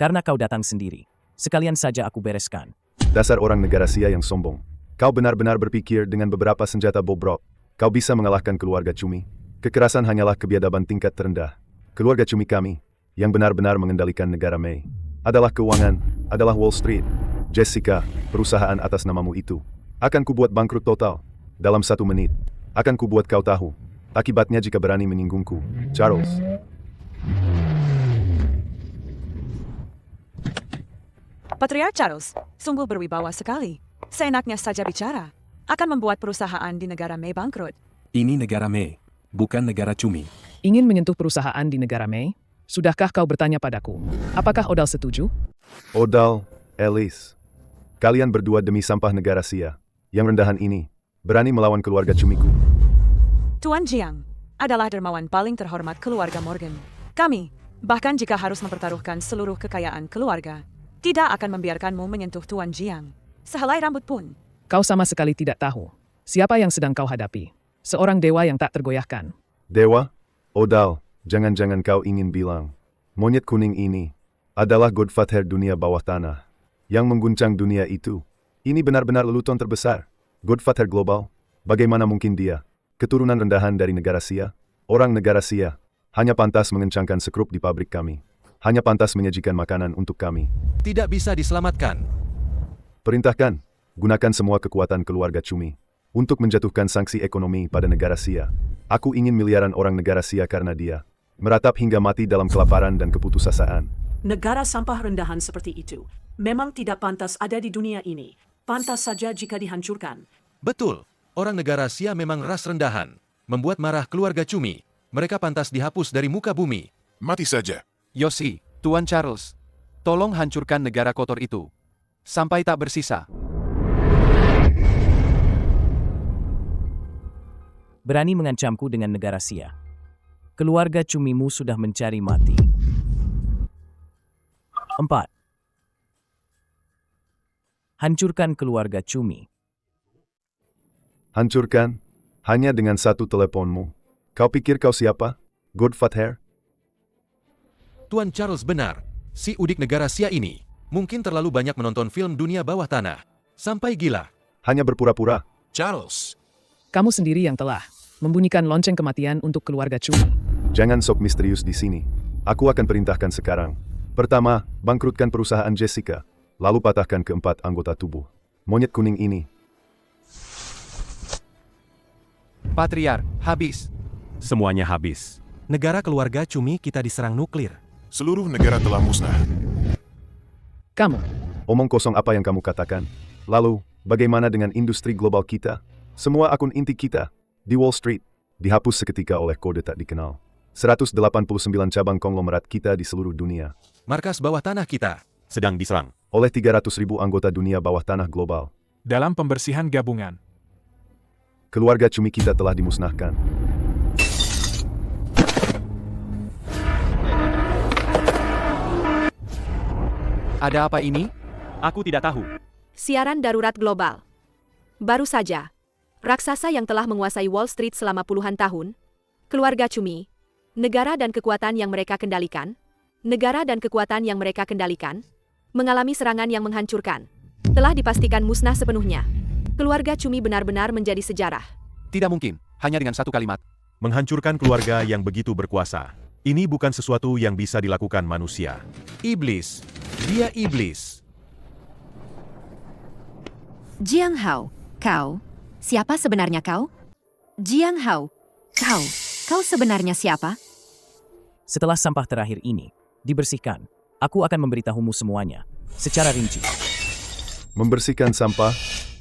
Karena kau datang sendiri, sekalian saja aku bereskan. Dasar orang negara Sia yang sombong. Kau benar-benar berpikir dengan beberapa senjata bobrok, kau bisa mengalahkan keluarga Cumi. Kekerasan hanyalah kebiadaban tingkat terendah. Keluarga Cumi kami, yang benar-benar mengendalikan negara Mei, adalah keuangan, adalah Wall Street. Jessica, perusahaan atas namamu itu, akan kubuat bangkrut total. Dalam 1 menit, akan kubuat kau tahu. Akibatnya jika berani menyinggungku, Charles. Patriark Charles, sungguh berwibawa sekali. Seenaknya saja bicara. Akan membuat perusahaan di negara Mei bangkrut. Ini negara Mei, bukan negara Cumi. Ingin menyentuh perusahaan di negara Mei? Sudahkah kau bertanya padaku? Apakah Odal setuju? Odal, Alice. Kalian berdua demi sampah negara Sia, yang rendahan ini, berani melawan keluarga Cumiku. Tuan Jiang adalah dermawan paling terhormat keluarga Morgan. Kami, bahkan jika harus mempertaruhkan seluruh kekayaan keluarga, tidak akan membiarkanmu menyentuh Tuan Jiang. Sehelai rambut pun. Kau sama sekali tidak tahu siapa yang sedang kau hadapi. Seorang dewa yang tak tergoyahkan. Dewa? Odal, jangan-jangan kau ingin bilang, monyet kuning ini adalah Godfather dunia bawah tanah yang mengguncang dunia itu. Ini benar-benar lelucon terbesar. Godfather global, bagaimana mungkin dia, keturunan rendahan dari negara Sia, orang negara Sia, hanya pantas mengencangkan sekrup di pabrik kami. Hanya pantas menyajikan makanan untuk kami. Tidak bisa diselamatkan. Perintahkan, gunakan semua kekuatan keluarga Cumi untuk menjatuhkan sanksi ekonomi pada negara Sia. Aku ingin miliaran orang negara Sia karena dia meratap hingga mati dalam kelaparan dan keputusasaan. Negara sampah rendahan seperti itu memang tidak pantas ada di dunia ini. Pantas saja jika dihancurkan. Betul, orang negara Sia memang ras rendahan. Membuat marah keluarga Cumi. Mereka pantas dihapus dari muka bumi. Mati saja. Yosi, Tuan Charles, tolong hancurkan negara kotor itu. Sampai tak bersisa. Berani mengancamku dengan negara Sia. Keluarga Cumimu sudah mencari mati. 4. Hancurkan keluarga Cumi. Hancurkan? Hanya dengan satu teleponmu. Kau pikir kau siapa? Godfather? Tuan Charles benar. Si udik negara Sia ini mungkin terlalu banyak menonton film dunia bawah tanah. Sampai gila. Hanya berpura-pura. Charles. Kamu sendiri yang telah membunyikan lonceng kematian untuk keluarga Cumi. Jangan sok misterius di sini. Aku akan perintahkan sekarang. Pertama, bangkrutkan perusahaan Jessica. Lalu patahkan keempat anggota tubuh monyet kuning ini. Patriark, habis. Semuanya habis. Negara keluarga Cumi kita diserang nuklir. Seluruh negara telah musnah. Kamu. Omong kosong apa yang kamu katakan? Lalu, bagaimana dengan industri global kita? Semua akun inti kita di Wall Street dihapus seketika oleh kode tak dikenal. 189 cabang konglomerat kita di seluruh dunia. Markas bawah tanah kita sedang diserang oleh 300.000 anggota dunia bawah tanah global. Dalam pembersihan gabungan. Keluarga Cumi kita telah dimusnahkan. Ada apa ini? Aku tidak tahu. Siaran darurat global. Baru saja, raksasa yang telah menguasai Wall Street selama puluhan tahun, keluarga Cumi, negara dan kekuatan yang mereka kendalikan, mengalami serangan yang menghancurkan. Telah dipastikan musnah sepenuhnya. Keluarga Cumi benar-benar menjadi sejarah. Tidak mungkin, hanya dengan satu kalimat. Menghancurkan keluarga yang begitu berkuasa. Ini bukan sesuatu yang bisa dilakukan manusia. Iblis. Dia iblis. Jiang Hao, kau? Siapa sebenarnya kau? Jiang Hao, kau sebenarnya siapa? Setelah sampah terakhir ini dibersihkan, Aku akan memberitahumu semuanya, secara rinci. Membersihkan sampah?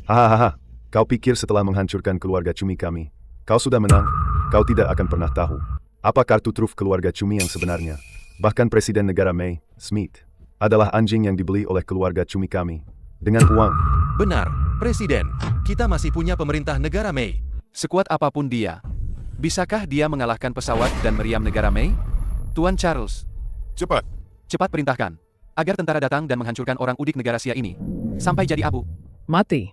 Hahaha, kau pikir setelah menghancurkan keluarga cumi kami, kau sudah menang? Kau tidak akan pernah tahu apa kartu truf keluarga cumi yang sebenarnya. Bahkan Presiden Negara May, Smith, adalah anjing yang dibeli oleh keluarga cumi kami. Dengan uang. Benar, Presiden. Kita masih punya pemerintah negara May. Sekuat apapun dia, bisakah dia mengalahkan pesawat dan meriam negara May? Tuan Charles. Cepat. Cepat perintahkan, agar tentara datang dan menghancurkan orang udik negara Sia ini, sampai jadi abu. Mati.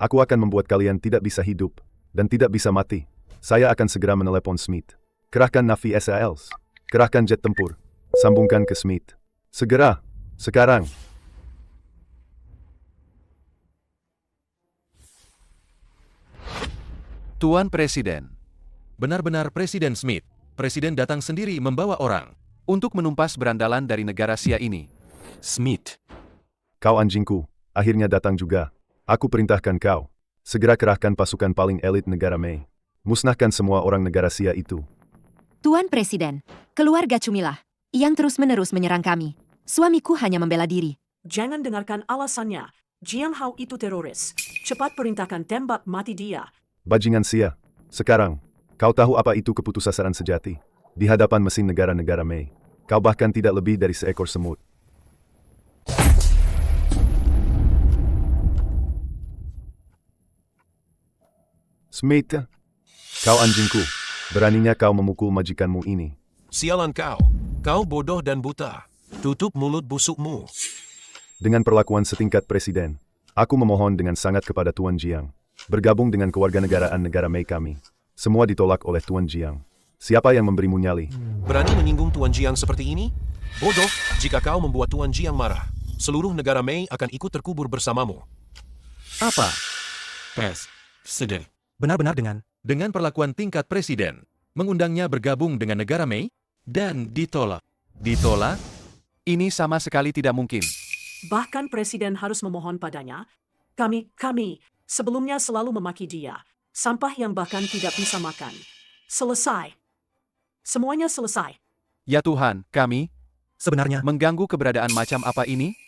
Aku akan membuat kalian tidak bisa hidup, dan tidak bisa mati. Saya akan segera menelepon Smith. Kerahkan Navi SALs. Kerahkan jet tempur. Sambungkan ke Smith. Segera. Sekarang. Tuan Presiden. Benar-benar Presiden Smith. Presiden datang sendiri membawa orang untuk menumpas berandalan dari negara Sia ini. Smith. Kau anjingku, akhirnya datang juga. Aku perintahkan kau. Segera kerahkan pasukan paling elit negara May. Musnahkan semua orang negara Sia itu. Tuan Presiden, keluarga Cumilah yang terus-menerus menyerang kami. Suamiku hanya membela diri. Jangan dengarkan alasannya. Jiang Hao itu teroris. Cepat perintahkan tembak mati dia. Bajingan Sia. Sekarang, kau tahu apa itu keputusasaan sejati? Di hadapan mesin negara-negara May, kau bahkan tidak lebih dari seekor semut. Smith, kau anjingku. Beraninya kau memukul majikanmu ini. Sialan kau. Kau bodoh dan buta. Tutup mulut busukmu. Dengan perlakuan setingkat presiden, aku memohon dengan sangat kepada Tuan Jiang. Bergabung dengan kewarganegaraan negara May kami. Semua ditolak oleh Tuan Jiang. Siapa yang memberimu nyali? Berani menyinggung Tuan Jiang seperti ini? Bodoh, jika kau membuat Tuan Jiang marah, seluruh negara May akan ikut terkubur bersamamu. Apa? Presiden. Benar-benar dengan perlakuan tingkat presiden, mengundangnya bergabung dengan negara May, dan ditolak. Ditolak? Ini sama sekali tidak mungkin. Bahkan Presiden harus memohon padanya. Kami, sebelumnya selalu memaki dia. Sampah yang bahkan tidak bisa makan. Selesai. Semuanya selesai. Ya Tuhan, kami sebenarnya mengganggu keberadaan macam apa ini?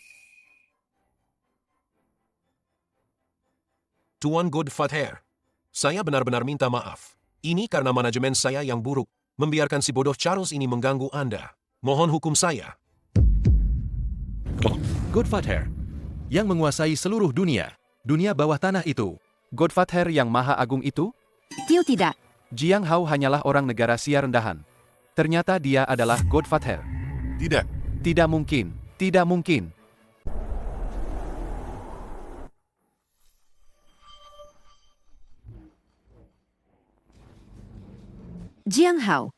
Tuan Godfather, saya benar-benar minta maaf. Ini karena manajemen saya yang buruk, membiarkan si bodoh Charles ini mengganggu Anda. Mohon hukum saya. Godfather, yang menguasai seluruh dunia, dunia bawah tanah itu. Godfather yang maha agung itu? Tidak. Jiang Hao hanyalah orang negara Sia rendahan. Ternyata dia adalah Godfather. Tidak. Tidak mungkin. Tidak mungkin. Jiang Hao,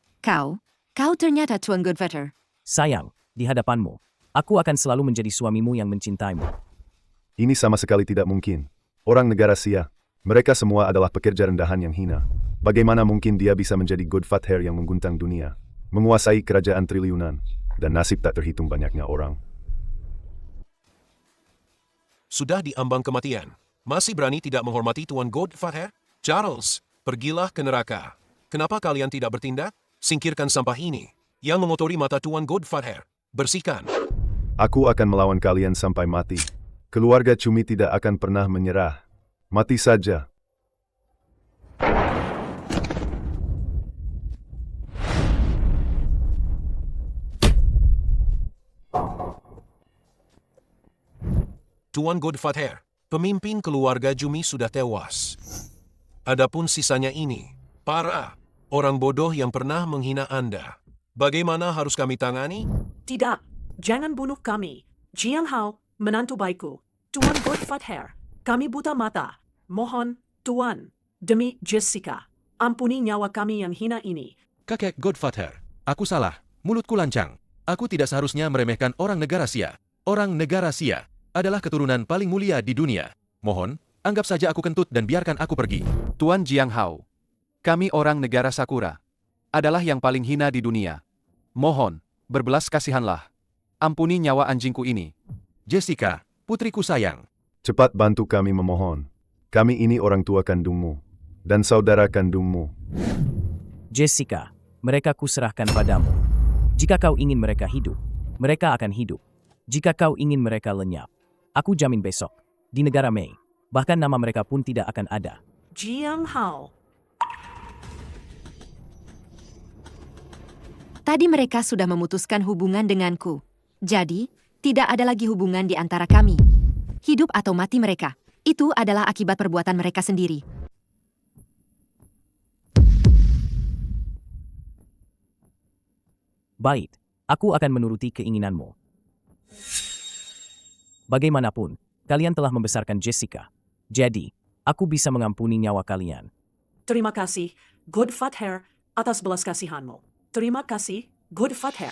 kau ternyata Tuan Godfather. Sayang, di hadapanmu, aku akan selalu menjadi suamimu yang mencintaimu. Ini sama sekali tidak mungkin. Orang negara Sia, mereka semua adalah pekerja rendahan yang hina. Bagaimana mungkin dia bisa menjadi Godfather yang mengguntang dunia, menguasai kerajaan triliunan, dan nasib tak terhitung banyaknya orang? Sudah di ambang kematian. Masih berani tidak menghormati Tuan Godfather? Charles, pergilah ke neraka. Kenapa kalian tidak bertindak? Singkirkan sampah ini, yang mengotori mata Tuan Godfather. Bersihkan. Aku akan melawan kalian sampai mati. Keluarga Cumi tidak akan pernah menyerah. Mati saja. Tuan Godfather, pemimpin keluarga Cumi sudah tewas. Adapun sisanya ini, para orang bodoh yang pernah menghina Anda. Bagaimana harus kami tangani? Tidak, jangan bunuh kami. Jiang Hao, menantu baikku. Tuan Godfather, kami buta mata. Mohon, Tuan, demi Jessica, ampuni nyawa kami yang hina ini. Kakek Godfather, aku salah, mulutku lancang. Aku tidak seharusnya meremehkan orang negara Sia. Orang negara Sia adalah keturunan paling mulia di dunia. Mohon, anggap saja aku kentut dan biarkan aku pergi. Tuan Jiang Hao, kami orang negara Sakura adalah yang paling hina di dunia. Mohon, berbelas kasihanlah. Ampuni nyawa anjingku ini. Jessica, putriku sayang. Cepat bantu kami memohon. Kami ini orang tua kandungmu dan saudara kandungmu. Jessica, mereka kuserahkan padamu. Jika kau ingin mereka hidup, mereka akan hidup. Jika kau ingin mereka lenyap, aku jamin besok, di negara Mei, bahkan nama mereka pun tidak akan ada. Jiang Hao. Tadi mereka sudah memutuskan hubungan denganku. Jadi, tidak ada lagi hubungan di antara kami. Hidup atau mati mereka, itu adalah akibat perbuatan mereka sendiri. Baik, aku akan menuruti keinginanmu. Bagaimanapun, kalian telah membesarkan Jessica. Jadi, aku bisa mengampuni nyawa kalian. Terima kasih, Godfather, atas belas kasihanmu. Terima kasih, Godfather.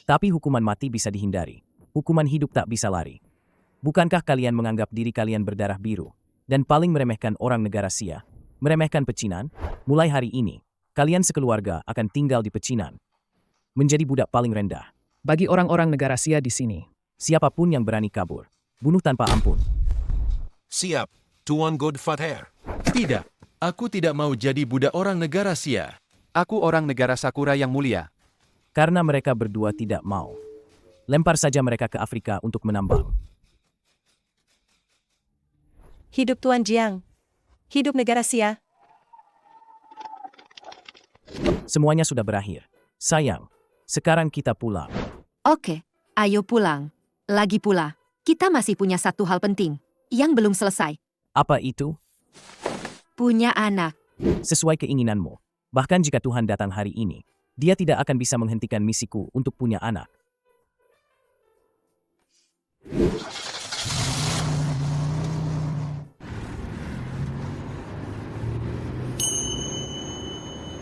Tapi hukuman mati bisa dihindari. Hukuman hidup tak bisa lari. Bukankah kalian menganggap diri kalian berdarah biru dan paling meremehkan orang negara Sia? Meremehkan pecinan? Mulai hari ini, kalian sekeluarga akan tinggal di pecinan. Menjadi budak paling rendah. Bagi orang-orang negara Sia di sini, siapapun yang berani kabur, bunuh tanpa ampun. Siap, Tuan Godfather. Tidak, aku tidak mau jadi budak orang negara Sia. Aku orang negara Sakura yang mulia. Karena mereka berdua tidak mau. Lempar saja mereka ke Afrika untuk menambang. Hidup Tuan Jiang. Hidup negara Sia. Semuanya sudah berakhir. Sayang, sekarang kita pulang. Oke, ayo pulang. Lagi pula, kita masih punya satu hal penting yang belum selesai. Apa itu? Punya anak. Sesuai keinginanmu. Bahkan jika Tuhan datang hari ini, dia tidak akan bisa menghentikan misiku untuk punya anak.